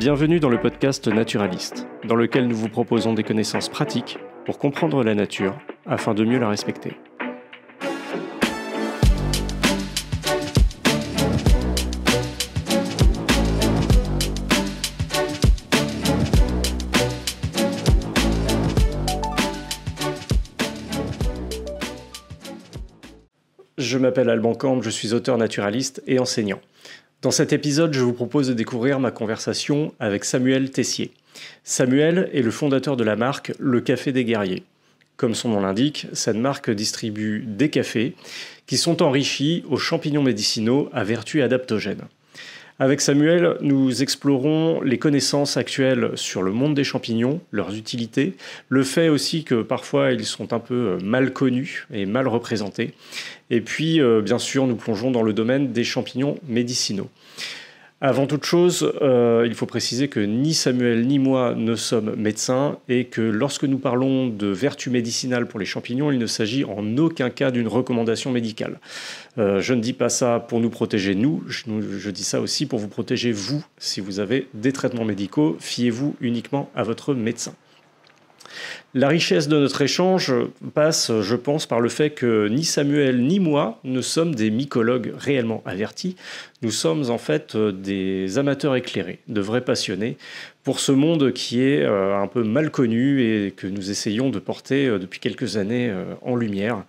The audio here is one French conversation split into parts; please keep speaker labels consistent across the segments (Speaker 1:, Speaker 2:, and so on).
Speaker 1: Bienvenue dans le podcast Naturaliste, dans lequel nous vous proposons des connaissances pratiques pour comprendre la nature afin de mieux la respecter. Je m'appelle Alban Camp, je suis auteur naturaliste et enseignant. Dans cet épisode, je vous propose de découvrir ma conversation avec Samuel Tessier. Samuel est le fondateur de la marque Le Café des Guerriers. Comme son nom l'indique, cette marque distribue des cafés qui sont enrichis aux champignons médicinaux à vertu adaptogène. Avec Samuel, nous explorons les connaissances actuelles sur le monde des champignons, leurs utilités, le fait aussi que parfois ils sont un peu mal connus et mal représentés. Et puis, bien sûr, nous plongeons dans le domaine des champignons médicinaux. Avant toute chose, il faut préciser que ni Samuel ni moi ne sommes médecins et que lorsque nous parlons de vertus médicinales pour les champignons, il ne s'agit en aucun cas d'une recommandation médicale. Je ne dis pas ça pour nous protéger nous, je dis ça aussi pour vous protéger vous. Si vous avez des traitements médicaux, fiez-vous uniquement à votre médecin. La richesse de notre échange passe, je pense, par le fait que ni Samuel ni moi ne sommes des mycologues réellement avertis. Nous sommes en fait des amateurs éclairés, de vrais passionnés pour ce monde qui est un peu mal connu et que nous essayons de porter depuis quelques années en lumière,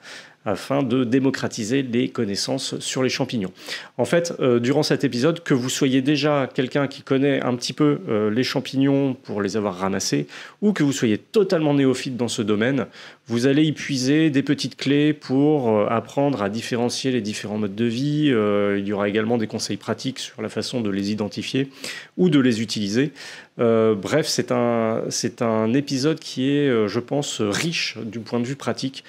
Speaker 1: afin de démocratiser les connaissances sur les champignons. En fait, durant cet épisode, que vous soyez déjà quelqu'un qui connaît un petit peu les champignons pour les avoir ramassés, ou que vous soyez totalement néophyte dans ce domaine, vous allez y puiser des petites clés pour apprendre à différencier les différents modes de vie. Il y aura également des conseils pratiques sur la façon de les identifier ou de les utiliser. Bref, c'est un épisode qui est, je pense, riche du point de vue pratique,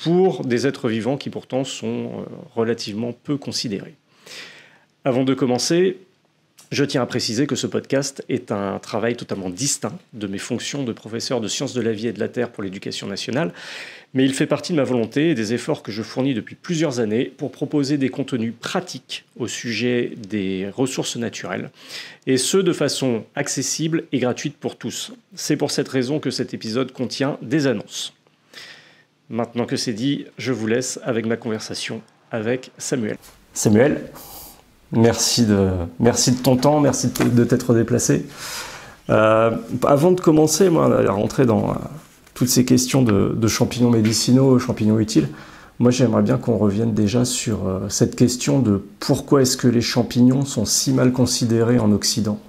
Speaker 1: pour des êtres vivants qui pourtant sont relativement peu considérés. Avant de commencer, je tiens à préciser que ce podcast est un travail totalement distinct de mes fonctions de professeur de sciences de la vie et de la terre pour l'éducation nationale, mais il fait partie de ma volonté et des efforts que je fournis depuis plusieurs années pour proposer des contenus pratiques au sujet des ressources naturelles, et ce de façon accessible et gratuite pour tous. C'est pour cette raison que cet épisode contient des annonces. Maintenant que c'est dit, je vous laisse avec ma conversation avec Samuel. Samuel, merci de ton temps, merci de t'être déplacé. Avant de commencer, à rentrer dans toutes ces questions de champignons médicinaux, champignons utiles, moi j'aimerais bien qu'on revienne déjà sur cette question de pourquoi est-ce que les champignons sont si mal considérés en Occident.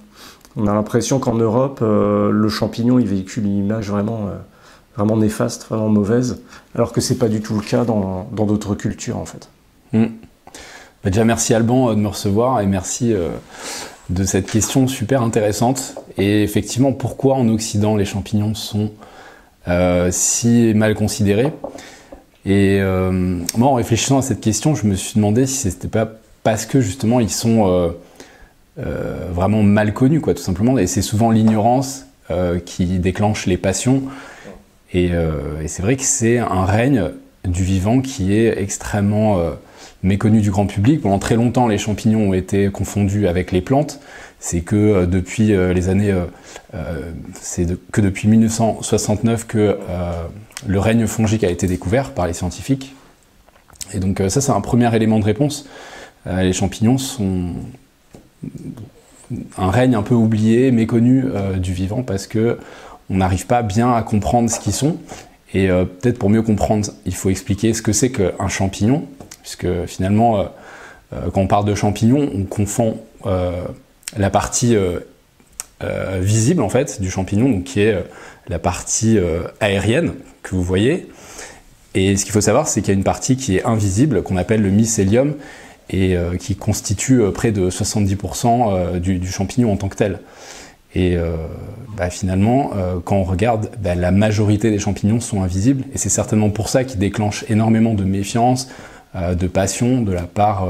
Speaker 1: On a l'impression qu'en Europe, le champignon il véhicule une image vraiment néfaste, vraiment mauvaise, alors que c'est pas du tout le cas dans d'autres cultures en fait.
Speaker 2: Déjà merci Alban de me recevoir et merci de cette question super intéressante. Et effectivement, pourquoi en Occident les champignons sont si mal considérés? Et moi en réfléchissant à cette question, je me suis demandé si c'était pas parce que justement ils sont vraiment mal connus, quoi, tout simplement. Et c'est souvent l'ignorance qui déclenche les passions. Et c'est vrai que c'est un règne du vivant qui est extrêmement méconnu du grand public. Pendant très longtemps, les champignons ont été confondus avec les plantes. C'est que depuis les années, que depuis 1969 que le règne fongique a été découvert par les scientifiques. Et donc ça, c'est un premier élément de réponse. Les champignons sont un règne un peu oublié, méconnu du vivant, parce que on n'arrive pas bien à comprendre ce qu'ils sont. Et peut-être pour mieux comprendre, il faut expliquer ce que c'est qu'un champignon, puisque finalement, quand on parle de champignons, on confond la partie visible en fait, du champignon, donc, qui est la partie aérienne que vous voyez. Et ce qu'il faut savoir, c'est qu'il y a une partie qui est invisible, qu'on appelle le mycélium, et qui constitue près de 70% du champignon en tant que tel. Et finalement, quand on regarde, la majorité des champignons sont invisibles, et c'est certainement pour ça qu'ils déclenchent énormément de méfiance, de passion de la part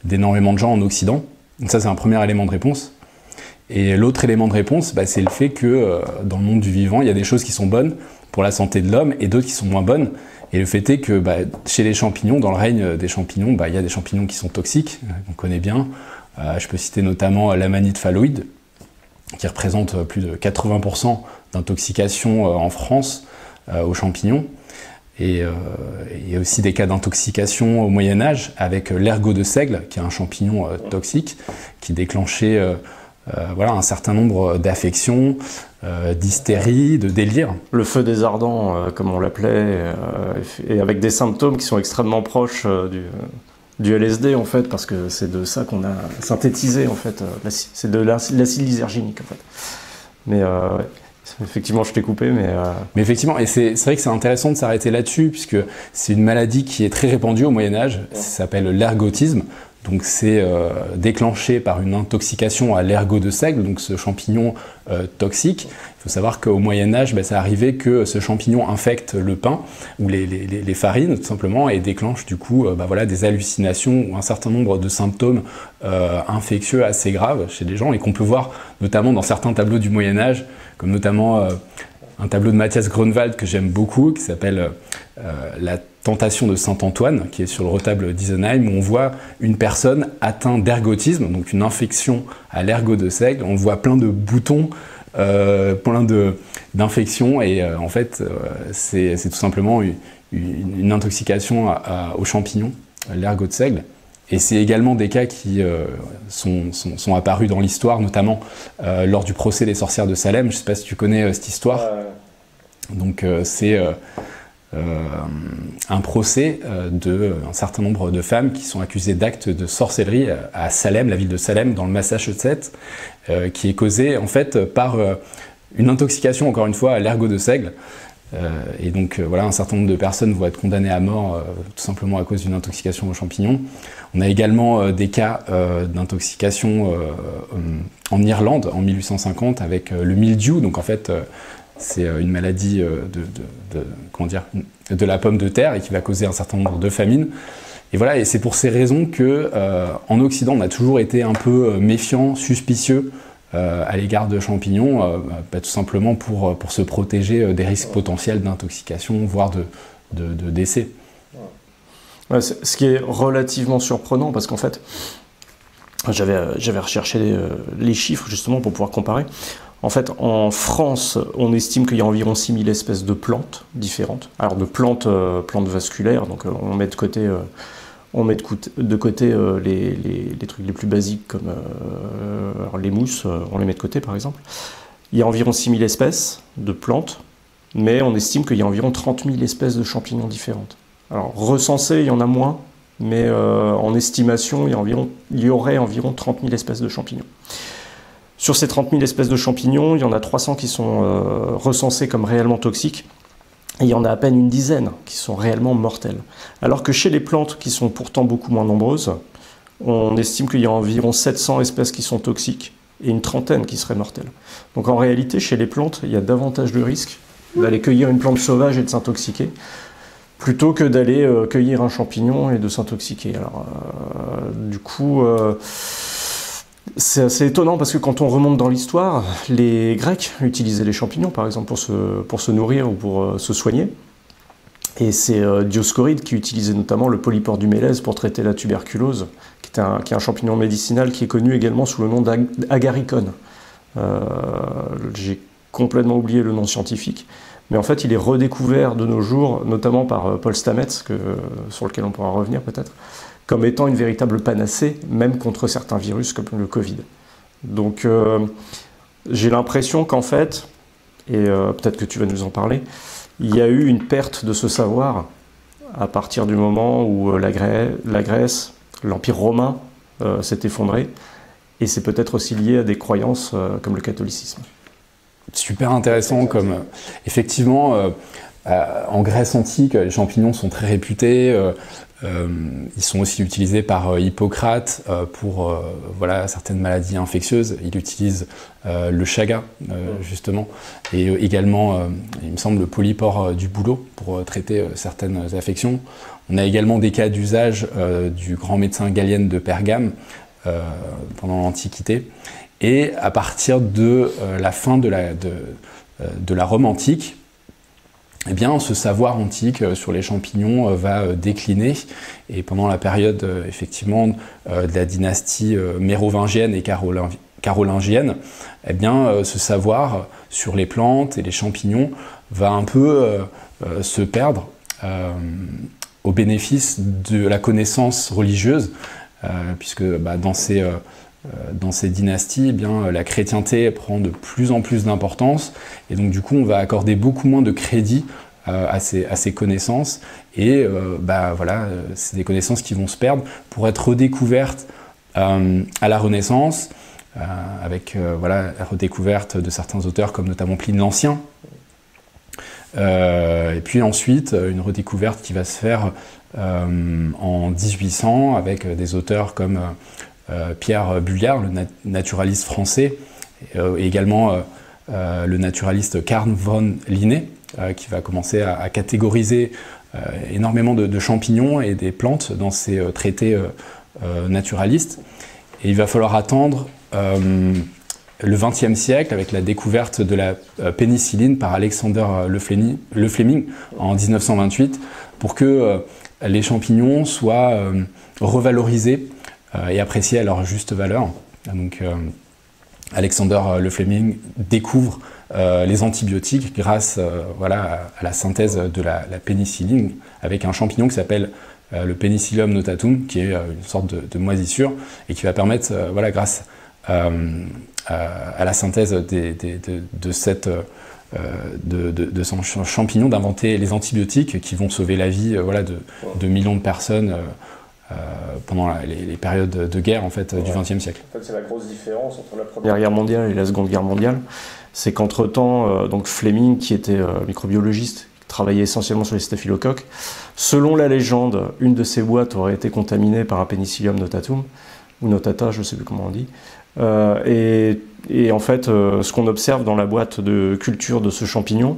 Speaker 2: d'énormément de gens en Occident. Donc ça, c'est un premier élément de réponse. Et l'autre élément de réponse, c'est le fait que dans le monde du vivant, il y a des choses qui sont bonnes pour la santé de l'homme et d'autres qui sont moins bonnes. Et le fait est que chez les champignons, dans le règne des champignons, il y a des champignons qui sont toxiques, qu'on connaît bien. Je peux citer notamment l'amanite phalloïde, qui représente plus de 80% d'intoxication en France aux champignons. Et il y a aussi des cas d'intoxication au Moyen-Âge avec l'ergot de seigle, qui est un champignon toxique, qui déclenchait voilà, un certain nombre d'affections, d'hystérie, de délire.
Speaker 1: Le feu des ardents, comme on l'appelait, et avec des symptômes qui sont extrêmement proches du LSD, en fait, parce que c'est de ça qu'on a synthétisé, en fait. C'est de l'acide lyserginique, en fait. Mais ouais. Effectivement, je t'ai coupé, mais...
Speaker 2: Mais effectivement, et c'est vrai que c'est intéressant de s'arrêter là-dessus, puisque c'est une maladie qui est très répandue au Moyen-Âge, ça s'appelle l'ergotisme. Donc c'est déclenché par une intoxication à l'ergot de seigle, donc ce champignon toxique. Il faut savoir qu'au Moyen-Âge, ça arrivait que ce champignon infecte le pain ou les farines, tout simplement, et déclenche du coup voilà, des hallucinations ou un certain nombre de symptômes infectieux assez graves chez les gens, et qu'on peut voir notamment dans certains tableaux du Moyen-Âge, comme notamment un tableau de Matthias Grunewald que j'aime beaucoup, qui s'appelle La Tentation de Saint-Antoine, qui est sur le retable d'Isenheim, où on voit une personne atteinte d'ergotisme, donc une infection à l'ergot de seigle. On voit plein de boutons, plein d'infections, et en fait, c'est tout simplement une intoxication aux champignons, l'ergot de seigle. Et c'est également des cas qui sont apparus dans l'histoire, notamment lors du procès des sorcières de Salem. Je ne sais pas si tu connais cette histoire. Donc c'est un procès d'un certain nombre de femmes qui sont accusées d'actes de sorcellerie à Salem, la ville de Salem, dans le Massachusetts, qui est causée en fait par une intoxication, encore une fois, à l'ergot de seigle. Et donc voilà, un certain nombre de personnes vont être condamnées à mort tout simplement à cause d'une intoxication aux champignons. On a également des cas d'intoxication en Irlande en 1850 avec le mildiou. Donc en fait, c'est une maladie comment dire, de la pomme de terre et qui va causer un certain nombre de famines. Et voilà, et c'est pour ces raisons que en Occident, on a toujours été un peu méfiant, suspicieux à l'égard de champignons, tout simplement pour se protéger des risques potentiels d'intoxication, voire de décès.
Speaker 1: Ouais, ce qui est relativement surprenant, parce qu'en fait, j'avais recherché les chiffres justement pour pouvoir comparer. En fait, en France, on estime qu'il y a environ 6000 espèces de plantes différentes. Alors de plantes vasculaires, donc on met de côté... les trucs les plus basiques comme alors les mousses, on les met de côté par exemple. Il y a environ 6000 espèces de plantes, mais on estime qu'il y a environ 30 000 espèces de champignons différentes. Alors recensées, il y en a moins, mais en estimation, il y aurait environ 30 000 espèces de champignons. Sur ces 30 000 espèces de champignons, il y en a 300 qui sont recensées comme réellement toxiques. Et il y en a à peine une dizaine qui sont réellement mortelles. Alors que chez les plantes, qui sont pourtant beaucoup moins nombreuses, on estime qu'il y a environ 700 espèces qui sont toxiques et une trentaine qui seraient mortelles. Donc en réalité, chez les plantes, il y a davantage de risques d'aller cueillir une plante sauvage et de s'intoxiquer, plutôt que d'aller cueillir un champignon et de s'intoxiquer. Alors du coup... c'est assez étonnant parce que quand on remonte dans l'histoire, les Grecs utilisaient les champignons par exemple pour se nourrir ou pour se soigner. Et c'est Dioscoride qui utilisait notamment le polypore du mélèze pour traiter la tuberculose, qui est un champignon médicinal qui est connu également sous le nom d'agaricone. J'ai complètement oublié le nom scientifique, mais en fait il est redécouvert de nos jours, notamment par Paul Stamets, sur lequel on pourra revenir peut-être, comme étant une véritable panacée, même contre certains virus comme le Covid. Donc j'ai l'impression qu'en fait, et peut-être que tu vas nous en parler, il y a eu une perte de ce savoir à partir du moment où la Grèce, l'Empire romain s'est effondré, et c'est peut-être aussi lié à des croyances comme le catholicisme.
Speaker 2: Super intéressant, comme effectivement, en Grèce antique, les champignons sont très réputés. Ils sont aussi utilisés par Hippocrate pour voilà, certaines maladies infectieuses. Il utilise le chaga, justement, et également, il me semble, le polypore du bouleau pour traiter certaines affections. On a également des cas d'usage du grand médecin Galien de Pergame pendant l'Antiquité. Et à partir de la fin de la Rome antique, eh bien, ce savoir antique sur les champignons va décliner, et pendant la période effectivement de la dynastie mérovingienne et carolingienne, eh bien, ce savoir sur les plantes et les champignons va un peu se perdre au bénéfice de la connaissance religieuse, puisque dans ces dynasties, eh bien, la chrétienté prend de plus en plus d'importance, et donc du coup on va accorder beaucoup moins de crédit à ces connaissances, et voilà, c'est des connaissances qui vont se perdre pour être redécouvertes à la Renaissance, avec voilà, la redécouverte de certains auteurs comme notamment Pline l'Ancien, et puis ensuite une redécouverte qui va se faire en 1800 avec des auteurs comme Pierre Bulliard, le naturaliste français, et également le naturaliste Carl von Linné, qui va commencer à catégoriser énormément de champignons et des plantes dans ses traités naturalistes. Et il va falloir attendre le XXe siècle avec la découverte de la pénicilline par Alexander Le Fleming en 1928 pour que les champignons soient revalorisés et appréciés à leur juste valeur. Donc, Alexander Le Fleming découvre les antibiotiques grâce voilà, à la synthèse de la pénicilline avec un champignon qui s'appelle le Penicillium notatum, qui est une sorte de moisissure et qui va permettre, voilà, grâce à la synthèse de son champignon, d'inventer les antibiotiques qui vont sauver la vie voilà, de millions de personnes pendant les périodes de guerre en fait, du XXe siècle.
Speaker 1: En fait, c'est la grosse différence entre la Première Guerre mondiale et la Seconde Guerre mondiale. C'est qu'entre-temps, donc Fleming, qui était microbiologiste, qui travaillait essentiellement sur les staphylocoques, selon la légende, une de ses boîtes aurait été contaminée par un Penicillium notatum, ou notata, je ne sais plus comment on dit. Et en fait, ce qu'on observe dans la boîte de culture de ce champignon,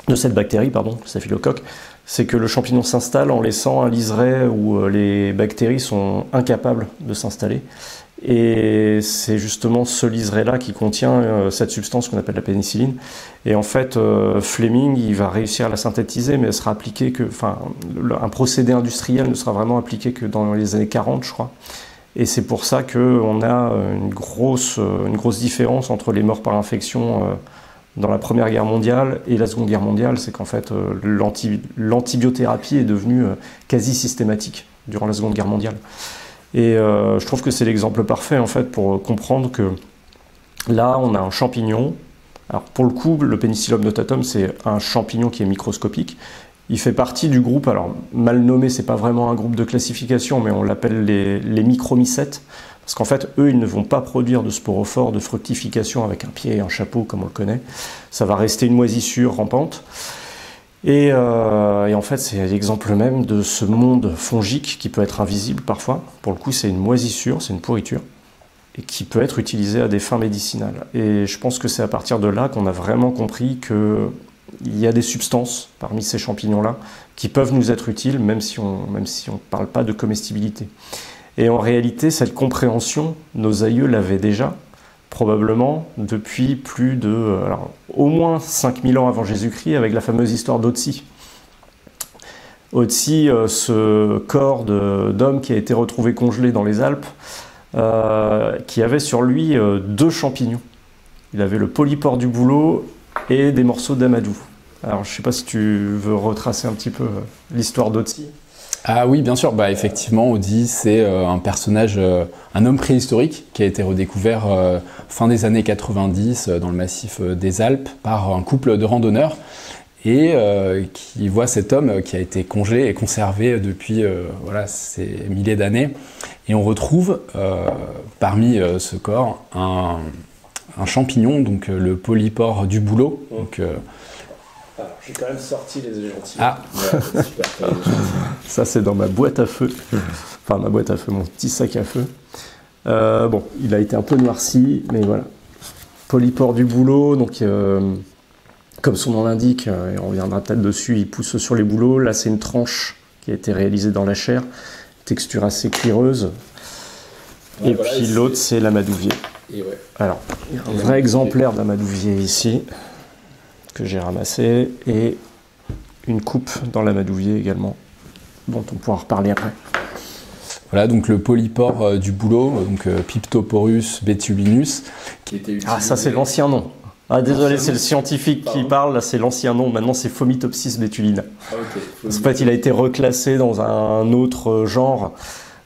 Speaker 1: de cette bactérie, pardon, staphylocoque, c'est que le champignon s'installe en laissant un liseré où les bactéries sont incapables de s'installer. Et c'est justement ce liseré-là qui contient cette substance qu'on appelle la pénicilline. Et en fait, Fleming, il va réussir à la synthétiser, mais elle sera appliquée que, enfin, un procédé industriel ne sera vraiment appliqué que dans les années 40, je crois. Et c'est pour ça qu'on a une grosse différence entre les morts par infection dans la Première Guerre mondiale et la Seconde Guerre mondiale. C'est qu'en fait, l'antibiothérapie est devenue quasi systématique durant la Seconde Guerre mondiale. Et je trouve que c'est l'exemple parfait en fait pour comprendre que là, on a un champignon. Alors pour le coup, le Penicillium notatum, c'est un champignon qui est microscopique. Il fait partie du groupe, alors mal nommé, c'est pas vraiment un groupe de classification, mais on l'appelle les micromycètes, parce qu'en fait, eux, ils ne vont pas produire de sporophores, de fructification avec un pied et un chapeau, comme on le connaît. Ça va rester une moisissure rampante. Et en fait, c'est l'exemple même de ce monde fongique qui peut être invisible parfois. Pour le coup, c'est une moisissure, c'est une pourriture, et qui peut être utilisée à des fins médicinales. Et je pense que c'est à partir de là qu'on a vraiment compris que il y a des substances parmi ces champignons-là qui peuvent nous être utiles, même si on ne parle pas de comestibilité. Et en réalité, cette compréhension, nos aïeux l'avaient déjà, probablement depuis plus de, au moins 5000 ans avant Jésus-Christ, avec la fameuse histoire d'Otzi. Otzi, ce corps d'homme qui a été retrouvé congelé dans les Alpes, qui avait sur lui 2 champignons. Il avait le polypore du bouleau et des morceaux d'amadou. Alors, je ne sais pas si tu veux retracer un petit peu l'histoire d'Otzi.
Speaker 2: Ah oui, bien sûr. Bah, effectivement, Oddi, c'est un personnage, un homme préhistorique qui a été redécouvert fin des années 90 dans le massif des Alpes par un couple de randonneurs et qui voit cet homme qui a été congelé et conservé depuis voilà, ces milliers d'années. Et on retrouve parmi ce corps un champignon, donc le polypore du bouleau. Donc,
Speaker 1: alors, j'ai quand même sorti les échantillons.
Speaker 2: Ah.
Speaker 1: Ouais, super. Ça, c'est dans ma boîte à feu. Enfin, ma boîte à feu, mon petit sac à feu. Bon, il a été un peu noirci, mais voilà. Polypore du bouleau, donc comme son nom l'indique, et on reviendra peut-être dessus, il pousse sur les bouleaux. Là, c'est une tranche qui a été réalisée dans la chair, texture assez cuireuse. Ouais, et voilà, puis l'autre, c'est l'amadouvier. Ouais. Alors, il y a un vrai exemplaire d'amadouvier ici, que j'ai ramassé, et une coupe dans l'amadouvier également, dont on pourra reparler après.
Speaker 2: Voilà, donc le polypore du bouleau, donc Piptoporus betulinus, qui était utilisé...
Speaker 1: Ah, ça c'est l'ancien nom. Ah, désolé, c'est le scientifique qui parle, là c'est l'ancien nom, maintenant c'est Phomitopsis betulina. Ah, okay. En fait, il a été reclassé dans un autre genre.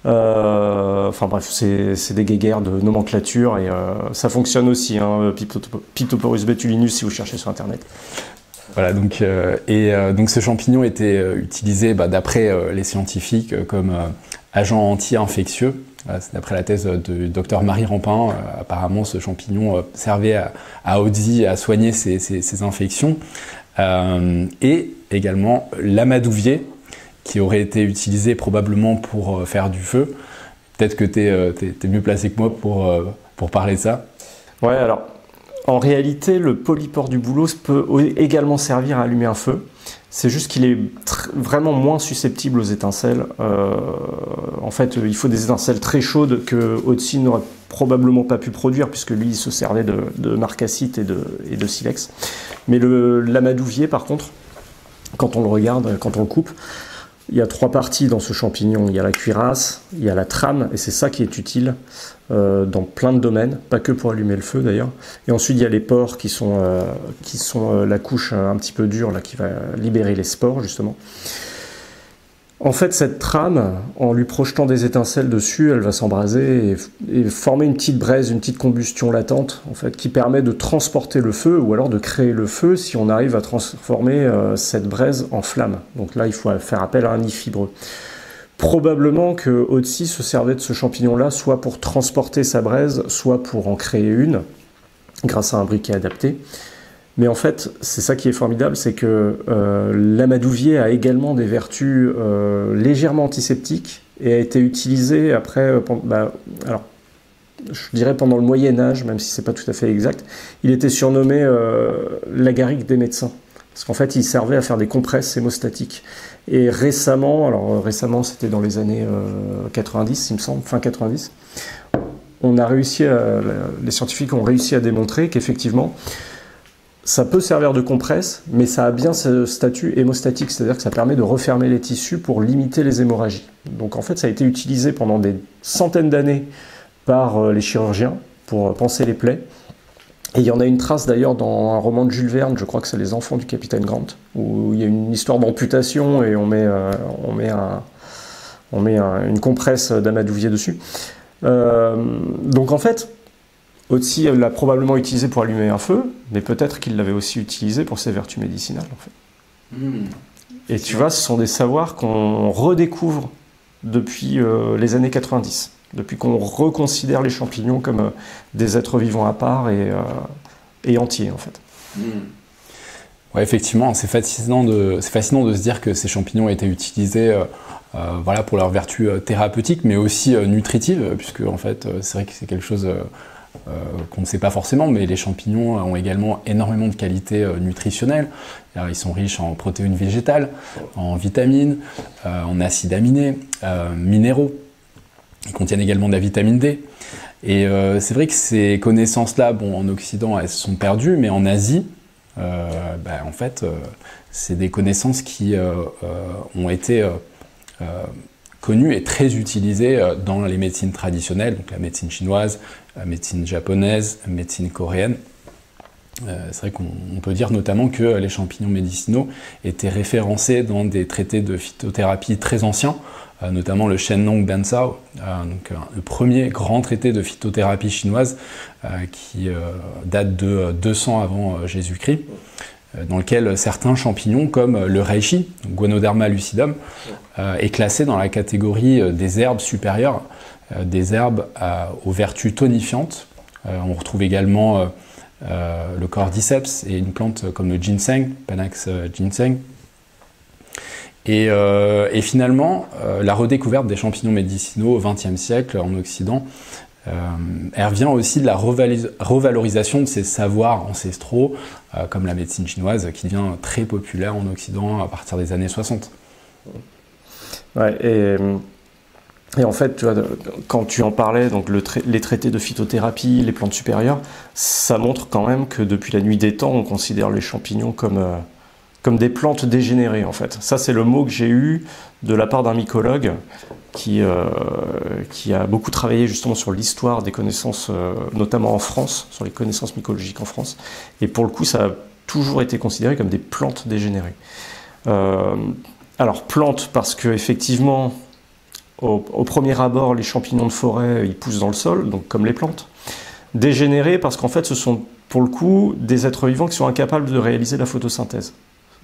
Speaker 1: Enfin bref, c'est des guéguerres de nomenclature et ça fonctionne aussi, hein, Piptoporus betulinus si vous cherchez sur internet.
Speaker 2: Voilà, donc, donc ce champignon était utilisé d'après les scientifiques comme agent anti-infectieux. C'est d'après la thèse du docteur Marie Rampin. Apparemment, ce champignon servait à Odzi à soigner ces infections. Et également l'amadouvier, qui aurait été utilisé probablement pour faire du feu. Peut-être que tu es mieux placé que moi pour parler de ça.
Speaker 1: Ouais, alors, en réalité, le polypore du bouleau peut également servir à allumer un feu. C'est juste qu'il est vraiment moins susceptible aux étincelles. En fait, il faut des étincelles très chaudes que Otzi n'aurait probablement pas pu produire, puisque lui, il se servait de marcassite et de silex. Mais l'amadouvier, par contre, quand on le regarde, quand on le coupe, il y a 3 parties dans ce champignon. Il y a la cuirasse, il y a la trame, et c'est ça qui est utile dans plein de domaines, pas que pour allumer le feu d'ailleurs. Et ensuite, il y a les pores qui sont la couche un petit peu dure là, qui va libérer les spores, justement. En fait, cette trame, en lui projetant des étincelles dessus, elle va s'embraser et former une petite braise, une petite combustion latente, en fait, qui permet de transporter le feu ou alors de créer le feu si on arrive à transformer cette braise en flamme. Donc là, il faut faire appel à un nid fibreux. Probablement que Otzi se servait de ce champignon-là, soit pour transporter sa braise, soit pour en créer une, grâce à un briquet adapté. Mais en fait, c'est ça qui est formidable, c'est que l'amadouvier a également des vertus légèrement antiseptiques et a été utilisé après, alors, je dirais pendant le Moyen-Âge, même si c'est pas tout à fait exact. Il était surnommé l'agaric des médecins, parce qu'en fait, il servait à faire des compresses hémostatiques. Et récemment, alors récemment, c'était dans les années 90, il me semble, fin 90, les scientifiques ont réussi à démontrer qu'effectivement, ça peut servir de compresse, mais ça a bien ce statut hémostatique, c'est-à-dire que ça permet de refermer les tissus pour limiter les hémorragies. Donc en fait, ça a été utilisé pendant des centaines d'années par les chirurgiens pour panser les plaies. Et il y en a une trace d'ailleurs dans un roman de Jules Verne, je crois que c'est Les Enfants du Capitaine Grant, où il y a une histoire d'amputation et on met une compresse d'amadouvier dessus. Donc en fait, Otzi l'a probablement utilisé pour allumer un feu, mais peut-être qu'il l'avait aussi utilisé pour ses vertus médicinales. En fait. Et tu vois, ce sont des savoirs qu'on redécouvre depuis les années 90, depuis qu'on reconsidère les champignons comme des êtres vivants à part et entiers, en fait.
Speaker 2: Ouais, effectivement, c'est fascinant de se dire que ces champignons ont été utilisés voilà, pour leurs vertus thérapeutiques, mais aussi nutritives, puisque en fait, c'est vrai que c'est quelque chose qu'on ne sait pas forcément, mais les champignons ont également énormément de qualités nutritionnelles. Alors, ils sont riches en protéines végétales, en vitamines, en acides aminés, minéraux. Ils contiennent également de la vitamine D. Et c'est vrai que ces connaissances-là, bon, en Occident, elles se sont perdues, mais en Asie, en fait, c'est des connaissances qui ont été connues et très utilisées dans les médecines traditionnelles, donc la médecine chinoise, la médecine japonaise, la médecine coréenne. C'est vrai qu'on peut dire notamment que les champignons médicinaux étaient référencés dans des traités de phytothérapie très anciens, notamment le Shenlong Bancao, le premier grand traité de phytothérapie chinoise qui date de 200 avant Jésus-Christ, dans lequel certains champignons comme le reishi, Guanoderma lucidum, est classé dans la catégorie des herbes supérieures, des herbes aux vertus tonifiantes. On retrouve également le cordyceps et une plante comme le ginseng, Panax ginseng. Et finalement, la redécouverte des champignons médicinaux au XXe siècle en Occident, elle revient aussi de la revalorisation de ces savoirs ancestraux, comme la médecine chinoise, qui devient très populaire en Occident à partir des années 60.
Speaker 1: Ouais, et en fait, tu vois, quand tu en parlais, donc les traités de phytothérapie, les plantes supérieures, ça montre quand même que depuis la nuit des temps, on considère les champignons comme comme des plantes dégénérées en fait. Ça c'est le mot que j'ai eu de la part d'un mycologue qui a beaucoup travaillé justement sur l'histoire des connaissances, notamment en France, sur les connaissances mycologiques en France. Et pour le coup, ça a toujours été considéré comme des plantes dégénérées. Alors plantes parce que effectivement, au premier abord, les champignons de forêt, ils poussent dans le sol, donc comme les plantes. Dégénérées parce qu'en fait, ce sont pour le coup des êtres vivants qui sont incapables de réaliser la photosynthèse.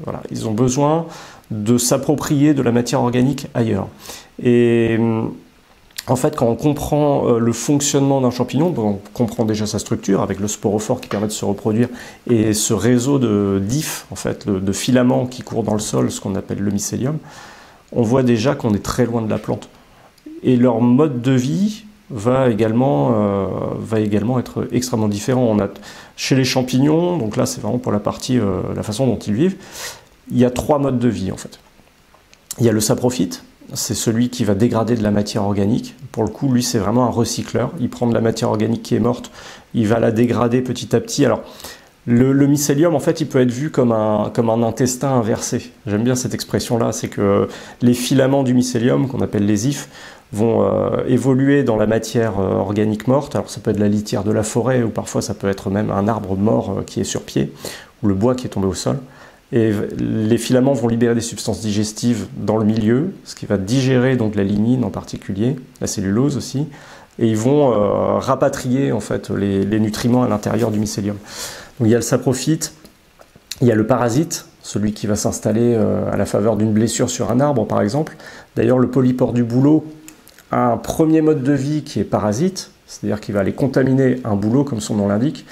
Speaker 1: Voilà, ils ont besoin de s'approprier de la matière organique ailleurs. Et en fait, quand on comprend le fonctionnement d'un champignon, on comprend déjà sa structure avec le sporophore qui permet de se reproduire et ce réseau de d'ifs, en fait, de filaments qui courent dans le sol, ce qu'on appelle le mycélium, on voit déjà qu'on est très loin de la plante. Et leur mode de vie va également être extrêmement différent. On a, chez les champignons, donc là c'est vraiment pour la partie, la façon dont ils vivent, il y a 3 modes de vie en fait. Il y a le saprophyte, c'est celui qui va dégrader de la matière organique. Pour le coup, lui c'est vraiment un recycleur. Il prend de la matière organique qui est morte, il va la dégrader petit à petit. Alors, le mycélium, en fait, il peut être vu comme un intestin inversé. J'aime bien cette expression-là, c'est que les filaments du mycélium, qu'on appelle les ifs, vont évoluer dans la matière organique morte. Alors ça peut être la litière de la forêt, ou parfois ça peut être même un arbre mort qui est sur pied, ou le bois qui est tombé au sol. Et les filaments vont libérer des substances digestives dans le milieu, ce qui va digérer donc la lignine en particulier, la cellulose aussi, et ils vont rapatrier en fait les nutriments à l'intérieur du mycélium. Donc il y a le saprophyte, il y a le parasite, celui qui va s'installer à la faveur d'une blessure sur un arbre par exemple. D'ailleurs le polypore du bouleau a un premier mode de vie qui est parasite, c'est-à-dire qu'il va aller contaminer un bouleau comme son nom l'indique,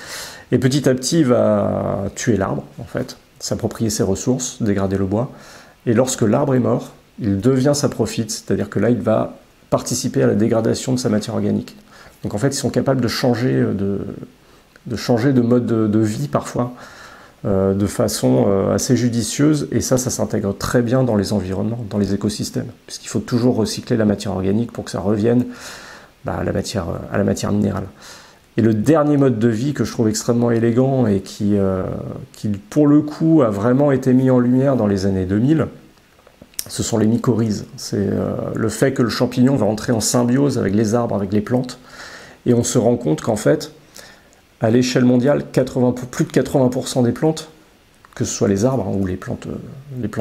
Speaker 1: et petit à petit il va tuer l'arbre en fait, s'approprier ses ressources, dégrader le bois, et lorsque l'arbre est mort, il devient saprophyte, c'est-à-dire que là il va participer à la dégradation de sa matière organique. Donc en fait ils sont capables de changer de mode de vie parfois, de façon assez judicieuse, et ça s'intègre très bien dans les environnements, dans les écosystèmes, puisqu'il faut toujours recycler la matière organique pour que ça revienne à la matière minérale. Et le dernier mode de vie que je trouve extrêmement élégant et qui pour le coup a vraiment été mis en lumière dans les années 2000, ce sont les mycorhizes. C'est le fait que le champignon va entrer en symbiose avec les arbres, avec les plantes, et on se rend compte qu'en fait, à l'échelle mondiale, plus de 80% des plantes, que ce soit les arbres ou les plantes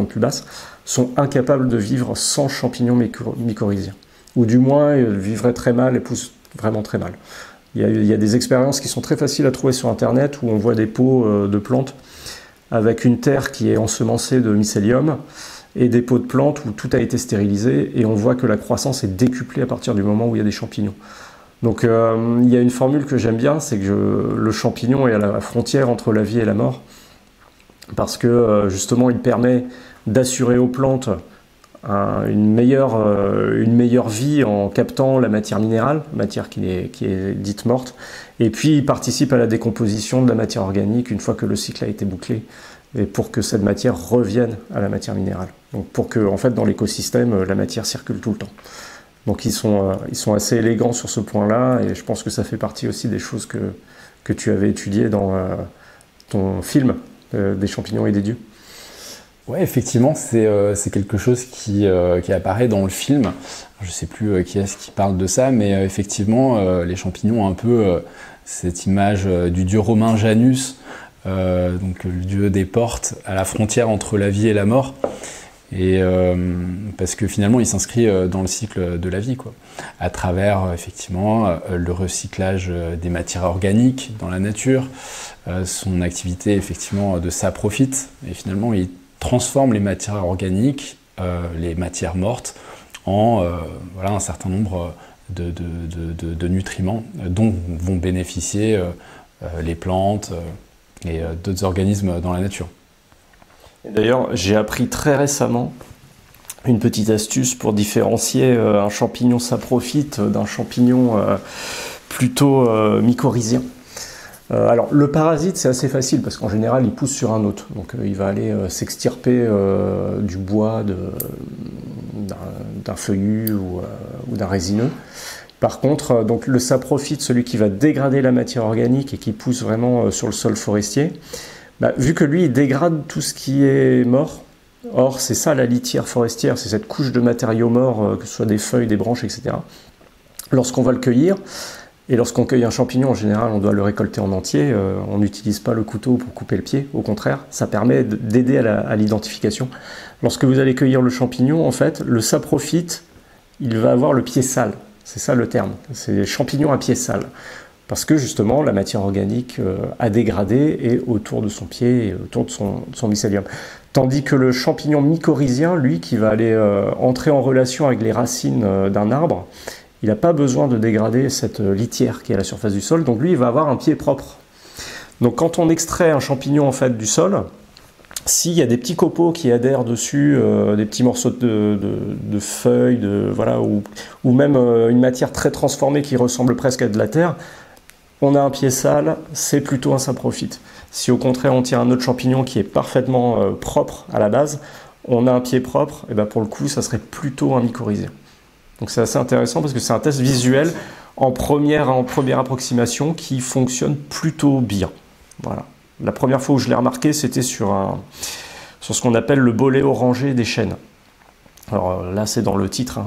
Speaker 1: plus basses, sont incapables de vivre sans champignons mycorhiziens. Ou du moins, elles vivraient très mal et poussent vraiment très mal. Il y a des expériences qui sont très faciles à trouver sur Internet où on voit des pots de plantes avec une terre qui est ensemencée de mycélium et des pots de plantes où tout a été stérilisé et on voit que la croissance est décuplée à partir du moment où il y a des champignons. Donc il y a une formule que j'aime bien, c'est que le champignon est à la frontière entre la vie et la mort, parce que justement il permet d'assurer aux plantes une meilleure vie en captant la matière minérale, matière qui est dite morte, et puis il participe à la décomposition de la matière organique une fois que le cycle a été bouclé, et pour que cette matière revienne à la matière minérale. Donc pour que en fait dans l'écosystème la matière circule tout le temps. Donc ils sont assez élégants sur ce point-là, et je pense que ça fait partie aussi des choses que tu avais étudiées dans ton film des champignons et des dieux.
Speaker 2: Ouais, effectivement, c'est quelque chose qui apparaît dans le film. Je ne sais plus qui est-ce qui parle de ça, mais effectivement, les champignons ont un peu cette image du dieu romain Janus, donc le dieu des portes, à la frontière entre la vie et la mort. Et parce que finalement il s'inscrit dans le cycle de la vie, quoi, à travers effectivement le recyclage des matières organiques dans la nature, son activité effectivement de saprophyte, et finalement il transforme les matières organiques, les matières mortes, en voilà, un certain nombre de nutriments dont vont bénéficier les plantes et d'autres organismes dans la nature.
Speaker 1: D'ailleurs, j'ai appris très récemment une petite astuce pour différencier un champignon saprophyte d'un champignon plutôt mycorhizien. Alors, le parasite, c'est assez facile parce qu'en général, il pousse sur un autre. Donc, il va aller s'extirper du bois, d'un feuillu ou d'un résineux. Par contre, donc, le saprophyte, celui qui va dégrader la matière organique et qui pousse vraiment sur le sol forestier, Vu que lui, il dégrade tout ce qui est mort, or c'est ça la litière forestière, c'est cette couche de matériaux morts, que ce soit des feuilles, des branches, etc. Lorsqu'on va le cueillir, et lorsqu'on cueille un champignon, en général, on doit le récolter en entier, on n'utilise pas le couteau pour couper le pied, au contraire, ça permet d'aider à l'identification. Lorsque vous allez cueillir le champignon, en fait, le saprophyte, il va avoir le pied sale, c'est ça le terme, c'est champignon à pied sale. Parce que justement, la matière organique a dégradé et autour de son pied et autour de son mycélium. Tandis que le champignon mycorhizien, lui, qui va aller entrer en relation avec les racines d'un arbre, il n'a pas besoin de dégrader cette litière qui est à la surface du sol, donc lui, il va avoir un pied propre. Donc quand on extrait un champignon en fait du sol, s'il y a des petits copeaux qui adhèrent dessus, des petits morceaux de feuilles, voilà, ou même une matière très transformée qui ressemble presque à de la terre, on a un pied sale, c'est plutôt un saprophyte. Si au contraire on tire un autre champignon qui est parfaitement propre à la base, on a un pied propre, et pour le coup ça serait plutôt un mycorhizien. Donc c'est assez intéressant parce que c'est un test visuel en première approximation qui fonctionne plutôt bien. Voilà. La première fois où je l'ai remarqué, c'était sur ce qu'on appelle le bolet orangé des chênes. Alors là, c'est dans le titre, hein,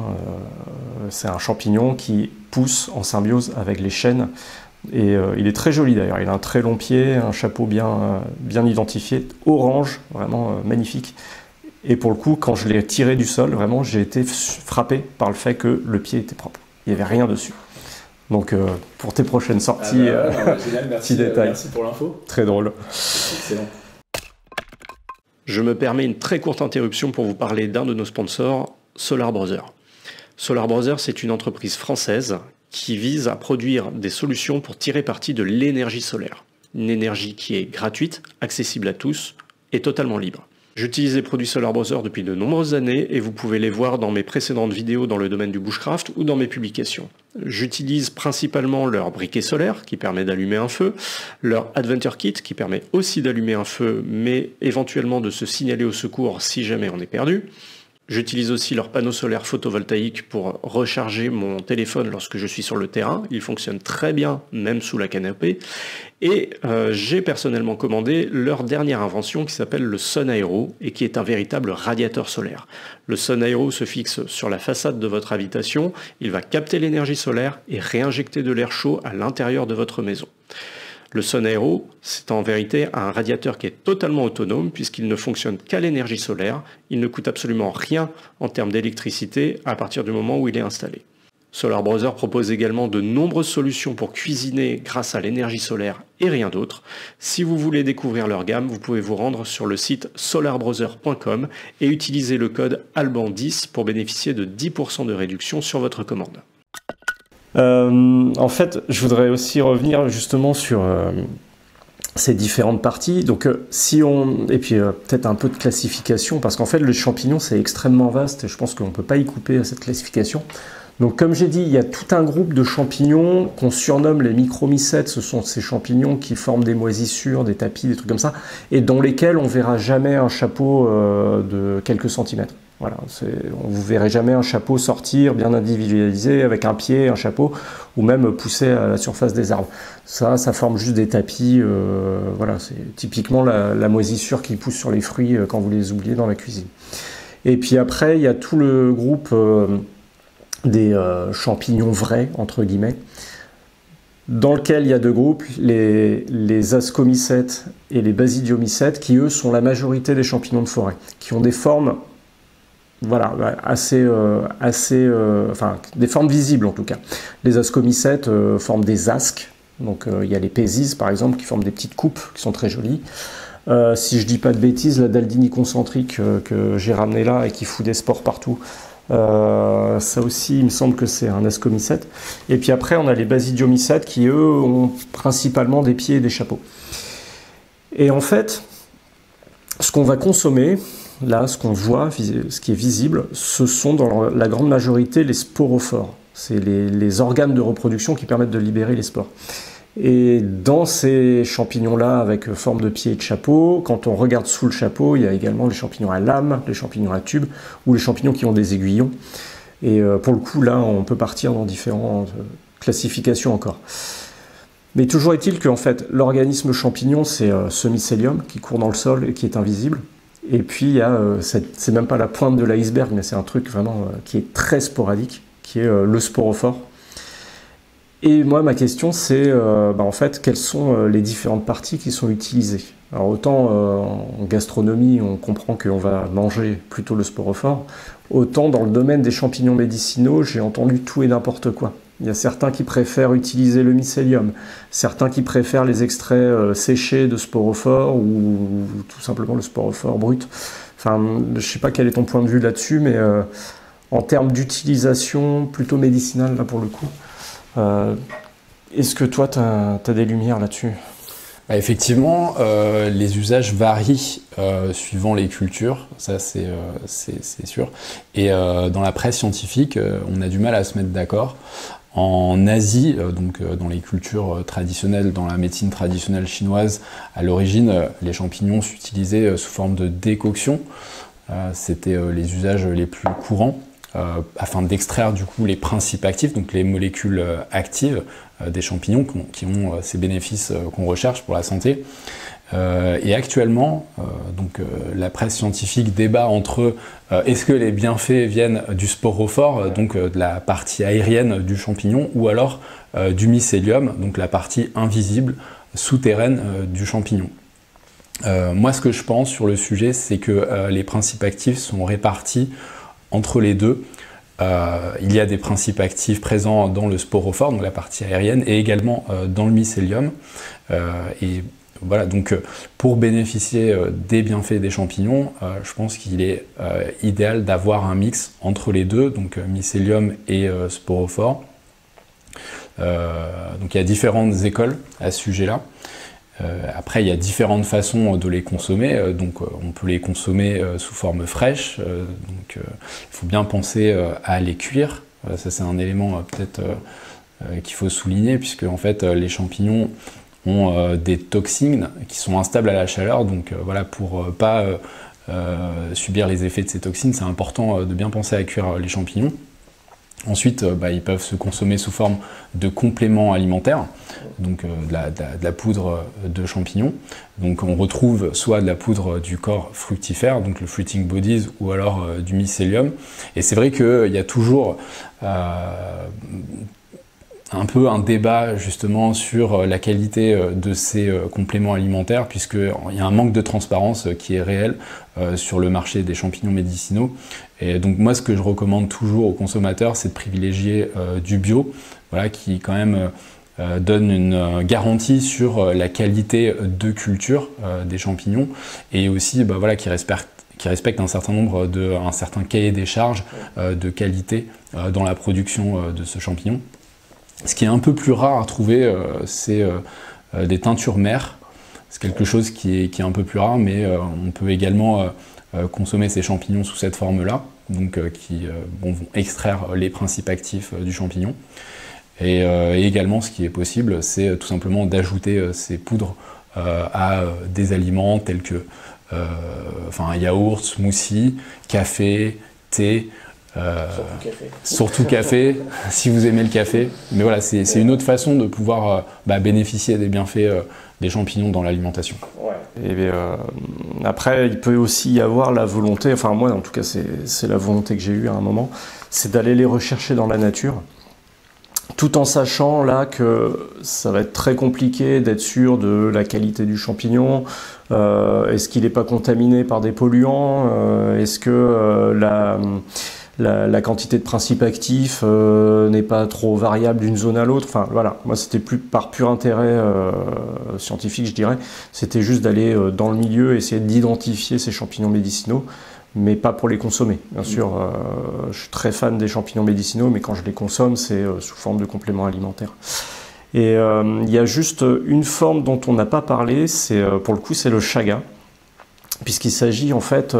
Speaker 1: c'est un champignon qui pousse en symbiose avec les chênes. Et il est très joli d'ailleurs, il a un très long pied, un chapeau bien identifié, orange, vraiment magnifique. Et pour le coup, quand je l'ai tiré du sol, vraiment, j'ai été frappé par le fait que le pied était propre. Il n'y avait rien dessus. Donc, pour tes prochaines sorties,
Speaker 2: génial, merci,
Speaker 1: petit détail.
Speaker 2: Merci pour l'info.
Speaker 1: Très drôle.
Speaker 2: Excellent.
Speaker 1: Je me permets une très courte interruption pour vous parler d'un de nos sponsors, Solar Brother. Solar Brother, c'est une entreprise française qui vise à produire des solutions pour tirer parti de l'énergie solaire. Une énergie qui est gratuite, accessible à tous et totalement libre. J'utilise les produits Solar Brother depuis de nombreuses années et vous pouvez les voir dans mes précédentes vidéos dans le domaine du bushcraft ou dans mes publications. J'utilise principalement leur briquet solaire qui permet d'allumer un feu, leur Adventure Kit qui permet aussi d'allumer un feu mais éventuellement de se signaler au secours si jamais on est perdu. J'utilise aussi leur panneau solaire photovoltaïque pour recharger mon téléphone lorsque je suis sur le terrain. Il fonctionne très bien, même sous la canopée. Et j'ai personnellement commandé leur dernière invention qui s'appelle le Sun Aero et qui est un véritable radiateur solaire. Le Sun Aero se fixe sur la façade de votre habitation. Il va capter l'énergie solaire et réinjecter de l'air chaud à l'intérieur de votre maison. Le Sun Aero, c'est en vérité un radiateur qui est totalement autonome puisqu'il ne fonctionne qu'à l'énergie solaire. Il ne coûte absolument rien en termes d'électricité à partir du moment où il est installé. Solar Brother propose également de nombreuses solutions pour cuisiner grâce à l'énergie solaire et rien d'autre. Si vous voulez découvrir leur gamme, vous pouvez vous rendre sur le site solarbrother.com et utiliser le code ALBAN10 pour bénéficier de 10% de réduction sur votre commande. En fait, je voudrais aussi revenir justement sur ces différentes parties. Donc, et puis peut-être un peu de classification, parce qu'en fait, le champignon, c'est extrêmement vaste, et je pense qu'on ne peut pas y couper à cette classification. Donc, comme j'ai dit, il y a tout un groupe de champignons qu'on surnomme les micromycètes. Ce sont ces champignons qui forment des moisissures, des tapis, des trucs comme ça, et dans lesquels on ne verra jamais un chapeau de quelques centimètres. Voilà, on ne vous verrez jamais un chapeau sortir bien individualisé avec un pied, un chapeau, ou même pousser à la surface des arbres. Ça forme juste des tapis. Voilà, c'est typiquement la moisissure qui pousse sur les fruits quand vous les oubliez dans la cuisine. Et puis après, il y a tout le groupe des champignons vrais, entre guillemets, dans lequel il y a deux groupes, les ascomycètes et les basidiomycètes, qui eux sont la majorité des champignons de forêt, qui ont des formes voilà, enfin, des formes visibles en tout cas. Les ascomycètes forment des asques, donc il y a les pézis par exemple qui forment des petites coupes qui sont très jolies. Si je dis pas de bêtises, la daldini concentrique que j'ai ramené là et qui fout des spores partout, ça aussi il me semble que c'est un ascomycète. Et puis après on a les basidiomycètes qui eux ont principalement des pieds et des chapeaux. Et en fait, ce qu'on va consommer, là, ce qu'on voit, ce qui est visible, ce sont dans la grande majorité les sporophores. C'est les organes de reproduction qui permettent de libérer les spores. Et dans ces champignons-là, avec forme de pied et de chapeau, quand on regarde sous le chapeau, il y a également les champignons à lame, les champignons à tube, ou les champignons qui ont des aiguillons. Et pour le coup, là, on peut partir dans différentes classifications encore. Mais toujours est-il qu'en fait, l'organisme champignon, c'est ce mycélium qui court dans le sol et qui est invisible. Et puis, il y a, c'est même pas la pointe de l'iceberg, mais c'est un truc vraiment qui est très sporadique, qui est le sporophore. Et moi, ma question, c'est en fait, quelles sont les différentes parties qui sont utilisées. Alors autant en gastronomie, on comprend qu'on va manger plutôt le sporophore, autant dans le domaine des champignons médicinaux, j'ai entendu tout et n'importe quoi. Il y a certains qui préfèrent utiliser le mycélium, certains qui préfèrent les extraits séchés de sporophore ou tout simplement le sporophore brut. Enfin, je ne sais pas quel est ton point de vue là-dessus, mais en termes d'utilisation plutôt médicinale, là pour le coup, est-ce que toi, tu as des lumières là-dessus?
Speaker 2: Effectivement, les usages varient suivant les cultures, ça c'est sûr. Et dans la presse scientifique, on a du mal à se mettre d'accord. En Asie, donc dans les cultures traditionnelles, dans la médecine traditionnelle chinoise, à l'origine, les champignons s'utilisaient sous forme de décoction. C'était les usages les plus courants. Afin d'extraire du coup les principes actifs, donc les molécules actives des champignons qui ont ces bénéfices qu'on recherche pour la santé. Et actuellement, la presse scientifique débat entre est-ce que les bienfaits viennent du sporophore, donc de la partie aérienne du champignon, ou alors du mycélium, donc la partie invisible, souterraine du champignon. Moi, ce que je pense sur le sujet, c'est que les principes actifs sont répartis entre les deux. Il y a des principes actifs présents dans le sporophore, donc la partie aérienne, et également dans le mycélium. Et voilà, donc pour bénéficier des bienfaits des champignons, je pense qu'il est idéal d'avoir un mix entre les deux, donc mycélium et sporophore. Donc il y a différentes écoles à ce sujet-là. Après, il y a différentes façons de les consommer. Donc, on peut les consommer sous forme fraîche. Donc, il faut bien penser à les cuire. Ça, c'est un élément peut-être qu'il faut souligner, puisque en fait, les champignons ont des toxines qui sont instables à la chaleur. Donc, voilà, pour pas subir les effets de ces toxines, c'est important de bien penser à cuire les champignons. Ensuite, ils peuvent se consommer sous forme de compléments alimentaires, donc de la poudre de champignons. Donc on retrouve soit de la poudre du corps fructifère, donc le fruiting bodies, ou alors du mycélium. Et c'est vrai qu'il y a toujours un peu un débat justement sur la qualité de ces compléments alimentaires, puisqu'il y a un manque de transparence qui est réel sur le marché des champignons médicinaux. Et donc moi, ce que je recommande toujours aux consommateurs, c'est de privilégier du bio, voilà, qui quand même donne une garantie sur la qualité de culture des champignons, et aussi voilà, qui respecte un certain nombre un certain cahier des charges de qualité dans la production de ce champignon. Ce qui est un peu plus rare à trouver, c'est des teintures mères. C'est quelque chose qui est un peu plus rare, mais on peut également consommer ces champignons sous cette forme-là, donc qui vont extraire les principes actifs du champignon. Et également, ce qui est possible, c'est tout simplement d'ajouter ces poudres à des aliments tels que yaourt, smoothie, café, thé. Surtout café, si vous aimez le café. Mais voilà, c'est une autre façon de pouvoir bénéficier des bienfaits des champignons dans l'alimentation. Ouais.
Speaker 1: Et après, il peut aussi y avoir la volonté, enfin moi en tout cas c'est la volonté que j'ai eue à un moment, c'est d'aller les rechercher dans la nature, tout en sachant là que ça va être très compliqué d'être sûr de la qualité du champignon. Est-ce qu'il n'est pas contaminé par des polluants? Est-ce que la quantité de principes actifs n'est pas trop variable d'une zone à l'autre? Enfin voilà, moi c'était par pur intérêt scientifique, je dirais. C'était juste d'aller dans le milieu, essayer d'identifier ces champignons médicinaux, mais pas pour les consommer. Bien sûr, je suis très fan des champignons médicinaux, mais quand je les consomme, c'est sous forme de compléments alimentaires. Et il y a juste une forme dont on n'a pas parlé, pour le coup c'est le chaga, puisqu'il s'agit en fait...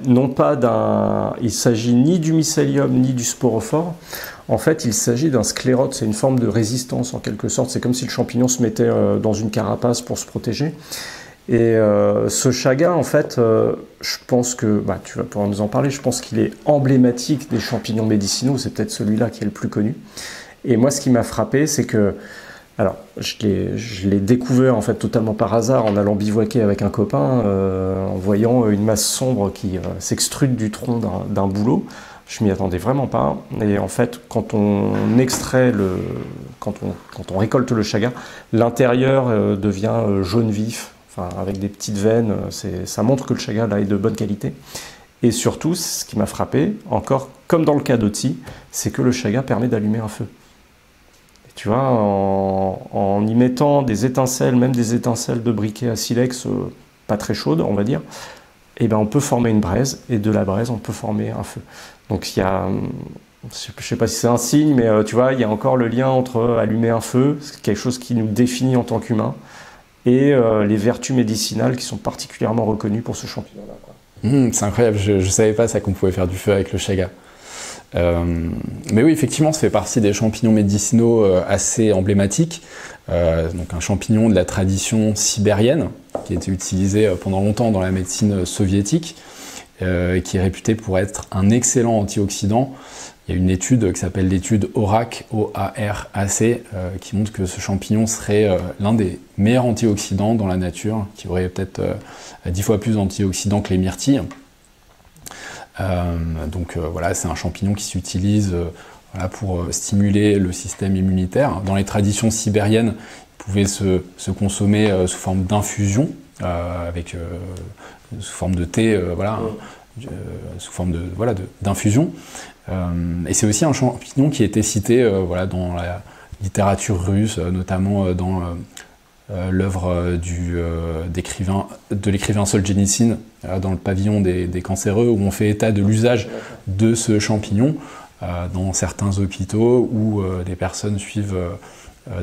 Speaker 1: non pas il s'agit ni du mycélium ni du sporophore. En fait, il s'agit d'un sclérote. C'est une forme de résistance en quelque sorte. C'est comme si le champignon se mettait dans une carapace pour se protéger. Et ce chaga, en fait, je pense que tu vas pouvoir nous en parler. Je pense qu'il est emblématique des champignons médicinaux. C'est peut-être celui-là qui est le plus connu. Et moi, ce qui m'a frappé, c'est que Alors, je l'ai découvert en fait totalement par hasard en allant bivouaquer avec un copain, en voyant une masse sombre qui s'extrude du tronc d'un bouleau. Je m'y attendais vraiment pas. Et en fait, quand on récolte le chaga, l'intérieur devient jaune vif, enfin, avec des petites veines. Ça montre que le chaga là est de bonne qualité. Et surtout, ce qui m'a frappé, encore comme dans le cas d'Otsi, c'est que le chaga permet d'allumer un feu. Tu vois, en y mettant des étincelles, même des étincelles de briquet à silex, pas très chaudes, on va dire, et ben on peut former une braise, et de la braise, on peut former un feu. Donc il y a, je ne sais pas si c'est un signe, mais tu vois, il y a encore le lien entre allumer un feu, c'est quelque chose qui nous définit en tant qu'humains, et les vertus médicinales qui sont particulièrement reconnues pour ce champignon-là, quoi.
Speaker 2: C'est incroyable, je ne savais pas ça qu'on pouvait faire du feu avec le chaga. Mais oui, effectivement, ça fait partie des champignons médicinaux assez emblématiques. Donc un champignon de la tradition sibérienne, qui a été utilisé pendant longtemps dans la médecine soviétique, qui est réputé pour être un excellent antioxydant. Il y a une étude qui s'appelle l'étude ORAC, O-A-R-A-C, qui montre que ce champignon serait l'un des meilleurs antioxydants dans la nature, qui aurait peut-être 10 fois plus d'antioxydants que les myrtilles. Voilà, c'est un champignon qui s'utilise voilà, pour stimuler le système immunitaire. Dans les traditions sibériennes, il pouvait se consommer sous forme d'infusion, sous forme de thé, voilà, sous forme d'infusion. Et c'est aussi un champignon qui a été cité voilà, dans la littérature russe, notamment dans l'œuvre de l'écrivain Solzhenitsyn, dans le pavillon des cancéreux, où on fait état de l'usage de ce champignon dans certains hôpitaux où des personnes suivent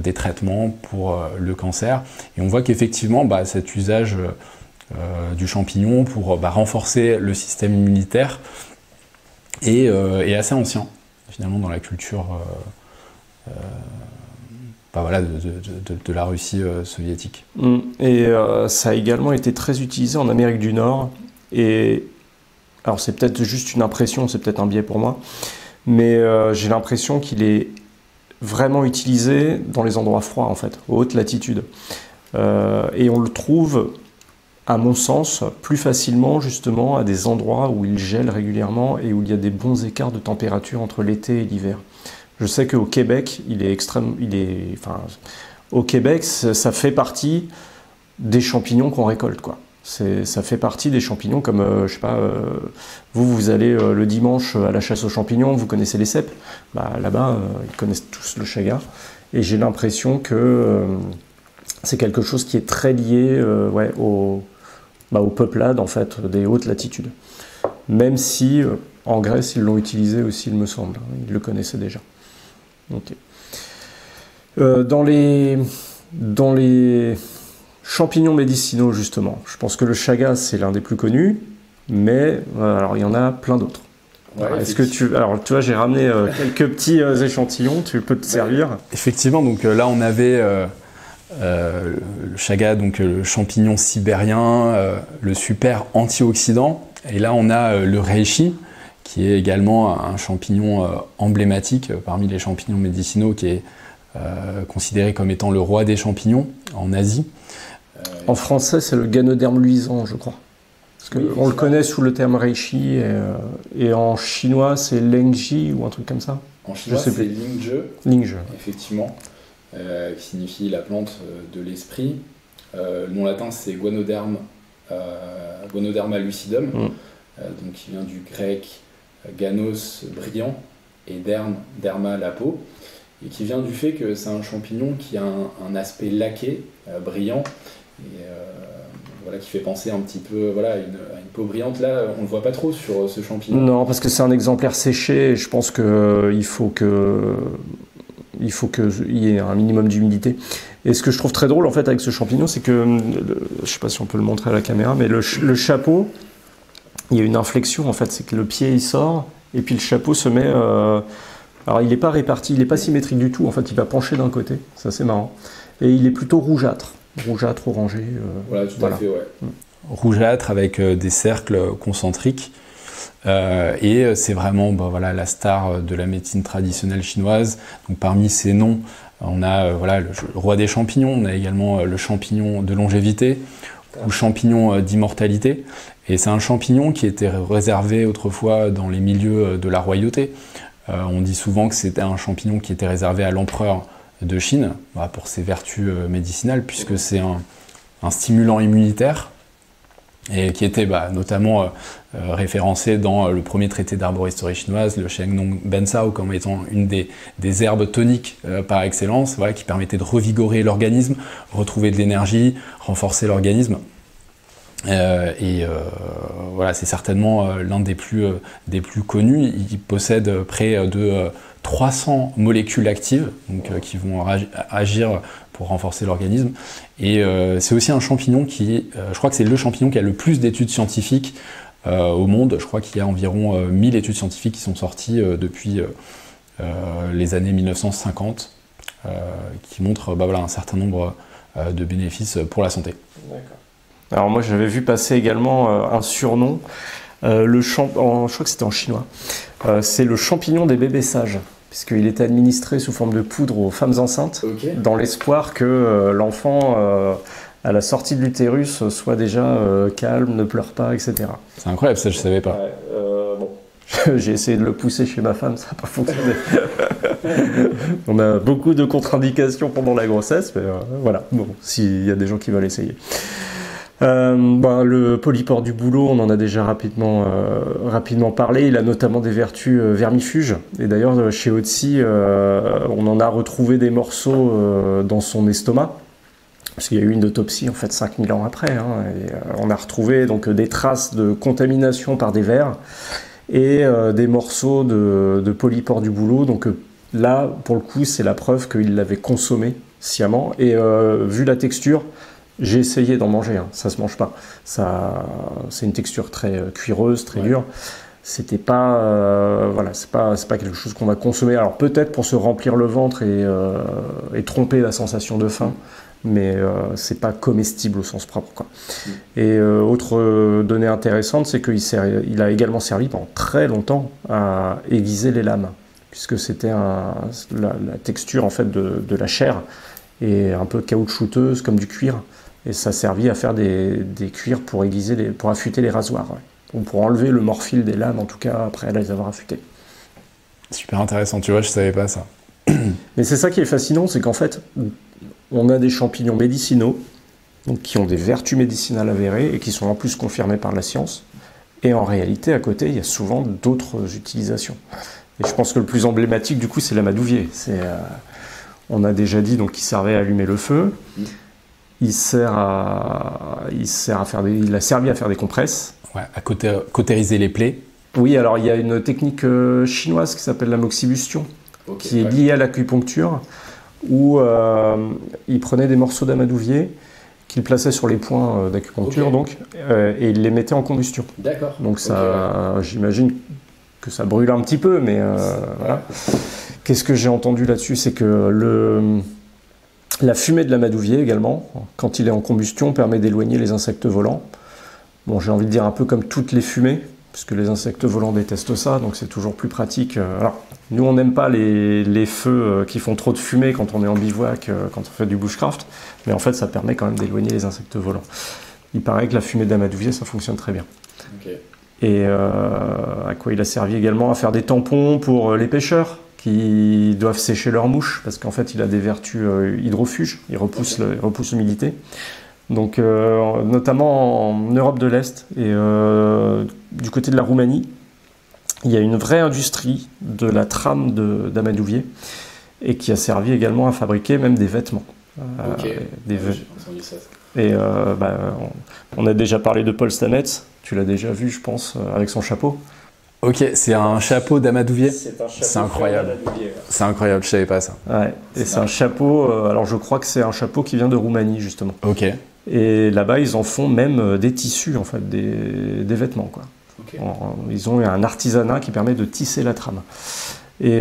Speaker 2: des traitements pour le cancer. Et on voit qu'effectivement, cet usage du champignon pour renforcer le système immunitaire est assez ancien, finalement, dans la culture voilà, de la Russie soviétique.
Speaker 1: Et ça a également été très utilisé en Amérique du Nord. Et alors c'est peut-être juste une impression, c'est peut-être un biais pour moi, mais j'ai l'impression qu'il est vraiment utilisé dans les endroits froids, en fait, aux hautes latitudes. Et on le trouve, à mon sens, plus facilement justement à des endroits où il gèle régulièrement et où il y a des bons écarts de température entre l'été et l'hiver. Je sais qu'au Québec, au Québec, ça fait partie des champignons qu'on récolte, quoi. Ça fait partie des champignons comme, je sais pas, vous allez le dimanche à la chasse aux champignons, vous connaissez les cèpes, là-bas, ils connaissent tous le chaga. Et j'ai l'impression que c'est quelque chose qui est très lié aux peuplades, en fait, des hautes latitudes. Même si, en Grèce, ils l'ont utilisé aussi, il me semble. Ils le connaissaient déjà. Okay. Dans les champignons médicinaux, justement, je pense que le chaga, c'est l'un des plus connus, mais alors, il y en a plein d'autres. Ouais, est-ce que alors, tu vois, j'ai ramené quelques petits échantillons, tu peux te servir.
Speaker 2: Effectivement, donc là, on avait le chaga, donc le champignon sibérien, le super antioxydant, et là, on a le reishi, qui est également un champignon emblématique parmi les champignons médicinaux, qui est considéré comme étant le roi des champignons en Asie.
Speaker 1: En français, c'est le Ganoderme luisant, je crois. Parce qu'on le connaît sous le terme reishi, et en chinois, c'est lengji ou un truc comme ça.
Speaker 2: En chinois, c'est lingzhe.
Speaker 1: Lingzhe.
Speaker 2: Effectivement, qui signifie la plante de l'esprit. Le nom latin, c'est Guanoderma lucidum, donc qui vient du grec ganos, brillant, et derma, la peau, et qui vient du fait que c'est un champignon qui a un aspect laqué, brillant, et voilà, qui fait penser un petit peu à une peau brillante. Là, on ne le voit pas trop sur ce champignon.
Speaker 1: Non, parce que c'est un exemplaire séché, et je pense qu'il faut qu'il y ait un minimum d'humidité. Et ce que je trouve très drôle, en fait, avec ce champignon, c'est que, je ne sais pas si on peut le montrer à la caméra, mais le chapeau, il y a une inflexion, en fait, c'est que le pied, il sort, et puis le chapeau se met... alors, il n'est pas réparti, il n'est pas symétrique du tout, en fait, il va pencher d'un côté, c'est assez marrant. Et il est plutôt rougeâtre, orangé.
Speaker 2: Voilà, tout à fait, ouais. Rougeâtre avec des cercles concentriques. Et c'est vraiment la star de la médecine traditionnelle chinoise. Donc, parmi ces noms, On a voilà, le roi des champignons, on a également le champignon de longévité ou champignon d'immortalité. Et c'est un champignon qui était réservé autrefois dans les milieux de la royauté. On dit souvent que c'était un champignon qui était réservé à l'empereur de Chine, pour ses vertus médicinales, puisque c'est un stimulant immunitaire, et qui était notamment référencé dans le premier traité d'arboristerie chinoise, le Shengnong Bensao, comme étant une des herbes toniques par excellence, voilà, qui permettait de revigorer l'organisme, retrouver de l'énergie, renforcer l'organisme. Voilà, c'est certainement l'un des plus connus. Il possède près de 300 molécules actives qui vont agir pour renforcer l'organisme. Et c'est aussi un champignon je crois que c'est le champignon qui a le plus d'études scientifiques au monde. Je crois qu'il y a environ 1000 études scientifiques qui sont sorties depuis les années 1950 qui montrent un certain nombre de bénéfices pour la santé.
Speaker 1: D'accord. Alors moi j'avais vu passer également un surnom, je crois que c'était en chinois, c'est le champignon des bébés sages, puisqu'il était administré sous forme de poudre aux femmes enceintes, dans l'espoir que l'enfant, à la sortie de l'utérus, soit déjà calme, ne pleure pas, etc.
Speaker 2: C'est incroyable, ça je ne savais pas.
Speaker 1: J'ai essayé de le pousser chez ma femme, ça n'a pas fonctionné. On a beaucoup de contre-indications pendant la grossesse, mais voilà, bon, s'il y a des gens qui veulent essayer. Le polypore du bouleau, on en a déjà rapidement parlé. Il a notamment des vertus vermifuges. Et d'ailleurs, chez Otzi, on en a retrouvé des morceaux dans son estomac. Parce qu'il y a eu une autopsie, en fait, 5000 ans après. Et on a retrouvé donc, des traces de contamination par des vers et des morceaux de polypore du bouleau. Donc là, pour le coup, c'est la preuve qu'il l'avait consommé sciemment. Et vu la texture, j'ai essayé d'en manger, ça se mange pas. C'est une texture très cuireuse, très dure. C'était pas, c'est pas quelque chose qu'on va consommer. Alors peut-être pour se remplir le ventre et tromper la sensation de faim, mais c'est pas comestible au sens propre, quoi. Et autre donnée intéressante, c'est qu'il a également servi pendant très longtemps à aiguiser les lames, puisque c'était la texture en fait de la chair est un peu caoutchouteuse comme du cuir. Et ça servait à faire des cuirs pour pour affûter les rasoirs, ou pour enlever le morphile des lames, en tout cas après les avoir affûtés.
Speaker 2: Super intéressant, tu vois, je savais pas ça.
Speaker 1: Mais c'est ça qui est fascinant, c'est qu'en fait, on a des champignons médicinaux, donc qui ont des vertus médicinales avérées et qui sont en plus confirmées par la science. Et en réalité, à côté, il y a souvent d'autres utilisations. Et je pense que le plus emblématique, du coup, c'est l'amadouvier. On a déjà dit qu'il servait à allumer le feu. Il a servi à faire des compresses.
Speaker 2: Ouais, à cautériser les plaies.
Speaker 1: Oui, alors il y a une technique chinoise qui s'appelle l'amoxibustion, qui est liée à l'acupuncture, où il prenait des morceaux d'amadouvier qu'il plaçait sur les points d'acupuncture, et il les mettait en combustion.
Speaker 2: D'accord.
Speaker 1: Donc j'imagine que ça brûle un petit peu, mais voilà. Qu'est-ce que j'ai entendu là-dessus? C'est que la fumée de l'amadouvier également, quand il est en combustion, permet d'éloigner les insectes volants. Bon, j'ai envie de dire un peu comme toutes les fumées, puisque les insectes volants détestent ça, donc c'est toujours plus pratique. Alors, nous, on n'aime pas les feux qui font trop de fumée quand on est en bivouac, quand on fait du bushcraft, mais en fait, ça permet quand même d'éloigner les insectes volants. Il paraît que la fumée de l'amadouvier, ça fonctionne très bien. Et à quoi il a servi également? À faire des tampons pour les pêcheurs qui doivent sécher leurs mouches, parce qu'en fait il a des vertus hydrofuges, il repousse l'humidité. Donc notamment en Europe de l'Est et du côté de la Roumanie, il y a une vraie industrie de la trame d'amadouvier et qui a servi également à fabriquer même des vêtements. Et on a déjà parlé de Paul Stamets, tu l'as déjà vu je pense, avec son chapeau.
Speaker 2: Ok, c'est un chapeau d'amadouvier.
Speaker 1: C'est incroyable.
Speaker 2: C'est incroyable, je savais pas ça.
Speaker 1: Ouais, et c'est un chapeau, alors je crois que c'est un chapeau qui vient de Roumanie justement.
Speaker 2: Ok.
Speaker 1: Et là-bas, ils en font même des tissus, en fait, des vêtements, quoi. Ils ont un artisanat qui permet de tisser la trame. Et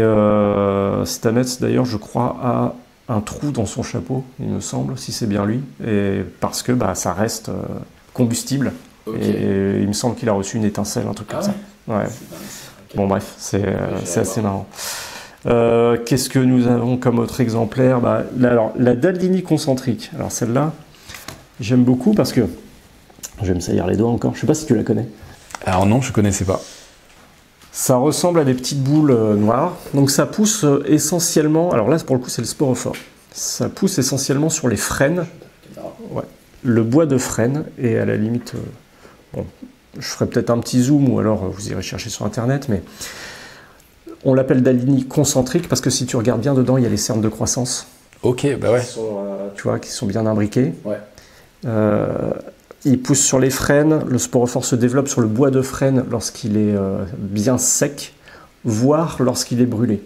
Speaker 1: Stamets, d'ailleurs, je crois, a un trou dans son chapeau, il me semble, si c'est bien lui, et parce que ça reste combustible. Et il me semble qu'il a reçu une étincelle, un truc comme ça. Ouais. Bon bref, c'est assez marrant. Qu'est-ce que nous avons comme autre exemplaire? Alors, la Daldini concentrique. Alors celle-là, j'aime beaucoup parce que... Je vais me saillir les doigts encore. Je ne sais pas si tu la connais.
Speaker 2: Alors non, je ne connaissais pas.
Speaker 1: Ça ressemble à des petites boules noires. Donc ça pousse essentiellement... Alors là, pour le coup, c'est le sporophore. Ça pousse essentiellement sur les frênes. Ouais. Le bois de frêne. Et à la limite... bon, je ferai peut-être un petit zoom ou alors vous irez chercher sur Internet. Mais on l'appelle Daldini concentrique parce que si tu regardes bien dedans, il y a les cernes de croissance.
Speaker 2: Ok, bah ouais.
Speaker 1: Tu vois, qui sont bien imbriquées.
Speaker 2: Ouais.
Speaker 1: Il pousse sur les frênes, le sporophore se développe sur le bois de frêne lorsqu'il est bien sec, voire lorsqu'il est brûlé.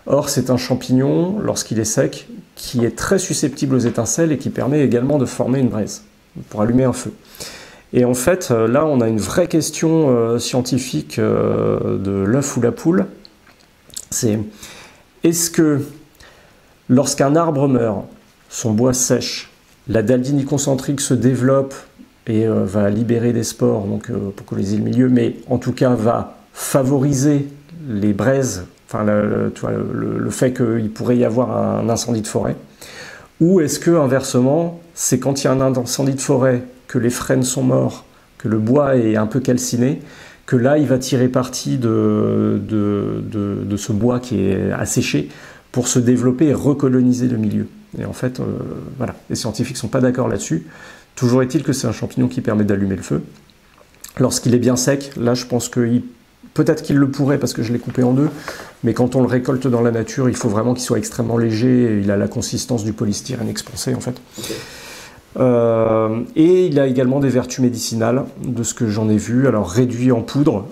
Speaker 1: Or, c'est un champignon, lorsqu'il est sec, qui est très susceptible aux étincelles et qui permet également de former une braise, pour allumer un feu. Et en fait, là, on a une vraie question scientifique de l'œuf ou la poule. C'est, est-ce que lorsqu'un arbre meurt, son bois sèche, la Daldini concentrique se développe et va libérer des spores donc, pour coloniser le milieu, mais en tout cas va favoriser les braises, enfin le fait qu'il pourrait y avoir un incendie de forêt, ou est-ce que inversement, c'est quand il y a un incendie de forêt, que les frênes sont morts, que le bois est un peu calciné, que là il va tirer parti de ce bois qui est asséché pour se développer et recoloniser le milieu. Et en fait, voilà, les scientifiques ne sont pas d'accord là-dessus. Toujours est-il que c'est un champignon qui permet d'allumer le feu. Lorsqu'il est bien sec, là je pense que peut-être qu'il le pourrait parce que je l'ai coupé en deux, mais quand on le récolte dans la nature, il faut vraiment qu'il soit extrêmement léger. Il a la consistance du polystyrène expansé en fait. Okay. Et il a également des vertus médicinales, de ce que j'en ai vu. Alors réduit en poudre,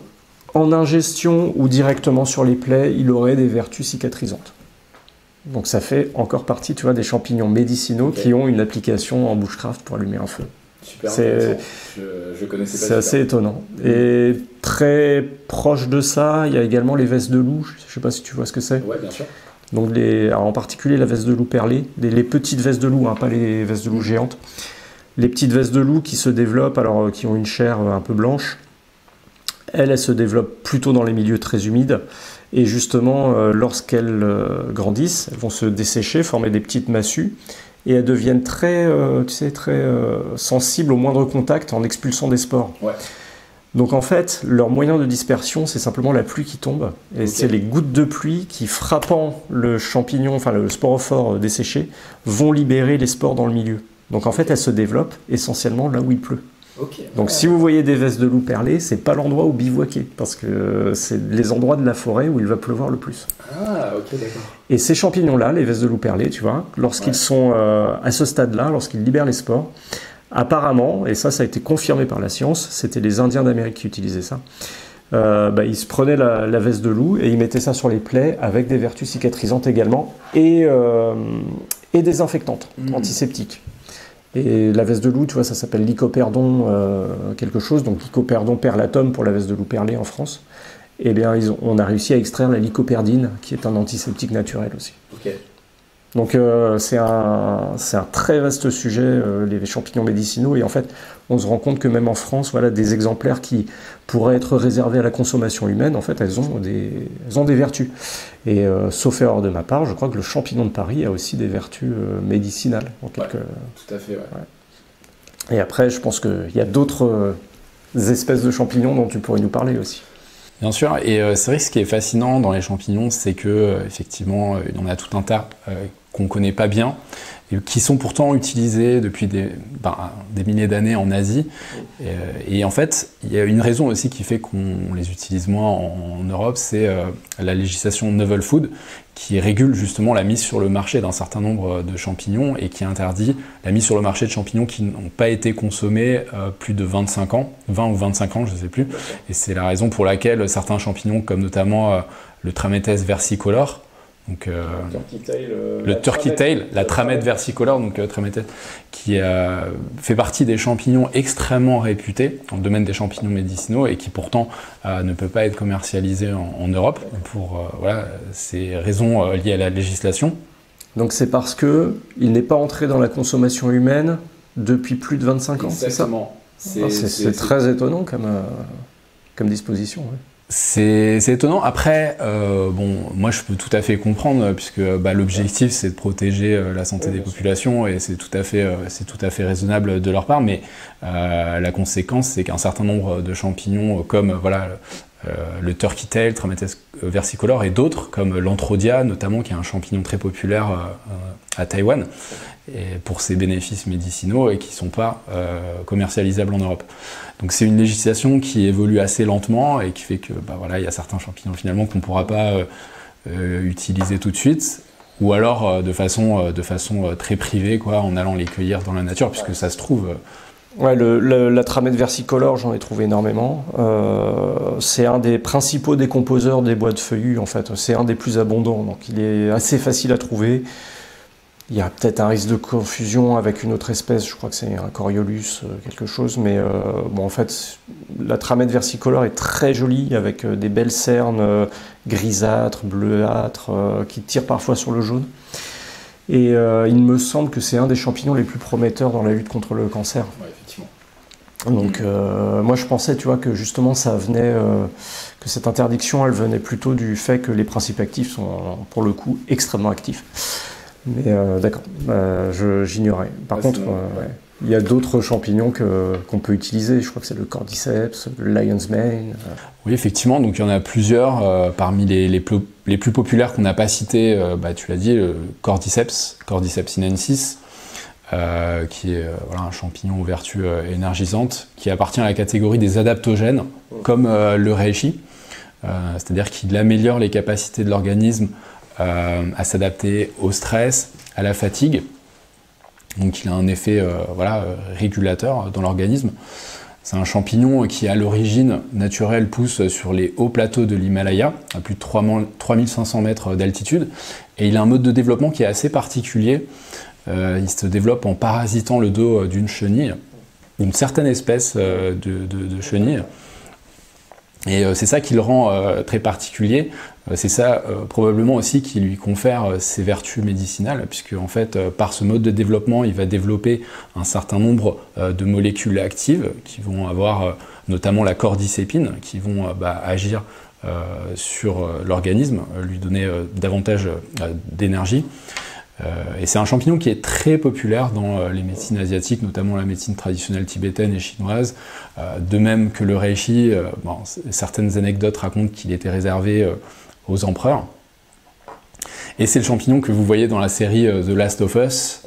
Speaker 1: en ingestion ou directement sur les plaies, il aurait des vertus cicatrisantes. Donc ça fait encore partie, tu vois, des champignons médicinaux qui ont une application en bushcraft pour allumer un feu.
Speaker 2: Super intéressant. Je connaissais pas.
Speaker 1: C'est assez étonnant. Et très proche de ça, il y a également les vestes de loup. Je ne sais pas si tu vois ce que c'est.
Speaker 2: Ouais, bien sûr.
Speaker 1: Donc alors en particulier la veste de loup perlée, les petites vestes de loup, hein, pas les vestes de loup géantes. Les petites vestes de loup qui se développent, alors qui ont une chair un peu blanche. Elles se développent plutôt dans les milieux très humides. Et justement, lorsqu'elles grandissent, elles vont se dessécher, former des petites massues, et elles deviennent très sensibles au moindre contact en expulsant des spores. Ouais. Donc en fait, leur moyen de dispersion, c'est simplement la pluie qui tombe, et c'est les gouttes de pluie qui, frappant le champignon, enfin le sporophore desséché, vont libérer les spores dans le milieu. Donc en fait, elles se développent essentiellement là où il pleut. Okay. Donc si vous voyez des vestes de loup perlées, c'est pas l'endroit où bivouaquer, parce que c'est les endroits de la forêt où il va pleuvoir le plus.
Speaker 2: Ah, ok, d'accord.
Speaker 1: Et ces champignons-là, les vestes de loup perlées, tu vois, lorsqu'ils sont à ce stade-là, lorsqu'ils libèrent les spores, apparemment, et ça a été confirmé par la science, c'était les Indiens d'Amérique qui utilisaient ça, ils se prenaient la veste de loup et ils mettaient ça sur les plaies avec des vertus cicatrisantes également et désinfectantes, antiseptiques. Et la veste de loup, tu vois, ça s'appelle lycoperdon quelque chose, donc lycoperdon perlatum pour la veste de loup perlée en France. Eh bien, on a réussi à extraire la lycoperdine, qui est un antiseptique naturel aussi. Okay. Donc c'est un très vaste sujet, les champignons médicinaux, et en fait, on se rend compte que même en France, voilà, des exemplaires qui pourraient être réservés à la consommation humaine, en fait, elles ont des vertus. Et sauf erreur de ma part, je crois que le champignon de Paris a aussi des vertus médicinales.
Speaker 2: Tout à fait, ouais.
Speaker 1: Et après, je pense qu'il y a d'autres espèces de champignons dont tu pourrais nous parler aussi.
Speaker 2: Bien sûr, et c'est vrai que ce qui est fascinant dans les champignons, c'est que effectivement, il y en a tout un tas qu'on ne connaît pas bien, et qui sont pourtant utilisés depuis des milliers d'années en Asie. Et en fait, il y a une raison aussi qui fait qu'on les utilise moins en Europe, c'est la législation Novel Food, qui régule justement la mise sur le marché d'un certain nombre de champignons et qui interdit la mise sur le marché de champignons qui n'ont pas été consommés plus de 25 ans, 20 ou 25 ans, je ne sais plus. Et c'est la raison pour laquelle certains champignons, comme notamment le Trametes versicolor, donc, le turkey tail, la Trametes versicolor, donc Trametes, qui fait partie des champignons extrêmement réputés dans le domaine des champignons médicinaux et qui pourtant ne peut pas être commercialisé en Europe pour ces raisons liées à la législation.
Speaker 1: Donc c'est parce qu'il n'est pas entré dans la consommation humaine depuis plus de 25 ans,
Speaker 2: exactement.
Speaker 1: C'est ça? C'est très étonnant comme disposition. Ouais.
Speaker 2: C'est étonnant. Après, bon, moi je peux tout à fait comprendre, puisque l'objectif c'est de protéger la santé des populations, et c'est tout à fait raisonnable de leur part, mais la conséquence c'est qu'un certain nombre de champignons, comme le turkey tail, Trametes versicolor, et d'autres, comme l'anthrodia notamment, qui est un champignon très populaire à Taïwan, et pour ses bénéfices médicinaux, et qui ne sont pas commercialisables en Europe. Donc c'est une législation qui évolue assez lentement, et qui fait que il y a certains champignons finalement qu'on ne pourra pas utiliser tout de suite, ou alors de façon très privée, en allant les cueillir dans la nature, puisque ça se trouve...
Speaker 1: Ouais, la Trametes versicolor, j'en ai trouvé énormément. C'est un des principaux décomposeurs des bois de feuillus, en fait. C'est un des plus abondants, donc il est assez facile à trouver. Il y a peut-être un risque de confusion avec une autre espèce, je crois que c'est un Coriolus, quelque chose, mais en fait, la Trametes versicolor est très jolie, avec des belles cernes grisâtres, bleuâtres, qui tirent parfois sur le jaune. Et il me semble que c'est un des champignons les plus prometteurs dans la lutte contre le cancer.
Speaker 2: Ouais, effectivement.
Speaker 1: Donc moi je pensais, tu vois, que justement ça venait, que cette interdiction elle venait plutôt du fait que les principes actifs sont pour le coup extrêmement actifs. Mais d'accord, j'ignorais. Par contre, il y a d'autres champignons qu'on peut utiliser. Je crois que c'est le cordyceps, le lion's mane.
Speaker 2: Oui, effectivement, donc il y en a plusieurs. Parmi les plus populaires qu'on n'a pas cités, tu l'as dit, le cordyceps sinensis, qui est un champignon aux vertus énergisantes, qui appartient à la catégorie des adaptogènes, comme le reishi, c'est-à-dire qu'il améliore les capacités de l'organisme à s'adapter au stress, à la fatigue. Donc il a un effet régulateur dans l'organisme. C'est un champignon qui, à l'origine naturelle, pousse sur les hauts plateaux de l'Himalaya, à plus de 3500 mètres d'altitude. Et il a un mode de développement qui est assez particulier. Il se développe en parasitant le dos d'une chenille, d'une certaine espèce de chenille. Et c'est ça qui le rend très particulier. C'est ça probablement aussi qui lui confère ses vertus médicinales, puisque en fait, par ce mode de développement, il va développer un certain nombre de molécules actives qui vont avoir notamment la cordycépine, qui vont agir sur l'organisme, lui donner davantage d'énergie. Et c'est un champignon qui est très populaire dans les médecines asiatiques, notamment la médecine traditionnelle tibétaine et chinoise, de même que le reishi. Certaines anecdotes racontent qu'il était réservé aux empereurs. Et c'est le champignon que vous voyez dans la série The Last of Us,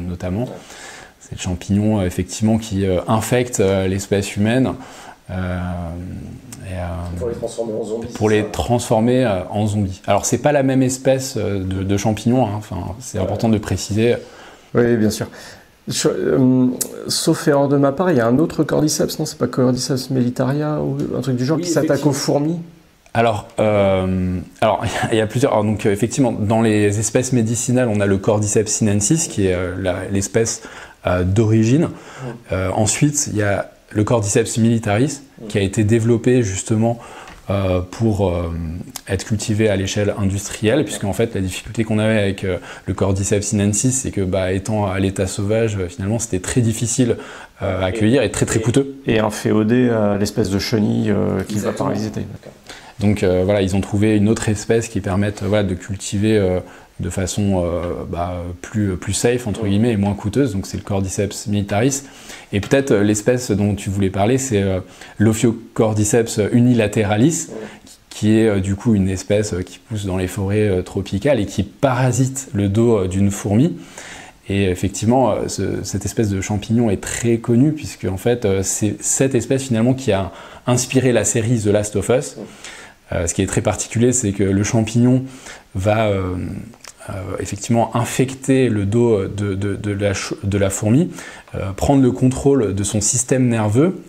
Speaker 2: notamment. C'est le champignon, effectivement, qui infecte l'espèce humaine.
Speaker 1: Pour les transformer en zombies.
Speaker 2: Pour les transformer en zombies. Alors, c'est pas la même espèce de champignon, hein. C'est important de préciser.
Speaker 1: Oui, bien sûr. Sauf erreur de ma part, il y a un autre cordyceps, non? C'est pas Cordyceps mellitaria ou un truc du genre, qui s'attaque aux fourmis?
Speaker 2: Alors, il y a plusieurs. Alors, donc, effectivement, dans les espèces médicinales, on a le Cordyceps sinensis, qui est l'espèce d'origine. Ensuite, il y a le Cordyceps militaris, qui a été développé justement pour être cultivé à l'échelle industrielle, puisqu'en fait, la difficulté qu'on avait avec le Cordyceps sinensis, c'est que, étant à l'état sauvage, finalement, c'était très difficile à cueillir et très très coûteux.
Speaker 1: Et inféodé à l'espèce de chenille qui va parasiter.
Speaker 2: Donc ils ont trouvé une autre espèce qui permette de cultiver de façon plus safe, entre guillemets, et moins coûteuse. Donc c'est le Cordyceps militaris. Et peut-être l'espèce dont tu voulais parler, c'est l'Ophiocordyceps unilateralis, qui est du coup une espèce qui pousse dans les forêts tropicales et qui parasite le dos d'une fourmi. Et effectivement, cette espèce de champignon est très connue, puisque en fait, c'est cette espèce finalement qui a inspiré la série The Last of Us. Ce qui est très particulier, c'est que le champignon va effectivement infecter le dos de la fourmi, prendre le contrôle de son système nerveux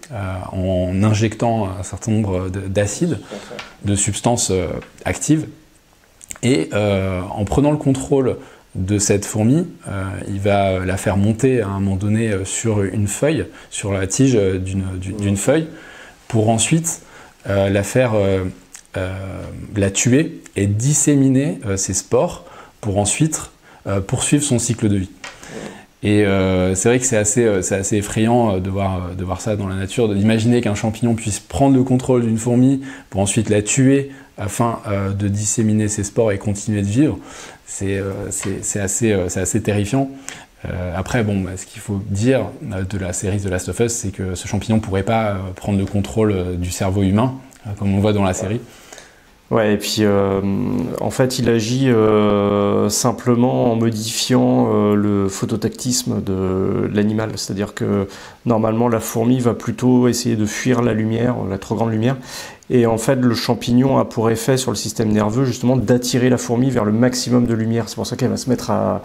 Speaker 2: en injectant un certain nombre d'acides, de substances actives. Et en prenant le contrôle de cette fourmi, il va la faire monter à un moment donné sur une feuille, sur la tige d'une feuille, pour ensuite la faire la tuer et disséminer ses spores pour ensuite poursuivre son cycle de vie. Et c'est vrai que c'est assez effrayant de voir ça dans la nature, d'imaginer qu'un champignon puisse prendre le contrôle d'une fourmi pour ensuite la tuer afin de disséminer ses spores et continuer de vivre. C'est assez terrifiant. Après, bon, ce qu'il faut dire de la série The Last of Us, c'est que ce champignon ne pourrait pas prendre le contrôle du cerveau humain, comme on voit dans la série.
Speaker 1: Ouais, et puis en fait, il agit simplement en modifiant le phototactisme de l'animal. C'est-à-dire que normalement, la fourmi va plutôt essayer de fuir la lumière, la trop grande lumière. Et en fait, le champignon a pour effet sur le système nerveux justement d'attirer la fourmi vers le maximum de lumière. C'est pour ça qu'elle va se mettre à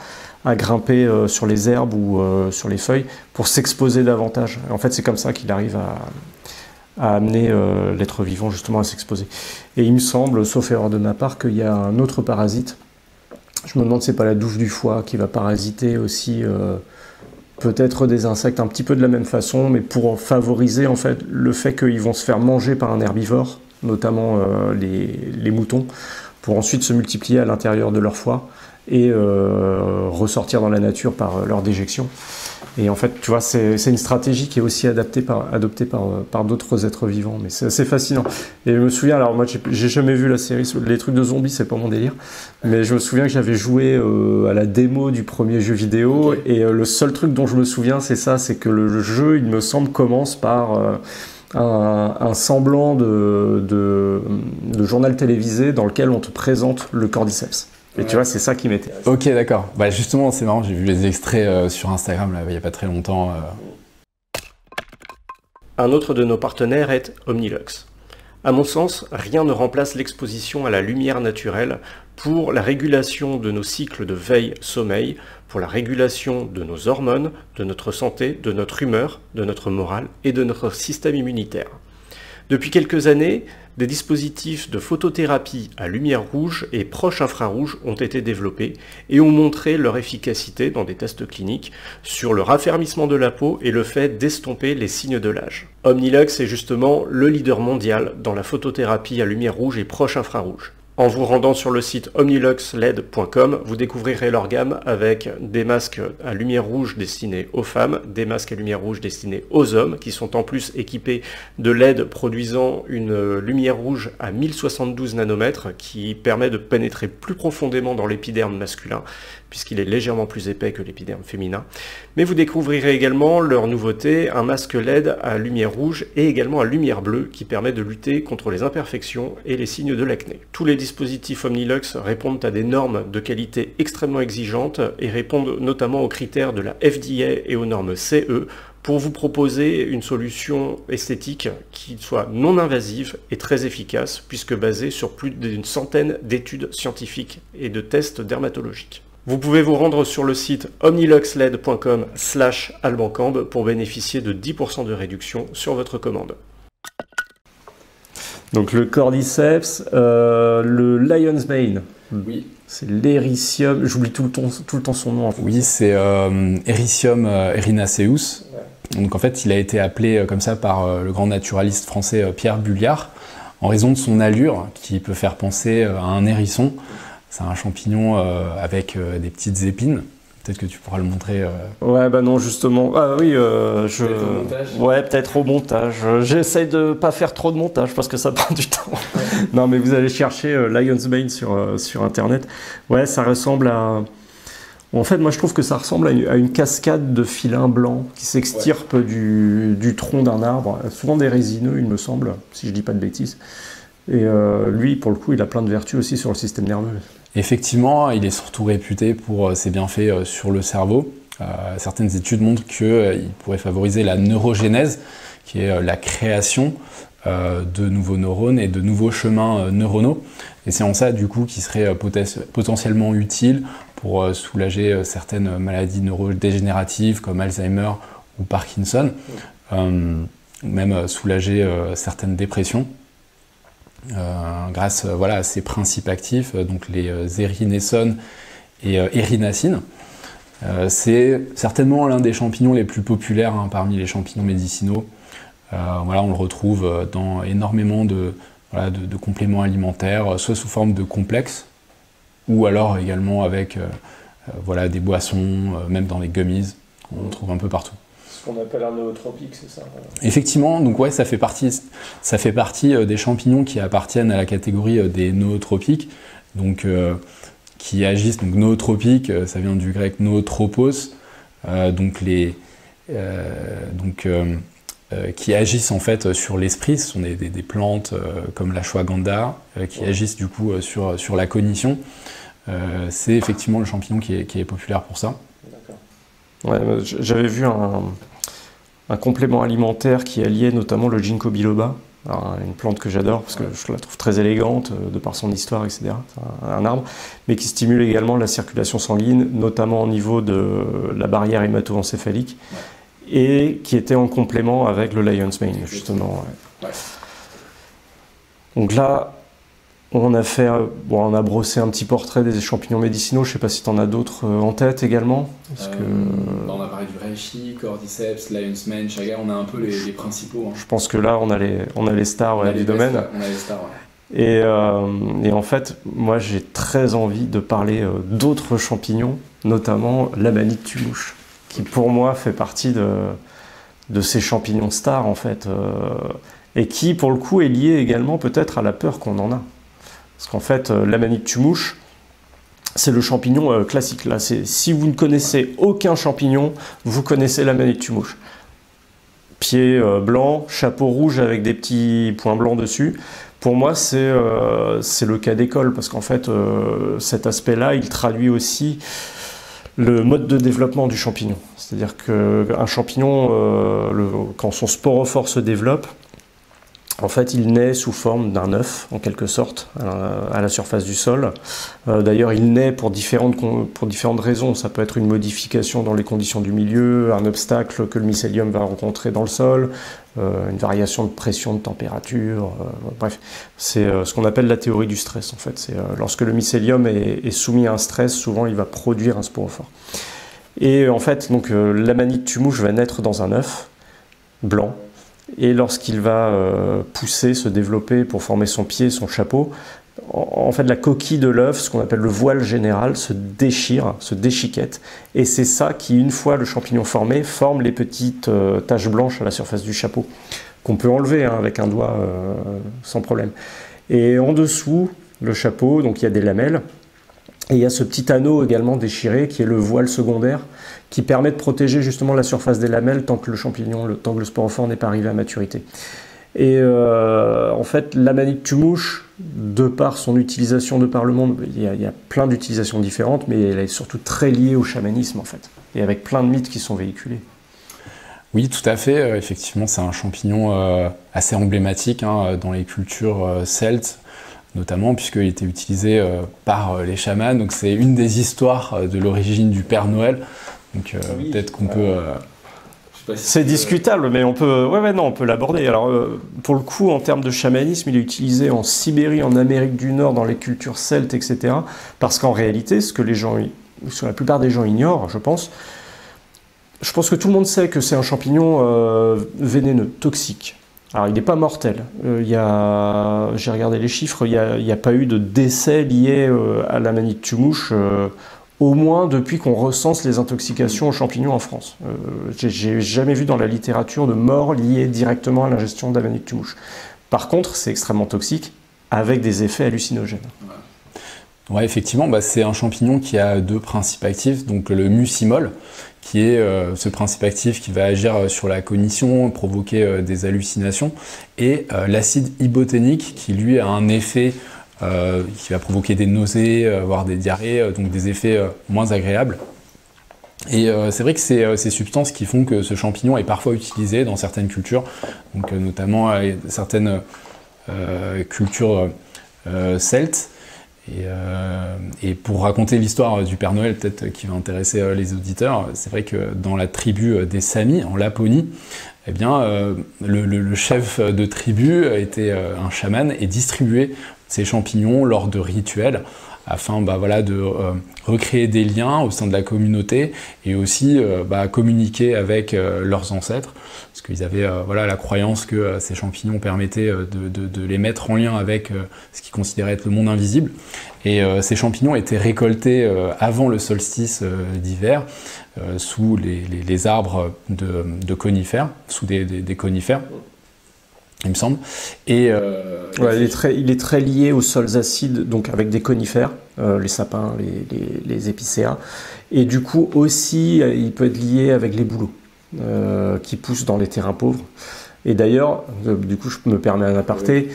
Speaker 1: grimper sur les herbes ou sur les feuilles pour s'exposer davantage. En fait, c'est comme ça qu'il arrive à amener l'être vivant justement à s'exposer. Et il me semble, sauf erreur de ma part, qu'il y a un autre parasite. Je me demande si c'est pas la douve du foie qui va parasiter aussi peut-être des insectes un petit peu de la même façon, mais pour favoriser en fait le fait qu'ils vont se faire manger par un herbivore, notamment les moutons, pour ensuite se multiplier à l'intérieur de leur foie et ressortir dans la nature par leur déjection. Et en fait, tu vois, c'est une stratégie qui est aussi adoptée par d'autres êtres vivants, mais c'est assez fascinant. Et je me souviens, alors moi, j'ai jamais vu la série, les trucs de zombies, c'est pas mon délire, mais je me souviens que j'avais joué à la démo du premier jeu vidéo, okay. Et le seul truc dont je me souviens, c'est ça, c'est que le jeu, il me semble, commence par un semblant de journal télévisé dans lequel on te présente le cordyceps. Et ouais. Tu vois, c'est ça qui m'intéresse.
Speaker 2: Ok, d'accord. Bah justement, c'est marrant, j'ai vu les extraits sur Instagram, là, il n'y a pas très longtemps.
Speaker 1: Un autre de nos partenaires est Omnilux. À mon sens, rien ne remplace l'exposition à la lumière naturelle pour la régulation de nos cycles de veille-sommeil, pour la régulation de nos hormones, de notre santé, de notre humeur, de notre morale et de notre système immunitaire. Depuis quelques années, des dispositifs de photothérapie à lumière rouge et proche infrarouge ont été développés et ont montré leur efficacité dans des tests cliniques sur le raffermissement de la peau et le fait d'estomper les signes de l'âge. Omnilux est justement le leader mondial dans la photothérapie à lumière rouge et proche infrarouge. En vous rendant sur le site omniluxled.com, vous découvrirez leur gamme avec des masques à lumière rouge destinés aux femmes, des masques à lumière rouge destinés aux hommes, qui sont en plus équipés de LED produisant une lumière rouge à 1072 nanomètres, qui permet de pénétrer plus profondément dans l'épiderme masculin, puisqu'il est légèrement plus épais que l'épiderme féminin. Mais vous découvrirez également leur nouveauté, un masque LED à lumière rouge et également à lumière bleue, qui permet de lutter contre les imperfections et les signes de l'acné. Tous les dispositifs Omnilux répondent à des normes de qualité extrêmement exigeantes et répondent notamment aux critères de la FDA et aux normes CE pour vous proposer une solution esthétique qui soit non invasive et très efficace, puisque basée sur plus d'une centaine d'études scientifiques et de tests dermatologiques. Vous pouvez vous rendre sur le site omniluxled.com/albancambe pour bénéficier de 10% de réduction sur votre commande. Donc le cordyceps, le lion's mane,
Speaker 2: oui.
Speaker 1: C'est l'Ericium, j'oublie tout le temps son nom. En fait.
Speaker 2: Oui, c'est Ericium erinaceus. Ouais. Donc en fait, il a été appelé comme ça par le grand naturaliste français Pierre Bulliard, en raison de son allure qui peut faire penser à un hérisson. C'est un champignon avec des petites épines. Peut-être que tu pourras le montrer.
Speaker 1: Ouais, bah non, justement. Ah oui, ouais, peut-être au montage. J'essaye de pas faire trop de montage parce que ça prend du temps. Non, mais vous allez chercher Lion's Mane sur Internet. Ouais, ça ressemble à... En fait, moi, je trouve que ça ressemble à une cascade de filins blancs qui s'extirpent du tronc d'un arbre. Souvent des résineux, il me semble, si je dis pas de bêtises. Et lui, pour le coup, il a plein de vertus aussi sur le système nerveux.
Speaker 2: Effectivement, il est surtout réputé pour ses bienfaits sur le cerveau. Certaines études montrent qu'il pourrait favoriser la neurogénèse, qui est la création de nouveaux neurones et de nouveaux chemins neuronaux. Et c'est en ça, du coup, qu'il serait potentiellement utile pour soulager certaines maladies neurodégénératives comme Alzheimer ou Parkinson, même soulager certaines dépressions. Grâce à ces principes actifs, donc les érinessones et érinacines. C'est certainement l'un des champignons les plus populaires parmi les champignons médicinaux. On le retrouve dans énormément de compléments alimentaires, soit sous forme de complexes, ou alors également avec des boissons, même dans les gummies. on en trouve un peu partout.
Speaker 1: Ce qu'on appelle un nootropique, c'est ça?
Speaker 2: Effectivement, donc ouais, ça fait partie des champignons qui appartiennent à la catégorie des nootropiques, donc qui agissent, donc nootropique, ça vient du grec nootropos, qui agissent en fait sur l'esprit. Ce sont des plantes comme l'ashwagandha qui agissent du coup sur la cognition. C'est effectivement le champignon qui est populaire pour ça.
Speaker 1: D'accord. Ouais, j'avais vu un complément alimentaire qui alliait notamment le ginkgo biloba, une plante que j'adore parce que je la trouve très élégante de par son histoire, etc. C'est un arbre, mais qui stimule également la circulation sanguine, notamment au niveau de la barrière hémato-encéphalique, et qui était en complément avec le Lion's Mane, justement. Ouais. Donc là, on a brossé un petit portrait des champignons médicinaux. Je ne sais pas si tu en as d'autres en tête également.
Speaker 2: On a parlé du reishi, cordyceps, lion's mane, chaga, on a un peu les principaux.
Speaker 1: Je pense que là, on a les stars du domaine.
Speaker 2: On a les stars,
Speaker 1: Et en fait, moi, j'ai très envie de parler d'autres champignons, notamment l'amanite tumouche, qui pour moi fait partie de ces champignons stars, en fait, et qui, pour le coup, est lié également peut-être à la peur qu'on en a. Parce qu'en fait, l'amanite tumouche, c'est le champignon classique. Là, si vous ne connaissez aucun champignon, vous connaissez l'amanite tumouche. Pied blanc, chapeau rouge avec des petits points blancs dessus. Pour moi, c'est le cas d'école, parce qu'en fait, cet aspect-là, il traduit aussi le mode de développement du champignon. C'est-à-dire qu'un champignon, quand son sporophore se développe, en fait, il naît sous forme d'un œuf, en quelque sorte, à la surface du sol. D'ailleurs, il naît pour différentes raisons. Ça peut être une modification dans les conditions du milieu, un obstacle que le mycélium va rencontrer dans le sol, une variation de pression, de température, bref. C'est ce qu'on appelle la théorie du stress, en fait. C'est lorsque le mycélium est soumis à un stress, souvent il va produire un sporophore. Et en fait, donc, l'amanite tumouche va naître dans un œuf blanc. Et lorsqu'il va pousser, se développer pour former son pied, son chapeau, en fait la coquille de l'œuf, ce qu'on appelle le voile général, se déchire, se déchiquette. Et c'est ça qui, une fois le champignon formé, forme les petites taches blanches à la surface du chapeau, qu'on peut enlever avec un doigt sans problème. Et en dessous, le chapeau, donc il y a des lamelles. Et il y a ce petit anneau également déchiré qui est le voile secondaire qui permet de protéger justement la surface des lamelles tant que le champignon, tant que le sporophore n'est pas arrivé à maturité. Et en fait, l'amanite tumouche, de par son utilisation de par le monde, il y a plein d'utilisations différentes, mais elle est surtout très liée au chamanisme en fait, et avec plein de mythes qui sont véhiculés.
Speaker 2: Oui, tout à fait. Effectivement, c'est un champignon assez emblématique dans les cultures celtes, notamment puisqu'il était utilisé par les chamans. Donc c'est une des histoires de l'origine du Père Noël. Donc oui, peut-être qu'on peut...
Speaker 1: c'est discutable, mais on peut, on peut l'aborder. Alors pour le coup, en termes de chamanisme, il est utilisé en Sibérie, en Amérique du Nord, dans les cultures celtes, etc. Parce qu'en réalité, ce que la plupart des gens ignorent, je pense que tout le monde sait que c'est un champignon vénéneux, toxique. Alors, il n'est pas mortel. J'ai regardé les chiffres, il n'y a pas eu de décès liés à l'amanite tumouche, au moins depuis qu'on recense les intoxications aux champignons en France. J'ai jamais vu dans la littérature de morts liées directement à l'ingestion d'amanite tumouche. Par contre, c'est extrêmement toxique, avec des effets hallucinogènes.
Speaker 2: Ouais, effectivement, c'est un champignon qui a deux principes actifs, donc le mucimol, qui est ce principe actif qui va agir sur la cognition, provoquer des hallucinations, et l'acide iboténique qui lui a un effet qui va provoquer des nausées, voire des diarrhées, donc des effets moins agréables. Et c'est vrai que c'est ces substances qui font que ce champignon est parfois utilisé dans certaines cultures, donc notamment certaines cultures celtes. Et pour raconter l'histoire du Père Noël, peut-être qui va intéresser les auditeurs, c'est vrai que dans la tribu des Samis, en Laponie, eh bien, le chef de tribu était un chaman et distribuait ces champignons lors de rituels afin de recréer des liens au sein de la communauté et aussi communiquer avec leurs ancêtres, parce qu'ils avaient la croyance que ces champignons permettaient de les mettre en lien avec ce qu'ils considéraient être le monde invisible. Et ces champignons étaient récoltés avant le solstice d'hiver sous les arbres de conifères, sous des conifères, il me semble. Et,
Speaker 1: ouais, il est très lié aux sols acides, donc avec des conifères, les sapins, les épicéas. Et du coup aussi, il peut être lié avec les bouleaux qui poussent dans les terrains pauvres. Et d'ailleurs, du coup, je me permets un aparté.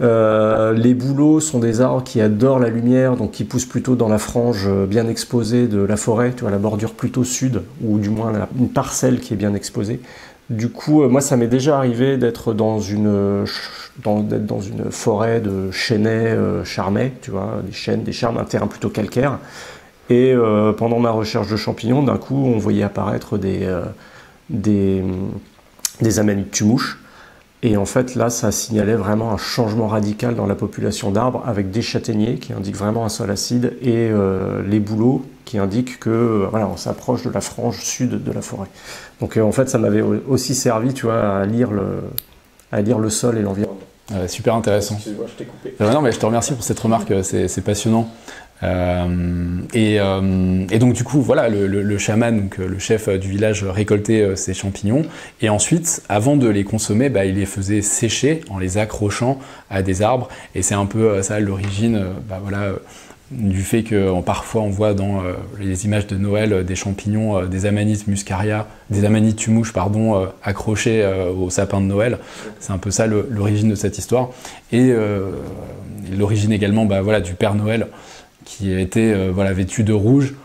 Speaker 1: Les bouleaux sont des arbres qui adorent la lumière, donc qui poussent plutôt dans la frange bien exposée de la forêt, tu vois, la bordure plutôt sud, ou du moins une parcelle qui est bien exposée. Du coup, moi, ça m'est déjà arrivé d'être dans une forêt de chênaies charmais, tu vois, des chênes, des charmes, un terrain plutôt calcaire. Et pendant ma recherche de champignons, d'un coup, on voyait apparaître des amanites tumouches. Et en fait, là, ça signalait vraiment un changement radical dans la population d'arbres, avec des châtaigniers qui indiquent vraiment un sol acide et les bouleaux qui indiquent que voilà, on s'approche de la frange sud de la forêt. Donc en fait, ça m'avait aussi servi, tu vois, à lire le sol et l'environnement.
Speaker 2: Super intéressant.
Speaker 1: Excuse-moi, je t'ai coupé.
Speaker 2: Non, mais je te remercie pour cette remarque, c'est passionnant. Et donc du coup, voilà, le chaman, donc, le chef du village, récoltait ces champignons, et ensuite, avant de les consommer, il les faisait sécher en les accrochant à des arbres, et c'est un peu ça l'origine du fait que parfois on voit dans les images de Noël des champignons, des amanites muscaria, des amanites tumouches, accrochés au sapin de Noël. C'est un peu ça l'origine de cette histoire, et l'origine également du Père Noël, qui était vêtu de rouge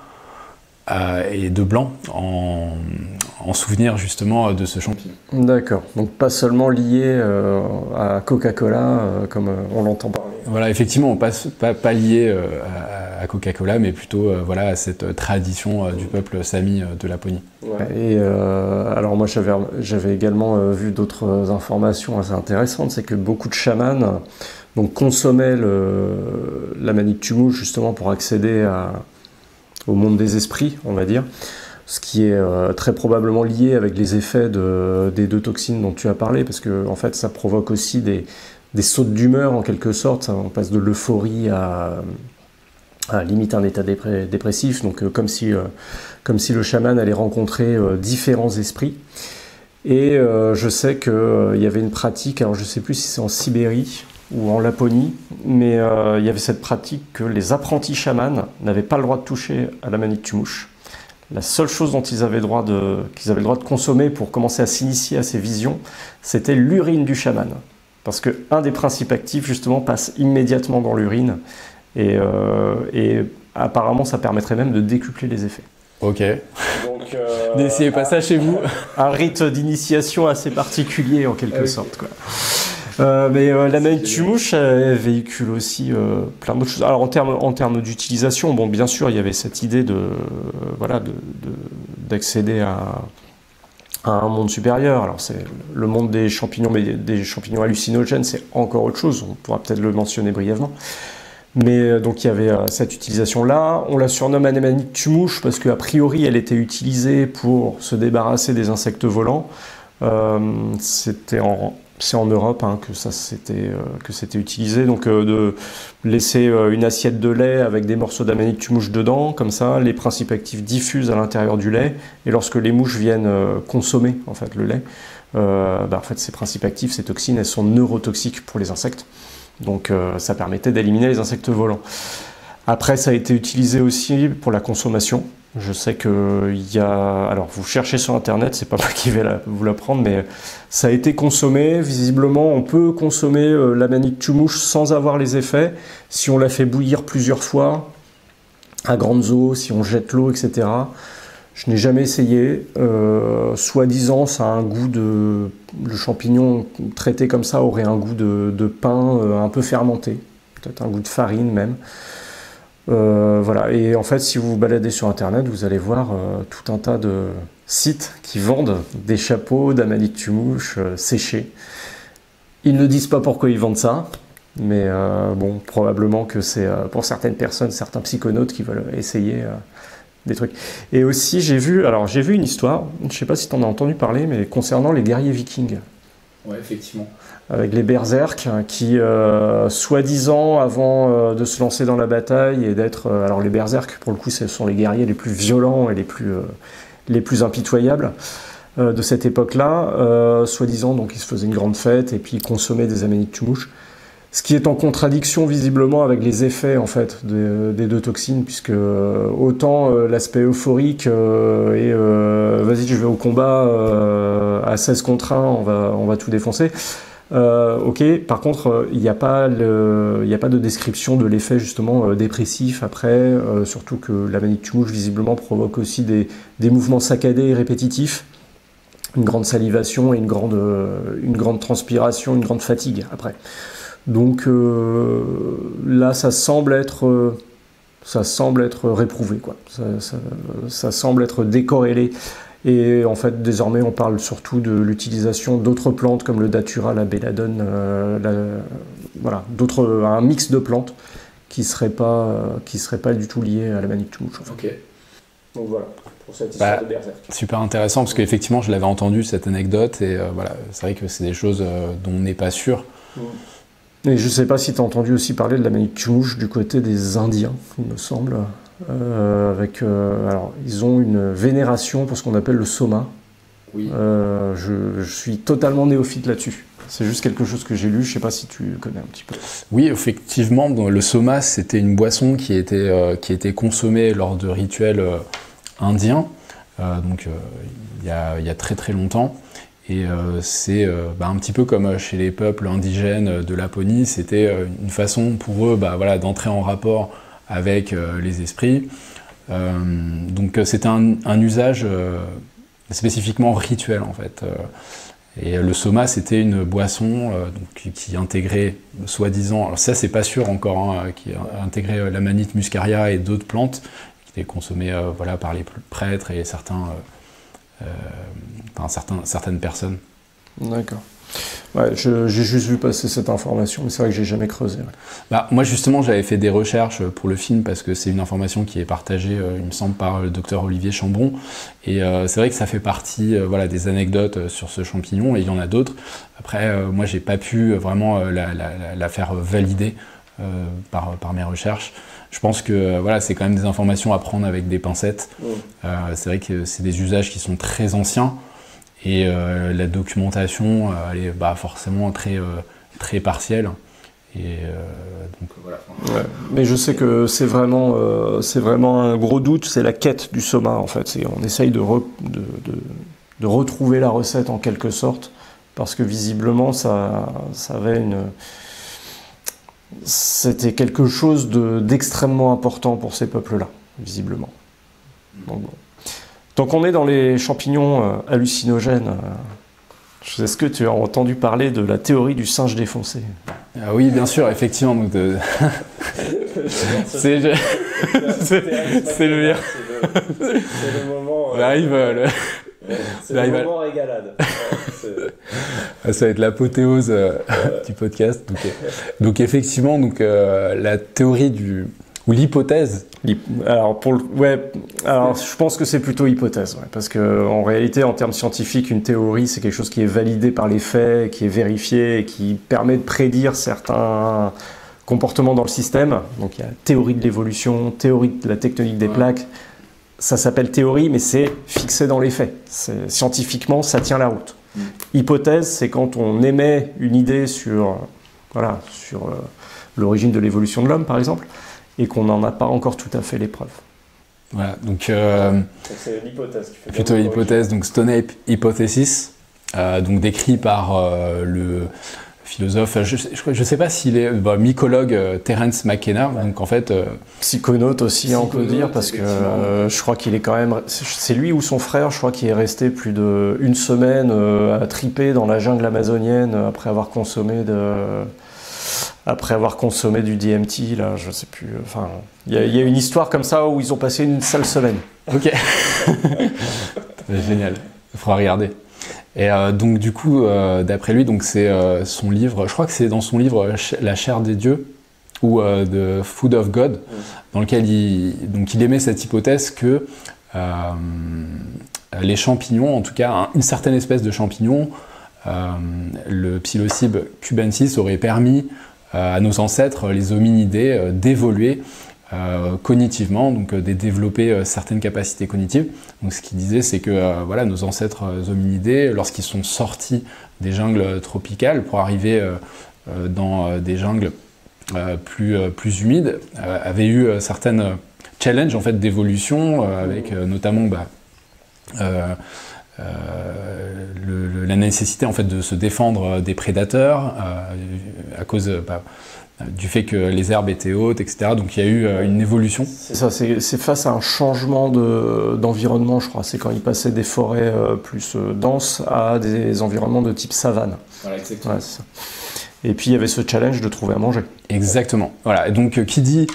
Speaker 2: et de blanc en souvenir justement de ce champignon.
Speaker 1: D'accord, donc pas seulement lié à Coca-Cola comme on l'entend parler.
Speaker 2: Voilà, effectivement, pas lié à Coca-Cola, mais plutôt à cette tradition du peuple Sami de Laponie.
Speaker 1: Ouais, et alors moi j'avais également vu d'autres informations assez intéressantes, c'est que beaucoup de chamans donc consommaient l'amanite tumouche justement pour accéder au monde des esprits, on va dire, ce qui est très probablement lié avec les effets des deux toxines dont tu as parlé, parce que en fait ça provoque aussi des sautes d'humeur en quelque sorte, on passe de l'euphorie à limite un état dépressif, donc comme si le chaman allait rencontrer différents esprits. Et je sais qu'il y avait une pratique, alors je ne sais plus si c'est en Sibérie ou en Laponie, mais il y avait cette pratique que les apprentis chamans n'avaient pas le droit de toucher à l'amanite tumouche. La seule chose dont qu'ils avaient le droit de consommer pour commencer à s'initier à ces visions, c'était l'urine du chaman. Parce qu'un des principes actifs, justement, passe immédiatement dans l'urine, et apparemment ça permettrait même de décupler les effets.
Speaker 2: Ok. Donc, n'essayez pas ça chez vous.
Speaker 1: Un rite d'initiation assez particulier en quelque sorte, quoi. L'amanite tumouche véhicule aussi plein d'autres choses. Alors en termes d'utilisation, bon, bien sûr, il y avait cette idée d'accéder à un monde supérieur. Alors c'est le monde des champignons, mais des champignons hallucinogènes, c'est encore autre chose. On pourra peut-être le mentionner brièvement. Mais donc il y avait cette utilisation-là. On la surnomme amanite tumouche parce qu'a priori elle était utilisée pour se débarrasser des insectes volants. C'est en Europe que c'était utilisé, donc de laisser une assiette de lait avec des morceaux d'amanite tumouche dedans, comme ça les principes actifs diffusent à l'intérieur du lait, et lorsque les mouches viennent consommer en fait le lait, en fait ces principes actifs, ces toxines, elles sont neurotoxiques pour les insectes, donc ça permettait d'éliminer les insectes volants. Après, ça a été utilisé aussi pour la consommation. Je sais qu'il y a... Alors, vous cherchez sur Internet, c'est pas moi qui vais vous l'apprendre, mais ça a été consommé. Visiblement, on peut consommer l'amanite tumouche sans avoir les effets, si on la fait bouillir plusieurs fois, à grandes eaux, si on jette l'eau, etc. Je n'ai jamais essayé. Soi-disant, ça a un goût de... Le champignon traité comme ça aurait un goût de pain un peu fermenté, peut-être un goût de farine même. Voilà, et en fait, si vous vous baladez sur Internet, vous allez voir tout un tas de sites qui vendent des chapeaux d'amanite tumouche séchés. Ils ne disent pas pourquoi ils vendent ça, mais bon, probablement que c'est pour certaines personnes, certains psychonautes qui veulent essayer des trucs. Et aussi, j'ai vu une histoire, je ne sais pas si tu en as entendu parler, mais concernant les guerriers vikings.
Speaker 2: Ouais, effectivement.
Speaker 1: Avec les berserks qui, soi-disant, avant de se lancer dans la bataille et d'être... alors les berserks, pour le coup, ce sont les guerriers les plus violents et les plus les plus impitoyables de cette époque-là. Soi-disant, donc, ils se faisaient une grande fête et puis ils consommaient des amanites tumouches. Ce qui est en contradiction visiblement avec les effets en fait des deux toxines, puisque autant l'aspect euphorique et vas-y je vais au combat à 16 contre 1, on va tout défoncer. Ok, par contre il n'y a pas de description de l'effet justement dépressif après, surtout que l'amanite tumouche visiblement provoque aussi des mouvements saccadés et répétitifs, une grande salivation et une grande transpiration, une grande fatigue après. Donc là, ça semble être réprouvé, quoi. Ça semble être décorrélé. Et en fait, désormais, on parle surtout de l'utilisation d'autres plantes comme le datura, la belladone, voilà, un mix de plantes qui serait pas du tout lié à la manite tumouche. En fait.
Speaker 2: Ok.
Speaker 1: Donc voilà, pour cette histoire de berserk.
Speaker 2: Super intéressant parce qu'effectivement, je l'avais entendu cette anecdote et voilà, c'est vrai que c'est des choses dont on n'est pas sûr.
Speaker 1: Et je ne sais pas si tu as entendu aussi parler de la manite tumouche du côté des Indiens, il me semble. Alors, ils ont une vénération pour ce qu'on appelle le soma.
Speaker 2: Oui.
Speaker 1: Je suis totalement néophyte là-dessus. C'est juste quelque chose que j'ai lu, je ne sais pas si tu connais un petit peu.
Speaker 2: Oui, effectivement, le soma, c'était une boisson qui était consommée lors de rituels indiens, donc il y a très très longtemps. Et c'est un petit peu comme chez les peuples indigènes de Laponie, c'était une façon pour eux voilà, d'entrer en rapport avec les esprits. Donc c'était un usage spécifiquement rituel en fait. Et le soma, c'était une boisson qui intégrait, soi-disant, alors ça c'est pas sûr encore, hein, qui intégrait l'amanite muscaria et d'autres plantes, qui étaient consommées voilà, par les prêtres et certaines personnes.
Speaker 1: D'accord. Ouais, j'ai juste vu passer cette information, mais c'est vrai que j'ai jamais creusé. Ouais.
Speaker 2: Moi justement, j'avais fait des recherches pour le film parce que c'est une information qui est partagée, il me semble, par le docteur Olivier Chambon. Et c'est vrai que ça fait partie voilà, des anecdotes sur ce champignon, et il y en a d'autres. Après, moi, j'ai pas pu vraiment la faire valider par mes recherches. Je pense que voilà, c'est quand même des informations à prendre avec des pincettes. C'est vrai que c'est des usages qui sont très anciens. Et la documentation, elle est forcément très partielle. Et donc voilà.
Speaker 1: Ouais. Mais je sais que c'est vraiment un gros doute, c'est la quête du soma en fait. On essaye de retrouver la recette en quelque sorte, parce que visiblement c'était quelque chose d'extrêmement important pour ces peuples-là, visiblement. Donc, bon. Donc on est dans les champignons hallucinogènes. Est-ce que tu as entendu parler de la théorie du singe défoncé?
Speaker 2: Oui, bien sûr, effectivement. Donc c'est le moment. On arrive.
Speaker 1: C'est le moment régalade.
Speaker 2: Ça va être l'apothéose du podcast. Donc effectivement, la théorie ou l'hypothèse.
Speaker 1: Alors, je pense que c'est plutôt hypothèse, ouais, parce qu'en réalité, en termes scientifiques, une théorie, c'est quelque chose qui est validé par les faits, qui est vérifié, et qui permet de prédire certains comportements dans le système. Donc il y a théorie de l'évolution, théorie de la tectonique des plaques. Ça s'appelle théorie, mais c'est fixé dans les faits. Scientifiquement, ça tient la route. Hypothèse, c'est quand on émet une idée sur l'origine de l'évolution de l'homme, par exemple, et qu'on n'en a pas encore tout à fait les preuves.
Speaker 2: Voilà, donc
Speaker 1: c'est l'hypothèse.
Speaker 2: Plutôt l'hypothèse, donc Stone Ape Hypothesis, donc décrit par le philosophe, je ne sais pas s'il est mycologue Terence McKenna, donc en fait...
Speaker 1: psychonaute aussi, on peut dire, parce que je crois qu'il est quand même... C'est lui ou son frère, je crois qu'il est resté plus d'1 semaine à triper dans la jungle amazonienne après avoir consommé du DMT, là, je sais plus. Enfin, il y a une histoire comme ça où ils ont passé une sale semaine.
Speaker 2: Ok. Génial. Il faudra regarder. Et donc du coup, d'après lui, donc c'est son livre. Je crois que c'est dans son livre La chair des dieux ou The Food of God, dans lequel il émet cette hypothèse que les champignons, en tout cas une certaine espèce de champignon, le Psilocybe cubensis, aurait permis à nos ancêtres, les hominidés, d'évoluer cognitivement, donc de développer certaines capacités cognitives. Donc ce qu'il disait, c'est que voilà, nos ancêtres hominidés, lorsqu'ils sont sortis des jungles tropicales pour arriver dans des jungles plus humides, avaient eu certaines challenges en fait, d'évolution, avec notamment la nécessité en fait, de se défendre des prédateurs à cause du fait que les herbes étaient hautes, etc. Donc il y a eu une évolution.
Speaker 1: C'est ça, c'est face à un changement d'environnement, je crois. C'est quand ils passaient des forêts plus denses à des environnements de type savane.
Speaker 2: Voilà, exactement.
Speaker 1: Ouais, c'est ça. Et puis il y avait ce challenge de trouver à manger.
Speaker 2: Exactement. Voilà. Et donc qui dit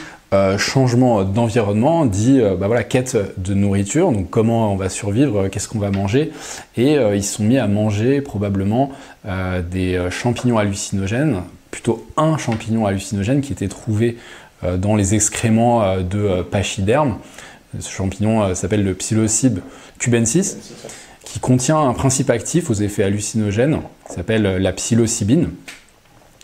Speaker 2: changement d'environnement dit voilà, quête de nourriture, donc comment on va survivre, qu'est-ce qu'on va manger, et ils se sont mis à manger probablement des champignons hallucinogènes, plutôt un champignon hallucinogène qui était trouvé dans les excréments de pachydermes. Ce champignon s'appelle le Psilocybe cubensis, qui contient un principe actif aux effets hallucinogènes, qui s'appelle la psilocybine.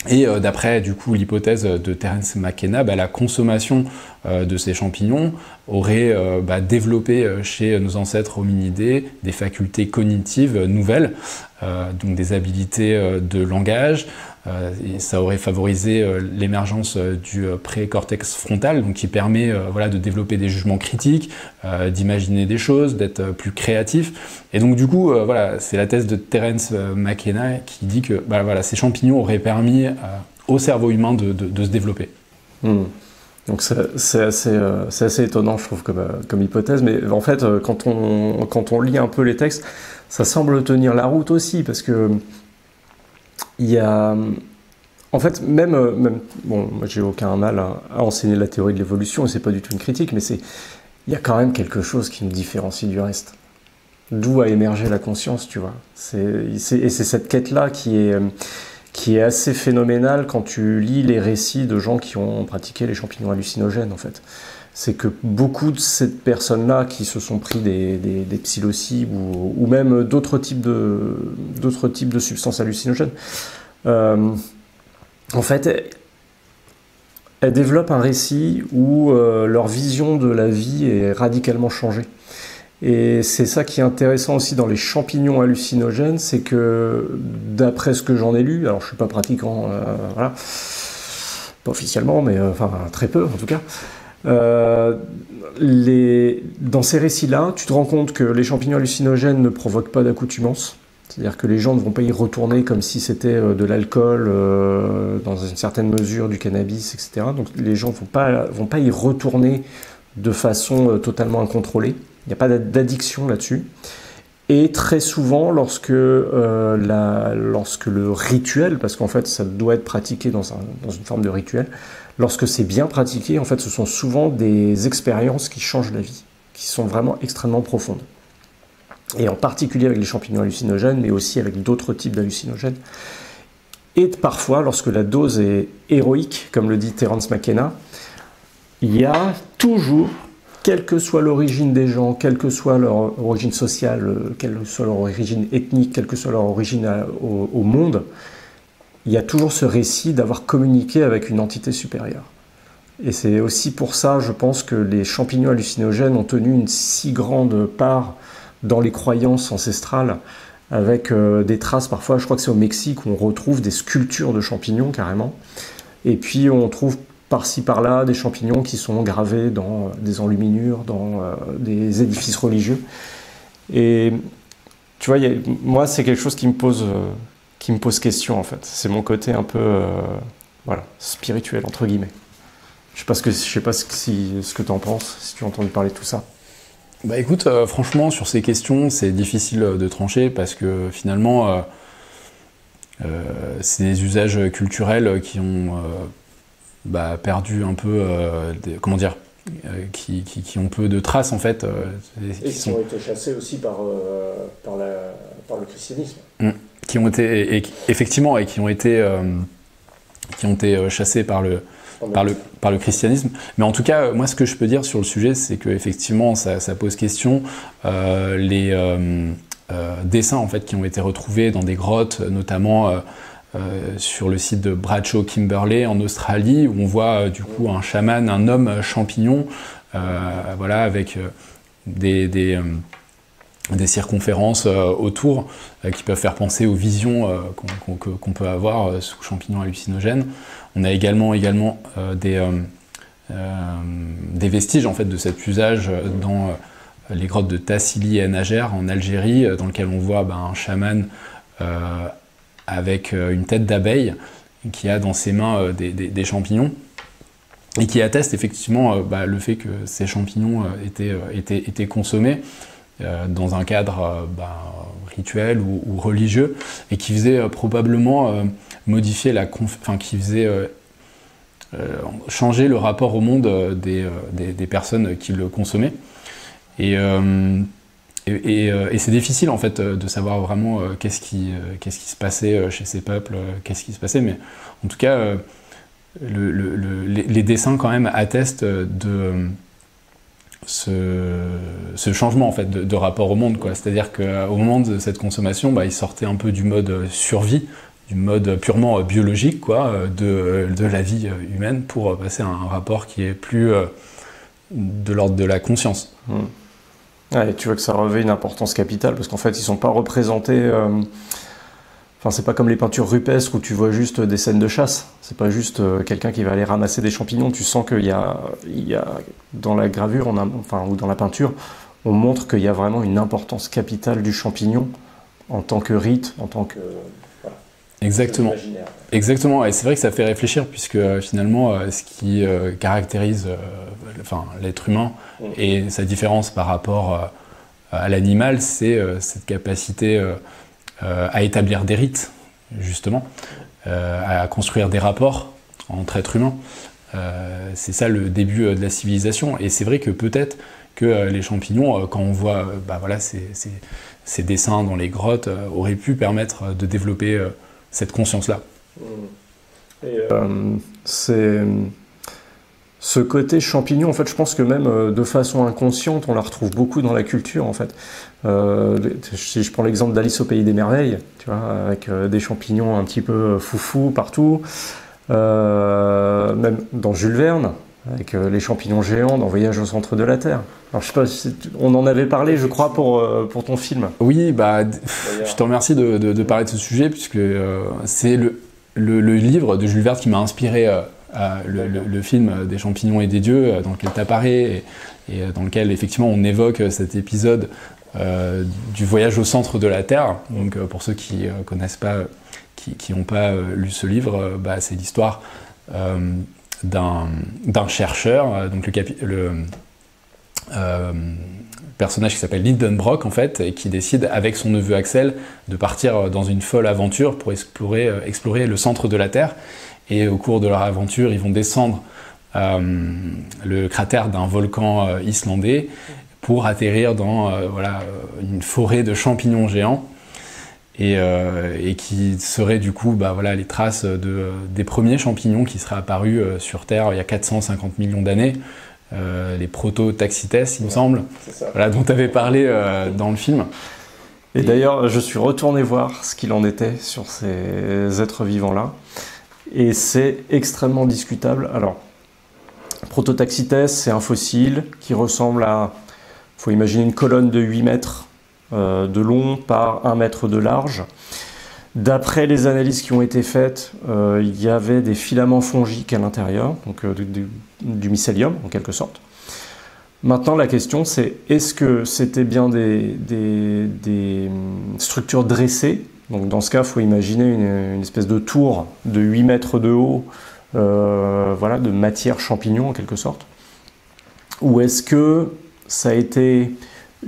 Speaker 2: Et d'après du coup l'hypothèse de Terence McKenna, la consommation de ces champignons aurait développé chez nos ancêtres hominidés des facultés cognitives nouvelles, donc des habilités de langage, et ça aurait favorisé l'émergence du précortex frontal, donc qui permet de développer des jugements critiques, d'imaginer des choses, d'être plus créatif. Et donc du coup, c'est la thèse de Terence McKenna qui dit que ces champignons auraient permis au cerveau humain de se développer.
Speaker 1: Donc c'est assez étonnant, je trouve, comme hypothèse. Mais en fait, quand on lit un peu les textes, ça semble tenir la route aussi, parce que il y a... En fait, même bon, moi j'ai aucun mal à enseigner la théorie de l'évolution, et c'est pas du tout une critique, mais il y a quand même quelque chose qui nous différencie du reste. D'où a émergé la conscience, tu vois. Et c'est cette quête-là qui est assez phénoménale quand tu lis les récits de gens qui ont pratiqué les champignons hallucinogènes, en fait. C'est que beaucoup de ces personnes-là qui se sont pris des psilocybes ou même d'autres types de substances hallucinogènes, en fait, elles développent un récit où leur vision de la vie est radicalement changée. Et c'est ça qui est intéressant aussi dans les champignons hallucinogènes, c'est que d'après ce que j'en ai lu, alors je ne suis pas pratiquant, voilà, pas officiellement, mais enfin très peu en tout cas, dans ces récits-là, tu te rends compte que les champignons hallucinogènes ne provoquent pas d'accoutumance. C'est-à-dire que les gens ne vont pas y retourner comme si c'était de l'alcool, dans une certaine mesure du cannabis, etc. Donc les gens ne vont pas y retourner de façon totalement incontrôlée. Il n'y a pas d'addiction là-dessus. Et très souvent, lorsque le rituel, parce qu'en fait ça doit être pratiqué dans une forme de rituel, lorsque c'est bien pratiqué, en fait ce sont souvent des expériences qui changent la vie, qui sont vraiment extrêmement profondes. Et en particulier avec les champignons hallucinogènes, mais aussi avec d'autres types d'hallucinogènes. Et parfois, lorsque la dose est héroïque, comme le dit Terence McKenna, il y a toujours, quelle que soit l'origine des gens, quelle que soit leur origine sociale, quelle que soit leur origine ethnique, quelle que soit leur origine au monde, il y a toujours ce récit d'avoir communiqué avec une entité supérieure. Et c'est aussi pour ça, je pense, que les champignons hallucinogènes ont tenu une si grande part dans les croyances ancestrales, avec des traces, parfois, je crois que c'est au Mexique, où on retrouve des sculptures de champignons, carrément. Et puis on trouve par-ci, par-là, des champignons qui sont gravés dans des enluminures, dans des édifices religieux. Et tu vois, moi, c'est quelque chose qui me pose question, en fait. C'est mon côté un peu spirituel, entre guillemets. Je sais pas ce que tu en penses, si tu as entendu parler de tout ça.
Speaker 2: Bah écoute, franchement, sur ces questions, c'est difficile de trancher parce que finalement, c'est des usages culturels qui ont perdu un peu, qui ont peu de traces en fait.
Speaker 1: Et qui ont été chassés aussi par le christianisme.
Speaker 2: Qui ont été, effectivement, et qui ont été chassés par le christianisme. Mais en tout cas, moi, ce que je peux dire sur le sujet, c'est qu'effectivement, ça pose question. Les dessins, en fait, qui ont été retrouvés dans des grottes, notamment sur le site de Bradshaw Kimberley en Australie, où on voit du coup un chaman, un homme champignon, voilà, avec des circonférences autour qui peuvent faire penser aux visions qu'on peut avoir sous champignons hallucinogènes. On a également des vestiges en fait de cet usage dans les grottes de Tassili et Najer en Algérie, dans lequel on voit un chaman avec une tête d'abeille qui a dans ses mains des champignons et qui atteste effectivement le fait que ces champignons étaient consommés dans un cadre rituel ou religieux, et qui faisait probablement modifier qui faisait changer le rapport au monde des personnes qui le consommaient. Et c'est difficile en fait de savoir vraiment qu'est-ce qui se passait chez ces peuples, qu'est-ce qui se passait, mais en tout cas les dessins quand même attestent de ce changement en fait de rapport au monde, quoi. C'est-à-dire qu'au moment de cette consommation, il sortait un peu du mode survie, du mode purement biologique, quoi, de la vie humaine, pour passer à un rapport qui est plus de l'ordre de la conscience.
Speaker 1: Ouais, et tu vois que ça revêt une importance capitale, parce qu'en fait ils sont pas représentés. C'est pas comme les peintures rupestres où tu vois juste des scènes de chasse. C'est pas juste quelqu'un qui va aller ramasser des champignons. Tu sens qu'il y a dans la gravure, ou dans la peinture, on montre qu'il y a vraiment une importance capitale du champignon en tant que rite, en tant que...
Speaker 2: Exactement. Exactement. Et c'est vrai que ça fait réfléchir, puisque finalement, ce qui caractérise l'être humain et sa différence par rapport à l'animal, c'est cette capacité à établir des rites, justement, à construire des rapports entre êtres humains. C'est ça le début de la civilisation. Et c'est vrai que peut-être que les champignons, quand on voit ces dessins dans les grottes, auraient pu permettre de développer cette conscience-là.
Speaker 1: Et ce côté champignon, en fait, je pense que même de façon inconsciente, on la retrouve beaucoup dans la culture, en fait. Si je prends l'exemple d'Alice au Pays des Merveilles, tu vois, avec des champignons un petit peu foufou partout, même dans Jules Verne, avec les champignons géants dans Voyage au centre de la Terre. Alors, je sais pas, on en avait parlé, je crois, pour ton film.
Speaker 2: Oui, je te remercie de parler de ce sujet, puisque c'est le livre de Jules Verne qui m'a inspiré le film des champignons et des dieux, dans lequel tu apparais, et dans lequel effectivement on évoque cet épisode du voyage au centre de la Terre. Donc pour ceux qui connaissent pas, qui n'ont pas lu ce livre, c'est l'histoire d'un chercheur, donc le personnage qui s'appelle Lidenbrock, en fait, et qui décide avec son neveu Axel de partir dans une folle aventure pour explorer le centre de la Terre. Et au cours de leur aventure, ils vont descendre le cratère d'un volcan islandais pour atterrir dans une forêt de champignons géants, et qui seraient du coup les traces des premiers champignons qui seraient apparus sur Terre il y a 450 millions d'années, les proto-taxites, il me semble, dont tu avais parlé dans le film.
Speaker 1: Et d'ailleurs, je suis retourné voir ce qu'il en était sur ces êtres vivants-là. Et c'est extrêmement discutable. Alors, Prototaxites, c'est un fossile qui ressemble à, il faut imaginer une colonne de 8 mètres de long par 1 mètre de large. D'après les analyses qui ont été faites, il y avait des filaments fongiques à l'intérieur, donc du mycélium en quelque sorte. Maintenant, la question c'est, est-ce que c'était bien des structures dressées? Donc dans ce cas, il faut imaginer une espèce de tour de 8 mètres de haut, de matière champignon en quelque sorte. Ou est-ce que ça a été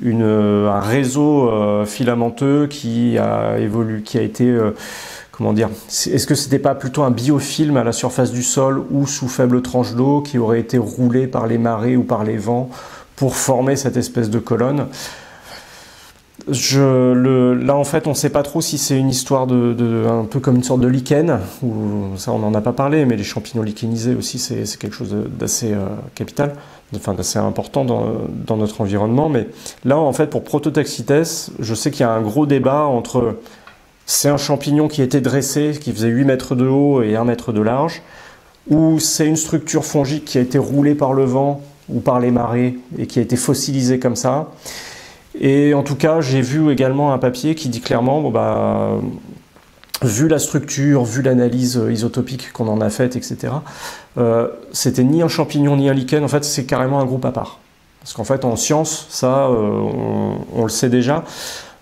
Speaker 1: un réseau filamenteux qui a été, est-ce que c'était pas plutôt un biofilm à la surface du sol ou sous faible tranche d'eau qui aurait été roulé par les marées ou par les vents pour former cette espèce de colonne? Là, en fait, on ne sait pas trop si c'est une histoire un peu comme une sorte de lichen, ou ça, on n'en a pas parlé, mais les champignons lichénisés aussi, c'est quelque chose d'assez capital, d'assez important dans notre environnement. Mais là, en fait, pour Prototaxites, je sais qu'il y a un gros débat entre c'est un champignon qui était dressé, qui faisait 8 mètres de haut et 1 mètre de large, ou c'est une structure fongique qui a été roulée par le vent ou par les marées et qui a été fossilisée comme ça. Et en tout cas, j'ai vu également un papier qui dit clairement, vu la structure, vu l'analyse isotopique qu'on en a faite, etc., c'était ni un champignon ni un lichen, en fait c'est carrément un groupe à part. Parce qu'en fait en science, ça on le sait déjà,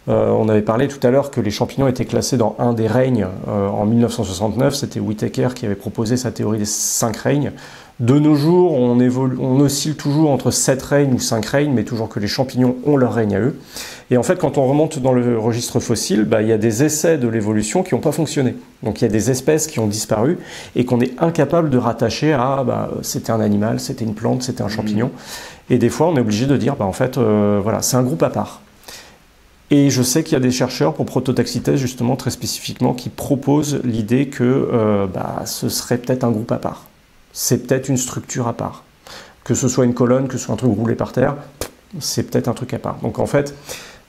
Speaker 1: on avait parlé tout à l'heure que les champignons étaient classés dans un des règnes en 1969, c'était Whittaker qui avait proposé sa théorie des 5 règnes. De nos jours, on oscille toujours entre 7 règnes ou 5 règnes, mais toujours que les champignons ont leur règne à eux. Et en fait, quand on remonte dans le registre fossile, il y a des essais de l'évolution qui n'ont pas fonctionné. Donc il y a des espèces qui ont disparu et qu'on est incapable de rattacher à c'était un animal, c'était une plante, c'était un champignon. Et des fois, on est obligé de dire, voilà, c'est un groupe à part. Et je sais qu'il y a des chercheurs pour Prototaxites, justement, très spécifiquement, qui proposent l'idée que ce serait peut-être un groupe à part. C'est peut-être une structure à part. Que ce soit une colonne, que ce soit un truc roulé par terre, c'est peut-être un truc à part. Donc en fait,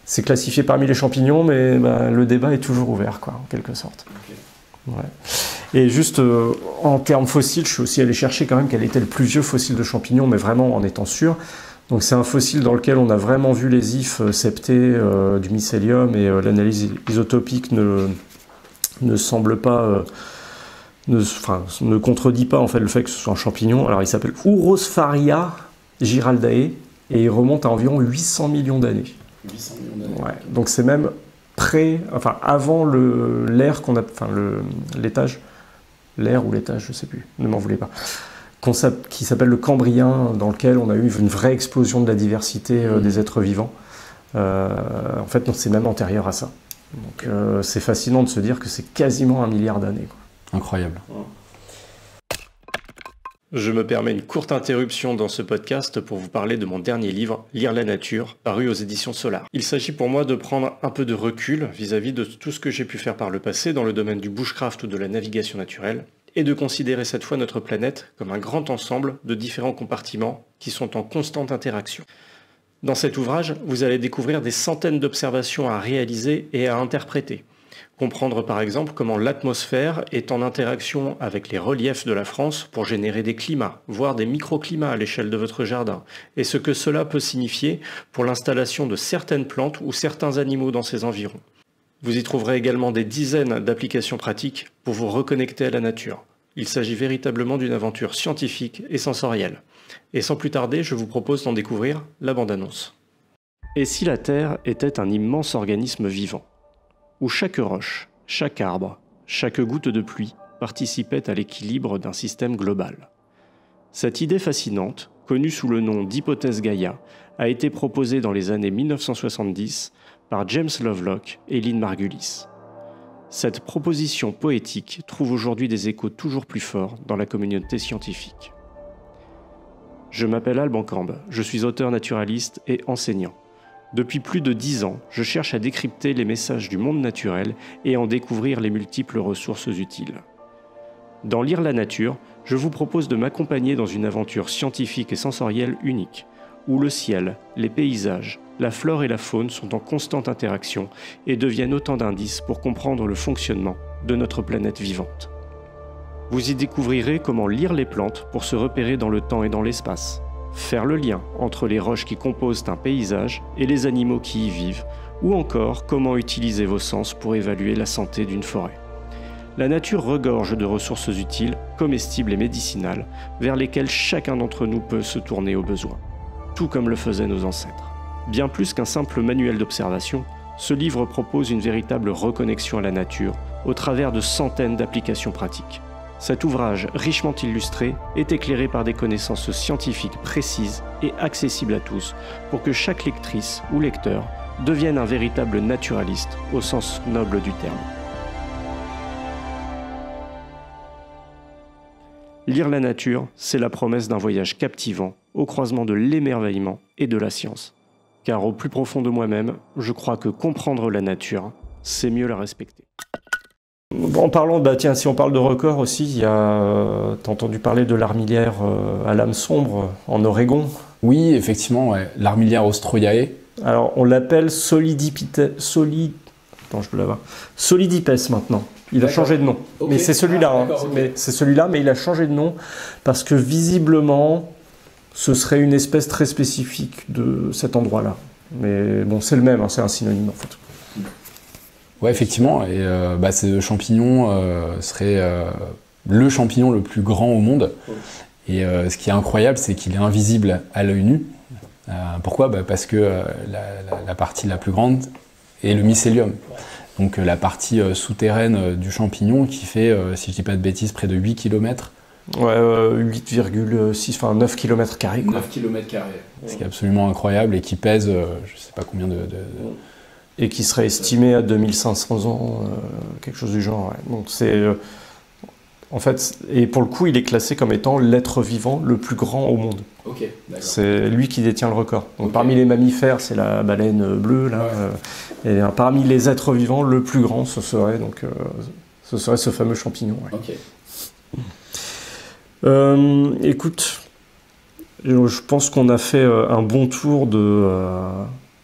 Speaker 1: c'est classifié parmi les champignons, mais le débat est toujours ouvert, quoi, en quelque sorte. Okay. Ouais. Et juste en termes fossiles, je suis aussi allé chercher quand même quel était le plus vieux fossile de champignons, mais vraiment en étant sûr. Donc c'est un fossile dans lequel on a vraiment vu les ifs septés du mycélium et l'analyse isotopique ne semble pas... ne contredit pas en fait le fait que ce soit un champignon. Alors il s'appelle Urospharia giraldae et il remonte à environ 800 millions d'années.
Speaker 2: 800 millions d'années.
Speaker 1: Ouais. Donc c'est même avant l'ère qu'on a, l'étage, l'ère ou l'étage, je sais plus, ne m'en voulez pas, qui s'appelle le Cambrien, dans lequel on a eu une vraie explosion de la diversité des êtres vivants. En fait, c'est même antérieur à ça. Donc c'est fascinant de se dire que c'est quasiment 1 milliard d'années, quoi.
Speaker 2: Incroyable.
Speaker 1: Je me permets une courte interruption dans ce podcast pour vous parler de mon dernier livre, Lire la nature, paru aux éditions Solar. Il s'agit pour moi de prendre un peu de recul vis-à-vis de tout ce que j'ai pu faire par le passé dans le domaine du bushcraft ou de la navigation naturelle, et de considérer cette fois notre planète comme un grand ensemble de différents compartiments qui sont en constante interaction. Dans cet ouvrage, vous allez découvrir des centaines d'observations à réaliser et à interpréter. Comprendre par exemple comment l'atmosphère est en interaction avec les reliefs de la France pour générer des climats, voire des microclimats à l'échelle de votre jardin, et ce que cela peut signifier pour l'installation de certaines plantes ou certains animaux dans ces environs. Vous y trouverez également des dizaines d'applications pratiques pour vous reconnecter à la nature. Il s'agit véritablement d'une aventure scientifique et sensorielle. Et sans plus tarder, je vous propose d'en découvrir la bande-annonce. Et si la Terre était un immense organisme vivant, où chaque roche, chaque arbre, chaque goutte de pluie participait à l'équilibre d'un système global. Cette idée fascinante, connue sous le nom d'hypothèse Gaïa, a été proposée dans les années 1970 par James Lovelock et Lynn Margulis. Cette proposition poétique trouve aujourd'hui des échos toujours plus forts dans la communauté scientifique. Je m'appelle Alban Cambe, je suis auteur naturaliste et enseignant. Depuis plus de 10 ans, je cherche à décrypter les messages du monde naturel et en découvrir les multiples ressources utiles. Dans Lire la nature, je vous propose de m'accompagner dans une aventure scientifique et sensorielle unique, où le ciel, les paysages, la flore et la faune sont en constante interaction et deviennent autant d'indices pour comprendre le fonctionnement de notre planète vivante. Vous y découvrirez comment lire les plantes pour se repérer dans le temps et dans l'espace, faire le lien entre les roches qui composent un paysage et les animaux qui y vivent, ou encore comment utiliser vos sens pour évaluer la santé d'une forêt. La nature regorge de ressources utiles, comestibles et médicinales, vers lesquelles chacun d'entre nous peut se tourner au besoin, tout comme le faisaient nos ancêtres. Bien plus qu'un simple manuel d'observation, ce livre propose une véritable reconnexion à la nature au travers de centaines d'applications pratiques. Cet ouvrage richement illustré est éclairé par des connaissances scientifiques précises et accessibles à tous pour que chaque lectrice ou lecteur devienne un véritable naturaliste au sens noble du terme. Lire la nature, c'est la promesse d'un voyage captivant au croisement de l'émerveillement et de la science. Car au plus profond de moi-même, je crois que comprendre la nature, c'est mieux la respecter. En parlant, si on parle de record aussi, t'as entendu parler de l'armilière à lame sombre en Oregon?
Speaker 2: Oui, effectivement, ouais. L'armilière Ostroyae.
Speaker 1: Alors, on l'appelle Attends, je dois l'avoir. Solidipes maintenant. Il a changé de nom. Okay. Mais c'est celui-là. Okay. C'est celui-là, mais il a changé de nom parce que visiblement, ce serait une espèce très spécifique de cet endroit-là. Mais bon, c'est le même, hein, c'est un synonyme en fait.
Speaker 2: Ouais, effectivement. Et ce champignon serait le champignon le plus grand au monde. Et ce qui est incroyable, c'est qu'il est invisible à l'œil nu. Pourquoi ? Parce que la partie la plus grande est le mycélium. Donc la partie souterraine du champignon qui fait, si je ne dis pas de bêtises, près de 8 km.
Speaker 1: Ouais, 8,6, enfin 9 km².
Speaker 2: 9 km². Ce qui est absolument incroyable et qui pèse, je ne sais pas combien de...
Speaker 1: Et qui serait estimé à 2500 ans, quelque chose du genre. Ouais. Donc c'est... en fait, et pour le coup, il est classé comme étant l'être vivant le plus grand au monde.
Speaker 2: Ok, d'accord.
Speaker 1: C'est lui qui détient le record. Donc parmi les mammifères, c'est la baleine bleue, là. Ouais. Et parmi les êtres vivants, le plus grand, ce serait ce fameux champignon. Ouais.
Speaker 2: Ok.
Speaker 1: Écoute, je pense qu'on a fait un bon tour de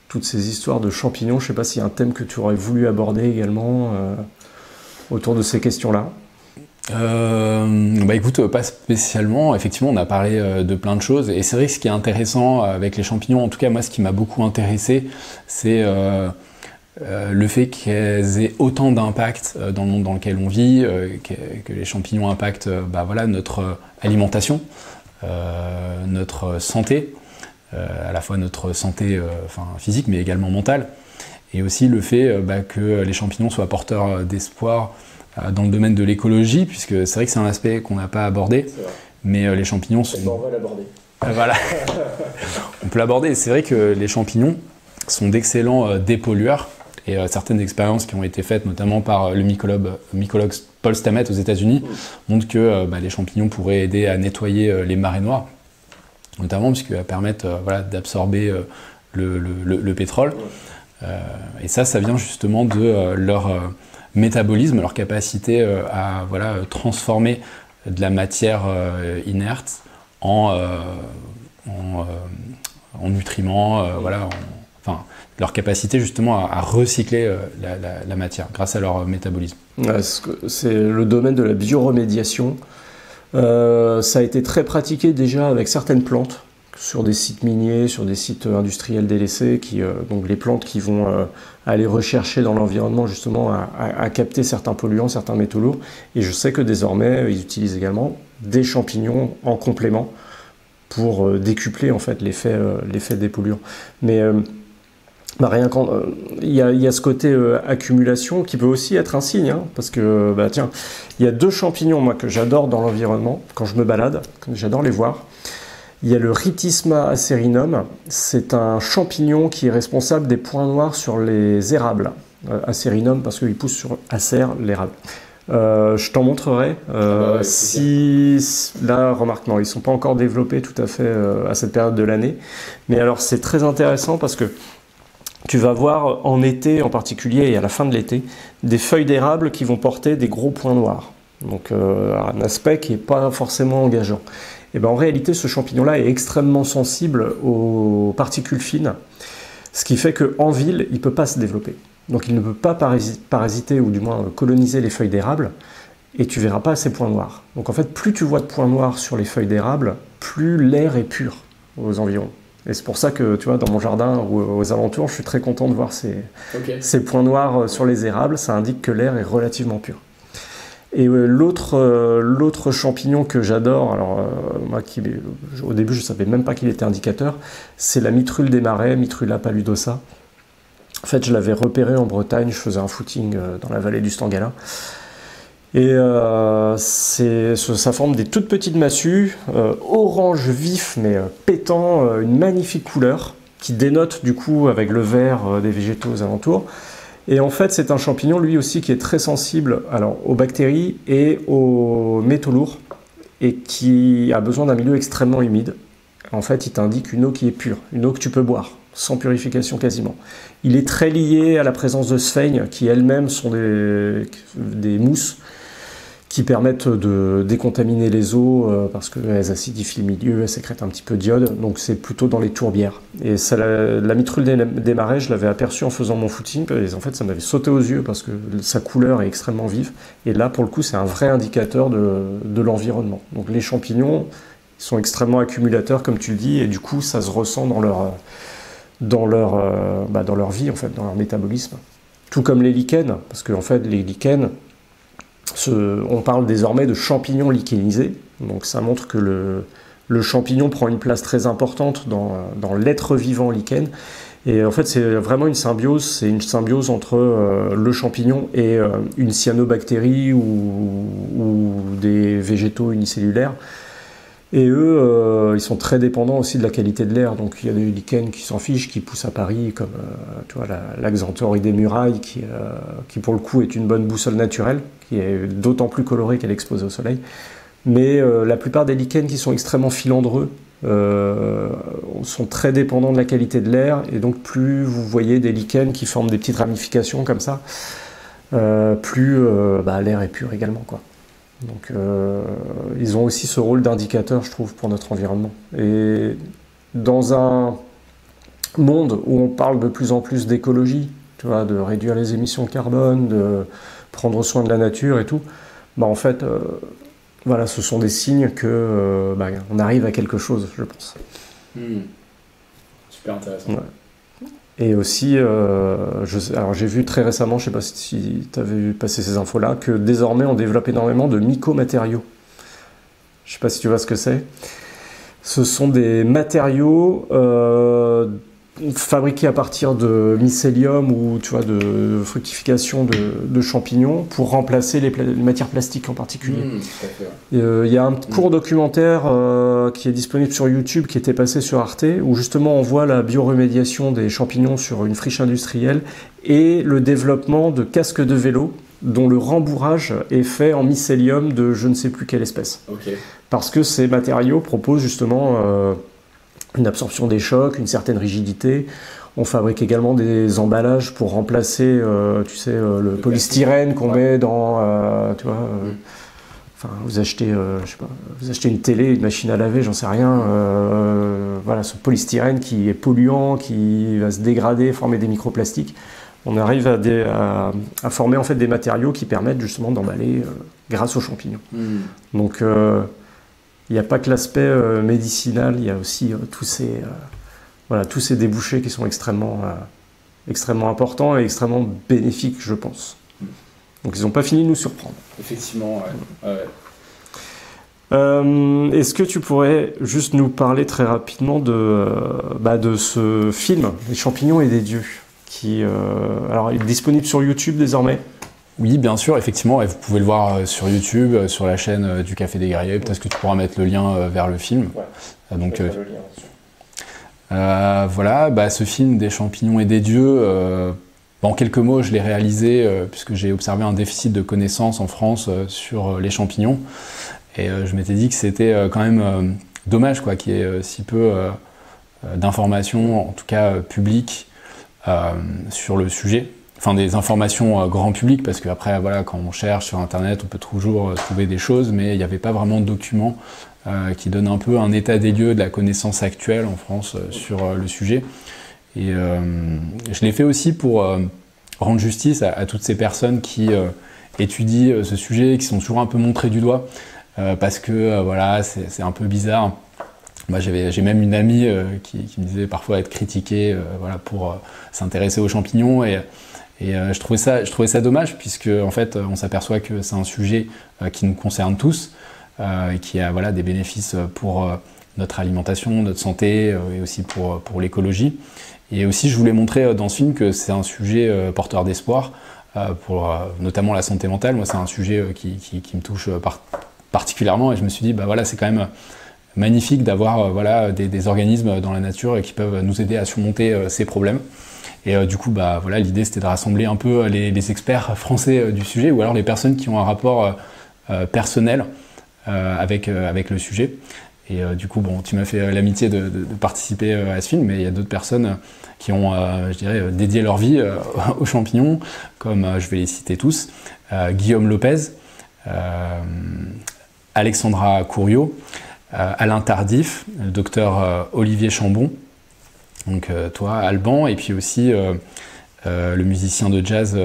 Speaker 1: toutes ces histoires de champignons. Je ne sais pas s'il y a un thème que tu aurais voulu aborder également autour de ces questions-là.
Speaker 2: Écoute, pas spécialement. Effectivement, on a parlé de plein de choses. Et c'est vrai que ce qui est intéressant avec les champignons, en tout cas moi, ce qui m'a beaucoup intéressé, c'est le fait qu'elles aient autant d'impact dans le monde dans lequel on vit, que les champignons impactent notre alimentation, notre santé, à la fois notre santé physique mais également mentale, et aussi le fait que les champignons soient porteurs d'espoir dans le domaine de l'écologie, puisque c'est vrai que c'est un aspect qu'on n'a pas abordé, mais les champignons sont...
Speaker 1: On va l'aborder.
Speaker 2: Voilà. On peut l'aborder. C'est vrai que les champignons sont d'excellents dépollueurs, et certaines expériences qui ont été faites, notamment par le mycologue Paul Stamets aux États-Unis, montrent que les champignons pourraient aider à nettoyer les marées noires, notamment puisqu'elles permettent d'absorber le pétrole. Et ça vient justement de leur métabolisme, leur capacité à transformer de la matière inerte en nutriments, leur capacité justement à recycler la matière grâce à leur métabolisme.
Speaker 1: Ouais, c'est le domaine de la bioremédiation. Ça a été très pratiqué déjà avec certaines plantes sur des sites miniers, sur des sites industriels délaissés, donc les plantes qui vont aller rechercher dans l'environnement justement à capter certains polluants, certains métaux lourds. Et je sais que désormais, ils utilisent également des champignons en complément pour décupler en fait l'effet des polluants. Mais il y a ce côté accumulation qui peut aussi être un signe, hein, parce que il y a deux champignons moi que j'adore dans l'environnement quand je me balade, j'adore les voir. Il y a le Rhytisma acerinum, c'est un champignon qui est responsable des points noirs sur les érables. Acerinum parce qu'il pousse sur Acer, l'érable. Je t'en montrerai. Là, remarque, non, ils ne sont pas encore développés tout à fait à cette période de l'année. Mais alors, c'est très intéressant parce que tu vas voir en été en particulier et à la fin de l'été, des feuilles d'érable qui vont porter des gros points noirs. Donc, un aspect qui n'est pas forcément engageant. Et en réalité, ce champignon-là est extrêmement sensible aux particules fines, ce qui fait qu'en ville, il ne peut pas se développer. Donc il ne peut pas parasiter ou du moins coloniser les feuilles d'érable, et tu ne verras pas ces points noirs. Donc en fait, plus tu vois de points noirs sur les feuilles d'érable, plus l'air est pur aux environs. Et c'est pour ça que, tu vois, dans mon jardin ou aux alentours, je suis très content de voir ces points noirs sur les érables. Ça indique que l'air est relativement pur. Et l'autre champignon que j'adore, alors moi au début je ne savais même pas qu'il était indicateur, c'est la mitrule des marais, Mitrula paludosa. En fait, je l'avais repéré en Bretagne, je faisais un footing dans la vallée du Stangala. Et ça forme des toutes petites massues, orange vif mais pétant, une magnifique couleur qui dénote du coup avec le vert des végétaux aux alentours. Et en fait, c'est un champignon, lui aussi, qui est très sensible aux bactéries et aux métaux lourds et qui a besoin d'un milieu extrêmement humide. En fait, il t'indique une eau qui est pure, une eau que tu peux boire, sans purification quasiment. Il est très lié à la présence de sphènes, qui elles-mêmes sont des mousses qui permettent de décontaminer les eaux parce qu'elles acidifient le milieu, elles sécrètent un petit peu d'iode, donc c'est plutôt dans les tourbières. Et ça, la mitrule des marais, je l'avais aperçue en faisant mon footing, et en fait ça m'avait sauté aux yeux parce que sa couleur est extrêmement vive, et là pour le coup c'est un vrai indicateur de l'environnement. Donc les champignons, ils sont extrêmement accumulateurs comme tu le dis, et du coup ça se ressent dans leur vie, en fait, dans leur métabolisme. Tout comme les lichens, parce qu'en fait les lichens, on parle désormais de champignons lichénisés, donc ça montre que le champignon prend une place très importante dans l'être vivant lichen, et en fait c'est vraiment une symbiose, entre le champignon et une cyanobactérie ou des végétaux unicellulaires. Et eux, ils sont très dépendants aussi de la qualité de l'air. Donc il y a des lichens qui s'en fichent, qui poussent à Paris, comme tu vois, la Xanthorrhide des murailles, qui pour le coup est une bonne boussole naturelle, qui est d'autant plus colorée qu'elle est exposée au soleil. Mais la plupart des lichens qui sont extrêmement filandreux sont très dépendants de la qualité de l'air. Et donc plus vous voyez des lichens qui forment des petites ramifications comme ça, plus l'air est pur également, quoi. Donc ils ont aussi ce rôle d'indicateur, je trouve, pour notre environnement. Et dans un monde où on parle de plus en plus d'écologie, tu vois, de réduire les émissions de carbone, de prendre soin de la nature et tout, en fait, voilà, ce sont des signes que on arrive à quelque chose, je pense.
Speaker 2: Super intéressant. Ouais.
Speaker 1: Et aussi, alors j'ai vu très récemment, je ne sais pas si tu avais vu passer ces infos-là, que désormais on développe énormément de mycomatériaux. Je ne sais pas si tu vois ce que c'est. Ce sont des matériaux fabriqués à partir de mycélium ou tu vois, de fructification de champignons pour remplacer les matières plastiques en particulier. Il y a un court documentaire qui est disponible sur YouTube qui était passé sur Arte où justement on voit la bioremédiation des champignons sur une friche industrielle et le développement de casques de vélo dont le rembourrage est fait en mycélium de je ne sais plus quelle espèce. Parce que ces matériaux proposent justement une absorption des chocs, une certaine rigidité. On fabrique également des emballages pour remplacer, le polystyrène qu'on met dans, vous achetez, vous achetez une télé, une machine à laver, j'en sais rien. Voilà, ce polystyrène qui est polluant, qui va se dégrader, former des microplastiques. On arrive à former en fait des matériaux qui permettent justement d'emballer grâce aux champignons. Donc il n'y a pas que l'aspect médicinal, il y a aussi tous ces débouchés qui sont extrêmement importants et extrêmement bénéfiques, je pense. Donc ils n'ont pas fini de nous surprendre.
Speaker 2: Effectivement, ouais.
Speaker 1: Est-ce que tu pourrais juste nous parler très rapidement de ce film, Les champignons et des dieux, qui alors il est disponible sur YouTube désormais?
Speaker 2: Oui, bien sûr, effectivement, vous pouvez le voir sur YouTube, sur la chaîne du Café des Guerriers. Peut-être que tu pourras mettre le lien vers le film.
Speaker 1: Ouais,
Speaker 2: donc, voilà, ce film des champignons et des dieux, en quelques mots, je l'ai réalisé puisque j'ai observé un déficit de connaissances en France sur les champignons. Et je m'étais dit que c'était quand même dommage qu'il y ait si peu d'informations, en tout cas publiques, sur le sujet. Enfin, des informations grand public, parce qu'après, voilà, quand on cherche sur Internet, on peut toujours trouver des choses, mais il n'y avait pas vraiment de documents qui donnent un peu un état des lieux de la connaissance actuelle en France sur le sujet. Et je l'ai fait aussi pour rendre justice à toutes ces personnes qui étudient ce sujet, qui sont toujours un peu montrées du doigt, parce que voilà, c'est un peu bizarre. Moi, j'ai même une amie qui me disait parfois être critiquée pour s'intéresser aux champignons. Et je trouvais ça dommage, puisque en fait, on s'aperçoit que c'est un sujet qui nous concerne tous, et qui a des bénéfices pour notre alimentation, notre santé, et aussi pour l'écologie. Et aussi, je voulais montrer dans ce film que c'est un sujet porteur d'espoir, pour notamment la santé mentale. Moi, c'est un sujet qui me touche particulièrement, et je me suis dit, c'est quand même magnifique d'avoir des organismes dans la nature qui peuvent nous aider à surmonter ces problèmes. Et du coup, l'idée c'était de rassembler un peu les experts français du sujet, ou alors les personnes qui ont un rapport personnel avec le sujet. Et du coup, tu m'as fait l'amitié de participer à ce film, mais il y a d'autres personnes qui ont, dédié leur vie aux champignons, comme je vais les citer tous. Guillaume Lopez, Alexandra Couriot, Alain Tardif, le docteur Olivier Chambon, donc toi, Alban, et puis aussi le musicien de jazz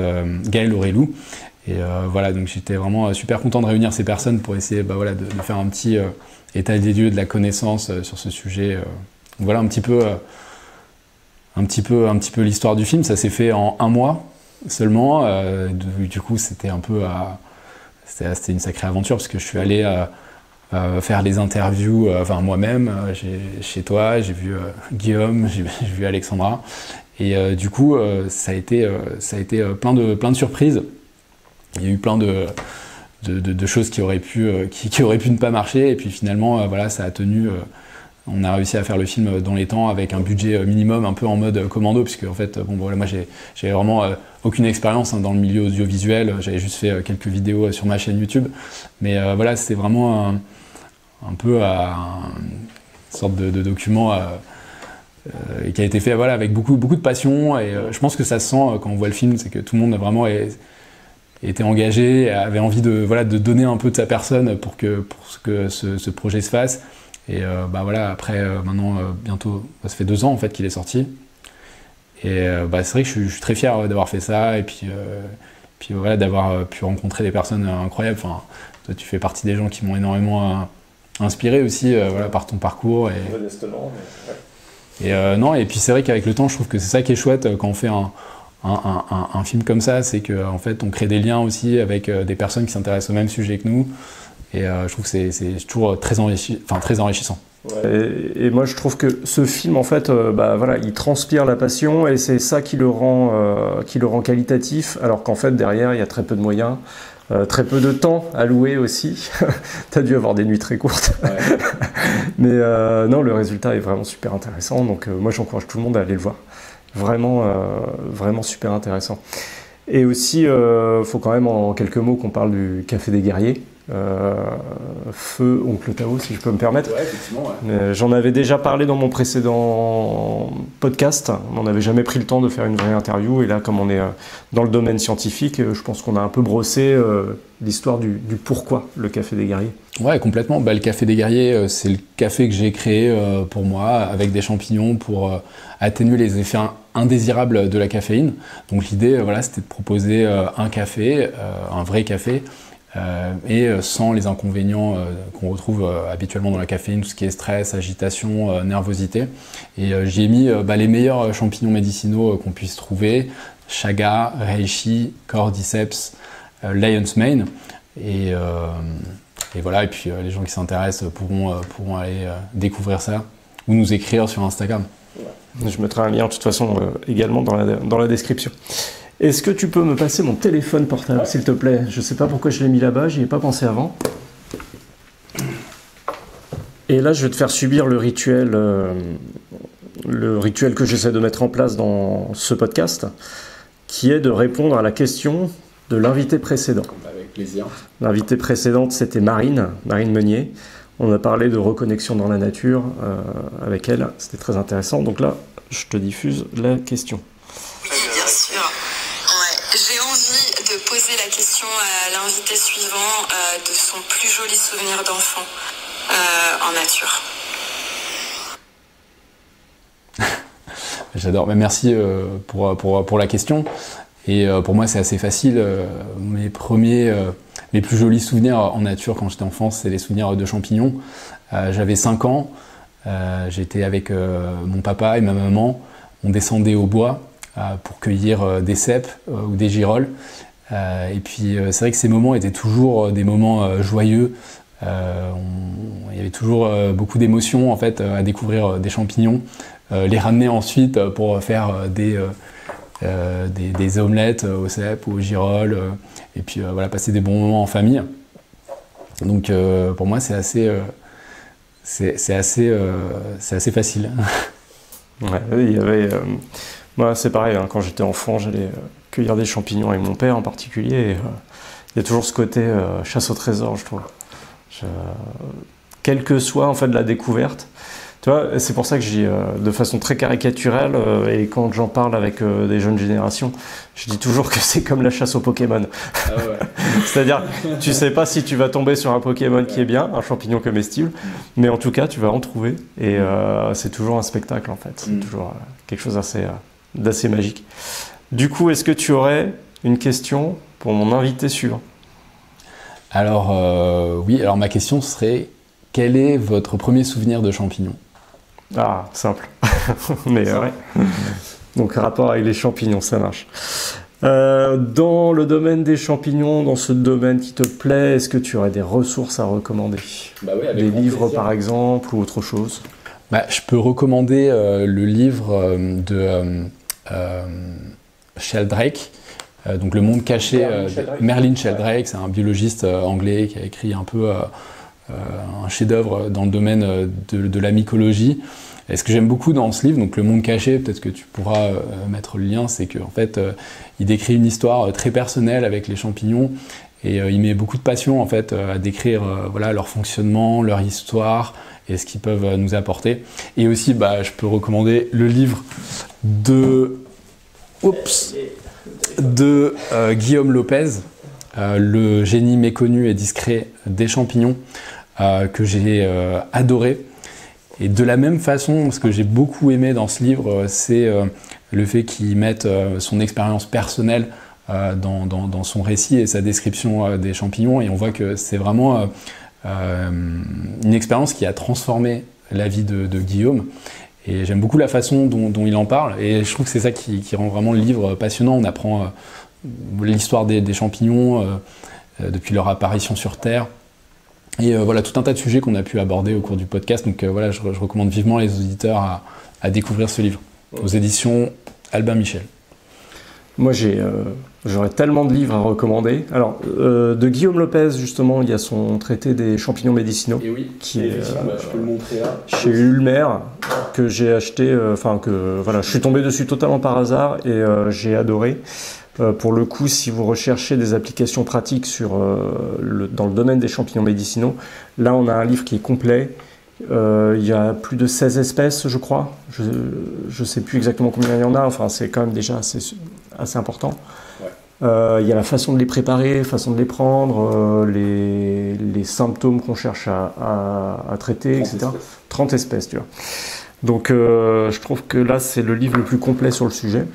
Speaker 2: Gaël Aurélou. Et voilà, donc j'étais vraiment super content de réunir ces personnes pour essayer de faire un petit état des lieux de la connaissance sur ce sujet. Voilà un petit peu l'histoire du film. Ça s'est fait en 1 mois seulement. Du coup, c'était un peu c'était une sacrée aventure parce que je suis allé faire les interviews moi-même chez toi. J'ai vu Guillaume, j'ai vu Alexandra. Et du coup, ça a été plein de surprises. Il y a eu plein de choses qui auraient pu ne pas marcher. Et puis finalement, voilà, ça a tenu. On a réussi à faire le film dans les temps avec un budget minimum, un peu en mode commando, puisque en fait, moi j'avais vraiment aucune expérience dans le milieu audiovisuel. J'avais juste fait quelques vidéos sur ma chaîne YouTube. Mais voilà, c'était vraiment un peu une sorte de document qui a été fait avec beaucoup de passion. Et je pense que ça se sent quand on voit le film, c'est que tout le monde vraiment était engagé, avait envie de donner un peu de sa personne pour que ce projet se fasse. Et voilà, après, maintenant, bientôt, ça fait 2 ans en fait qu'il est sorti. Et c'est vrai que je suis très fier d'avoir fait ça, et puis voilà, d'avoir pu rencontrer des personnes incroyables. Enfin, toi, tu fais partie des gens qui m'ont énormément inspiré aussi, voilà, par ton parcours.
Speaker 1: Modestement, mais ouais.
Speaker 2: Et non, et puis c'est vrai qu'avec le temps, je trouve que c'est ça qui est chouette quand on fait un film comme ça, c'est qu'en fait, on crée des liens aussi avec des personnes qui s'intéressent au même sujet que nous. Et je trouve que c'est toujours très enrichissant.
Speaker 1: Ouais, et moi, je trouve que ce film, en fait, voilà, il transpire la passion et c'est ça qui le rend qualitatif, alors qu'en fait, derrière, il y a très peu de moyens, très peu de temps alloué aussi. Tu as dû avoir des nuits très courtes. Ouais. Mais non, le résultat est vraiment super intéressant. Donc, moi, j'encourage tout le monde à aller le voir. Vraiment, vraiment super intéressant. Et aussi, faut quand même en quelques mots qu'on parle du Café des Guerriers. Feu Oncle Tao, si je peux me permettre.
Speaker 2: Ouais, effectivement, ouais.
Speaker 1: J'en avais déjà parlé dans mon précédent podcast. On n'avait jamais pris le temps de faire une vraie interview. Et là, comme on est dans le domaine scientifique, je pense qu'on a un peu brossé l'histoire du pourquoi le Café des Guerriers.
Speaker 2: Ouais, complètement. Le Café des Guerriers, c'est le café que j'ai créé pour moi, avec des champignons pour atténuer les effets indésirables de la caféine. Donc l'idée, c'était de proposer un café, un vrai café, et sans les inconvénients qu'on retrouve habituellement dans la caféine, tout ce qui est stress, agitation, nervosité. Et j'y ai mis les meilleurs champignons médicinaux qu'on puisse trouver: chaga, reishi, cordyceps, lion's mane. Et voilà, et puis les gens qui s'intéressent pourront aller découvrir ça ou nous écrire sur Instagram.
Speaker 1: Je mettrai un lien de toute façon également dans la description. Est-ce que tu peux me passer mon téléphone portable, s'il te plaît? Je ne sais pas pourquoi je l'ai mis là-bas, j'y ai pas pensé avant. Et là, je vais te faire subir le rituel que j'essaie de mettre en place dans ce podcast, qui est de répondre à la question de l'invité précédent.
Speaker 2: Avec plaisir.
Speaker 1: L'invité précédente, c'était Marine Meunier. On a parlé de reconnexion dans la nature avec elle, c'était très intéressant. Donc là, je te diffuse la question.
Speaker 3: Oui, bien sûr. Ouais. J'ai envie de poser la question à l'invité suivant de son plus joli souvenir d'enfant en nature.
Speaker 2: J'adore, mais merci pour la question. Et pour moi, c'est assez facile. Mes plus jolis souvenirs en nature quand j'étais enfant, c'est les souvenirs de champignons. J'avais 5 ans, j'étais avec mon papa et ma maman. On descendait au bois pour cueillir des cèpes ou des girolles. Et puis c'est vrai que ces moments étaient toujours des moments joyeux. Il y avait toujours beaucoup d'émotions en fait à découvrir des champignons, les ramener ensuite pour faire des omelettes aux cèpes ou aux girolles, et puis passer des bons moments en famille. Donc pour moi c'est assez facile.
Speaker 1: Ouais, il y avait moi c'est pareil, quand j'étais enfant j'allais cueillir des champignons avec mon père en particulier, et il y a toujours ce côté chasse au trésor, je trouve. Quelle que soit en fait la découverte, Tu vois, c'est pour ça que j'ai, de façon très caricaturelle, et quand j'en parle avec des jeunes générations, je dis toujours que c'est comme la chasse aux Pokémon. Ah ouais. C'est-à-dire, tu sais pas si tu vas tomber sur un Pokémon qui est bien, un champignon comestible, mais en tout cas, tu vas en trouver. Et c'est toujours un spectacle, en fait. C'est toujours quelque chose d'assez magique. Du coup, est-ce que tu aurais une question pour mon invité suivant?
Speaker 2: Alors, oui, alors ma question serait, quel est votre premier souvenir de champignon?
Speaker 1: Ah, simple. Mais ouais. Donc, rapport avec les champignons, ça marche. Dans le domaine des champignons, dans ce domaine qui te plaît, est-ce que tu aurais des ressources à recommander?
Speaker 2: Bah oui, avec
Speaker 1: des livres,
Speaker 2: plaisir.
Speaker 1: par exemple, ou autre chose?
Speaker 2: Bah, je peux recommander le livre de Sheldrake, donc Le Monde Caché. Merlin Sheldrake, c'est un biologiste anglais qui a écrit un peu un chef-d'œuvre dans le domaine de la mycologie. Et ce que j'aime beaucoup dans ce livre, donc Le Monde Caché, peut-être que tu pourras mettre le lien, c'est qu'en fait, il décrit une histoire très personnelle avec les champignons et il met beaucoup de passion en fait à décrire voilà, leur fonctionnement, leur histoire et ce qu'ils peuvent nous apporter. Et aussi, je peux recommander le livre de Guillaume Lopez, Le génie méconnu et discret des champignons, que j'ai adoré. Et de la même façon, ce que j'ai beaucoup aimé dans ce livre, c'est le fait qu'il mette son expérience personnelle dans son récit et sa description des champignons. Et on voit que c'est vraiment une expérience qui a transformé la vie de Guillaume. Et j'aime beaucoup la façon dont il en parle. Et je trouve que c'est ça qui rend vraiment le livre passionnant. On apprend l'histoire des champignons depuis leur apparition sur Terre. Et voilà, tout un tas de sujets qu'on a pu aborder au cours du podcast. Donc voilà, je recommande vivement les auditeurs à découvrir ce livre, aux éditions Albin Michel.
Speaker 1: Moi, j'aurais tellement de livres à recommander. Alors, de Guillaume Lopez, justement, il y a son traité des champignons médicinaux,
Speaker 2: et oui,
Speaker 1: qui est
Speaker 2: je peux le montrer là.
Speaker 1: chez Ulmer, que j'ai acheté, je suis tombé dessus totalement par hasard et j'ai adoré. Pour le coup, si vous recherchez des applications pratiques dans le domaine des champignons médicinaux, là on a un livre qui est complet. Il y a plus de 16 espèces, je crois. Je ne sais plus exactement combien il y en a, enfin c'est quand même déjà assez important. Ouais. Il y a la façon de les préparer, la façon de les prendre, les symptômes qu'on cherche à traiter, 30 etc. 30 espèces, tu vois. Donc je trouve que là c'est le livre le plus complet sur le sujet.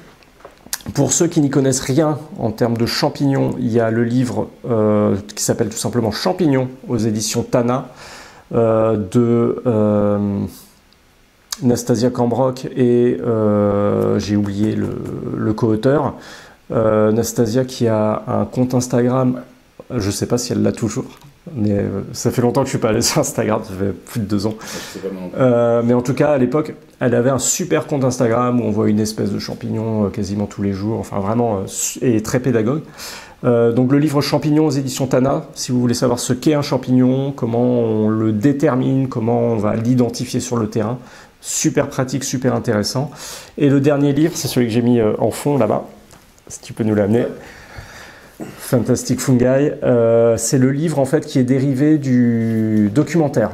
Speaker 1: Pour ceux qui n'y connaissent rien en termes de champignons, il y a le livre qui s'appelle tout simplement Champignons aux éditions Tana de Nastasia Cambroc et j'ai oublié le co-auteur. Nastasia qui a un compte Instagram, je ne sais pas si elle l'a toujours. Mais ça fait longtemps que je ne suis pas allé sur Instagram, ça fait plus de 2 ans. Mais en tout cas, à l'époque, elle avait un super compte Instagram où on voit une espèce de champignon quasiment tous les jours, enfin vraiment, et très pédagogue. Donc le livre Champignons aux éditions Tana, si vous voulez savoir ce qu'est un champignon, comment on le détermine, comment on va l'identifier sur le terrain, super pratique, super intéressant. Et le dernier livre, c'est celui que j'ai mis en fond là-bas, si tu peux nous l'amener. Fantastic Fungi, c'est le livre en fait qui est dérivé du documentaire.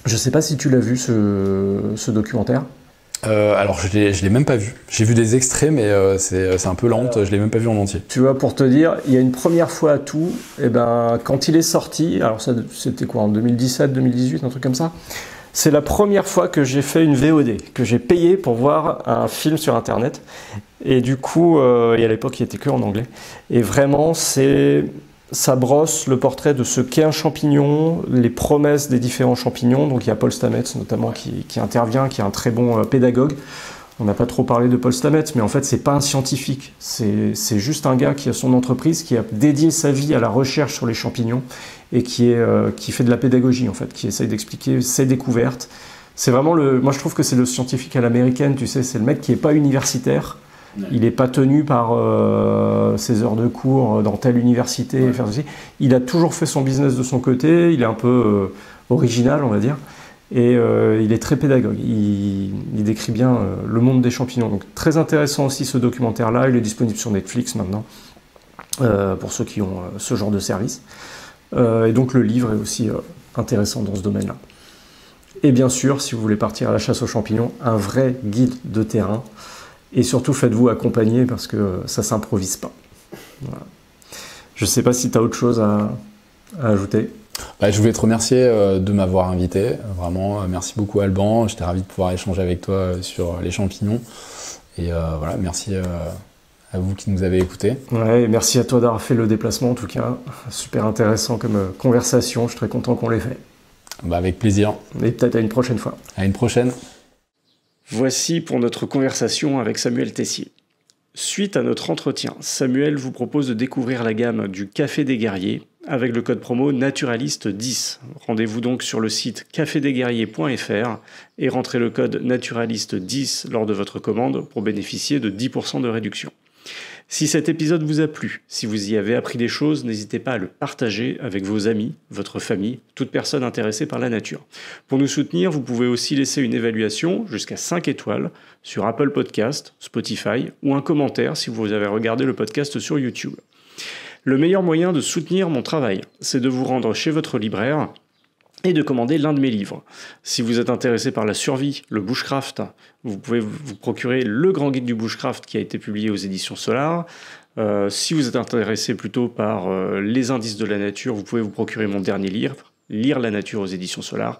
Speaker 1: Je ne sais pas si tu l'as vu ce documentaire.
Speaker 2: Alors je l'ai même pas vu. J'ai vu des extraits mais c'est un peu lent, je l'ai même pas vu en entier.
Speaker 1: Tu vois, pour te dire, il y a une première fois à tout, et ben, quand il est sorti, alors ça c'était quoi, en 2017, 2018, un truc comme ça, c'est la première fois que j'ai fait une VOD, que j'ai payé pour voir un film sur internet. Et du coup, et à l'époque il était que en anglais, et vraiment ça brosse le portrait de ce qu'est un champignon, les promesses des différents champignons. Donc il y a Paul Stamets notamment qui intervient, qui est un très bon pédagogue. On n'a pas trop parlé de Paul Stamets, mais en fait c'est pas un scientifique, c'est juste un gars qui a son entreprise, qui a dédié sa vie à la recherche sur les champignons et qui fait de la pédagogie en fait, qui essaye d'expliquer ses découvertes. C'est vraiment moi je trouve que c'est le scientifique à l'américaine, tu sais, c'est le mec qui n'est pas universitaire. Il n'est pas tenu par ses heures de cours dans telle université. Ouais. Il a toujours fait son business de son côté, il est un peu original, on va dire, et il est très pédagogue. Il décrit bien le monde des champignons. Donc très intéressant aussi ce documentaire-là, il est disponible sur Netflix maintenant, pour ceux qui ont ce genre de service. Et donc le livre est aussi intéressant dans ce domaine-là. Et bien sûr, si vous voulez partir à la chasse aux champignons, un vrai guide de terrain. Et surtout, faites-vous accompagner parce que ça ne s'improvise pas. Voilà. Je ne sais pas si tu as autre chose à ajouter.
Speaker 2: Je voulais te remercier de m'avoir invité. Vraiment, merci beaucoup Alban. J'étais ravi de pouvoir échanger avec toi sur les champignons. Et voilà, merci à vous qui nous avez écoutés.
Speaker 1: Ouais, et merci à toi d'avoir fait le déplacement en tout cas. Super intéressant comme conversation. Je suis très content qu'on l'ait fait.
Speaker 2: Avec plaisir.
Speaker 1: Et peut-être à une prochaine fois.
Speaker 2: À une prochaine.
Speaker 1: Voici pour notre conversation avec Samuel Tessier. Suite à notre entretien, Samuel vous propose de découvrir la gamme du Café des Guerriers avec le code promo Naturaliste10. Rendez-vous donc sur le site cafedesguerriers.fr et rentrez le code Naturaliste10 lors de votre commande pour bénéficier de 10% de réduction. Si cet épisode vous a plu, si vous y avez appris des choses, n'hésitez pas à le partager avec vos amis, votre famille, toute personne intéressée par la nature. Pour nous soutenir, vous pouvez aussi laisser une évaluation jusqu'à 5 étoiles sur Apple Podcast, Spotify ou un commentaire si vous avez regardé le podcast sur YouTube. Le meilleur moyen de soutenir mon travail, c'est de vous rendre chez votre libraire et de commander l'un de mes livres. Si vous êtes intéressé par la survie, le bushcraft, vous pouvez vous procurer le grand guide du bushcraft qui a été publié aux éditions Solar. Si vous êtes intéressé plutôt par les indices de la nature, vous pouvez vous procurer mon dernier livre, Lire la nature aux éditions Solar.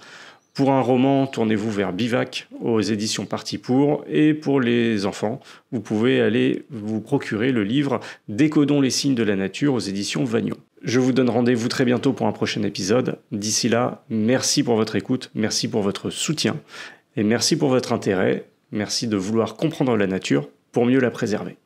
Speaker 1: Pour un roman, tournez-vous vers Bivac aux éditions Parti pour. Et pour les enfants, vous pouvez aller vous procurer le livre Décodons les signes de la nature aux éditions Vagnon. Je vous donne rendez-vous très bientôt pour un prochain épisode. D'ici là, merci pour votre écoute, merci pour votre soutien et merci pour votre intérêt. Merci de vouloir comprendre la nature pour mieux la préserver.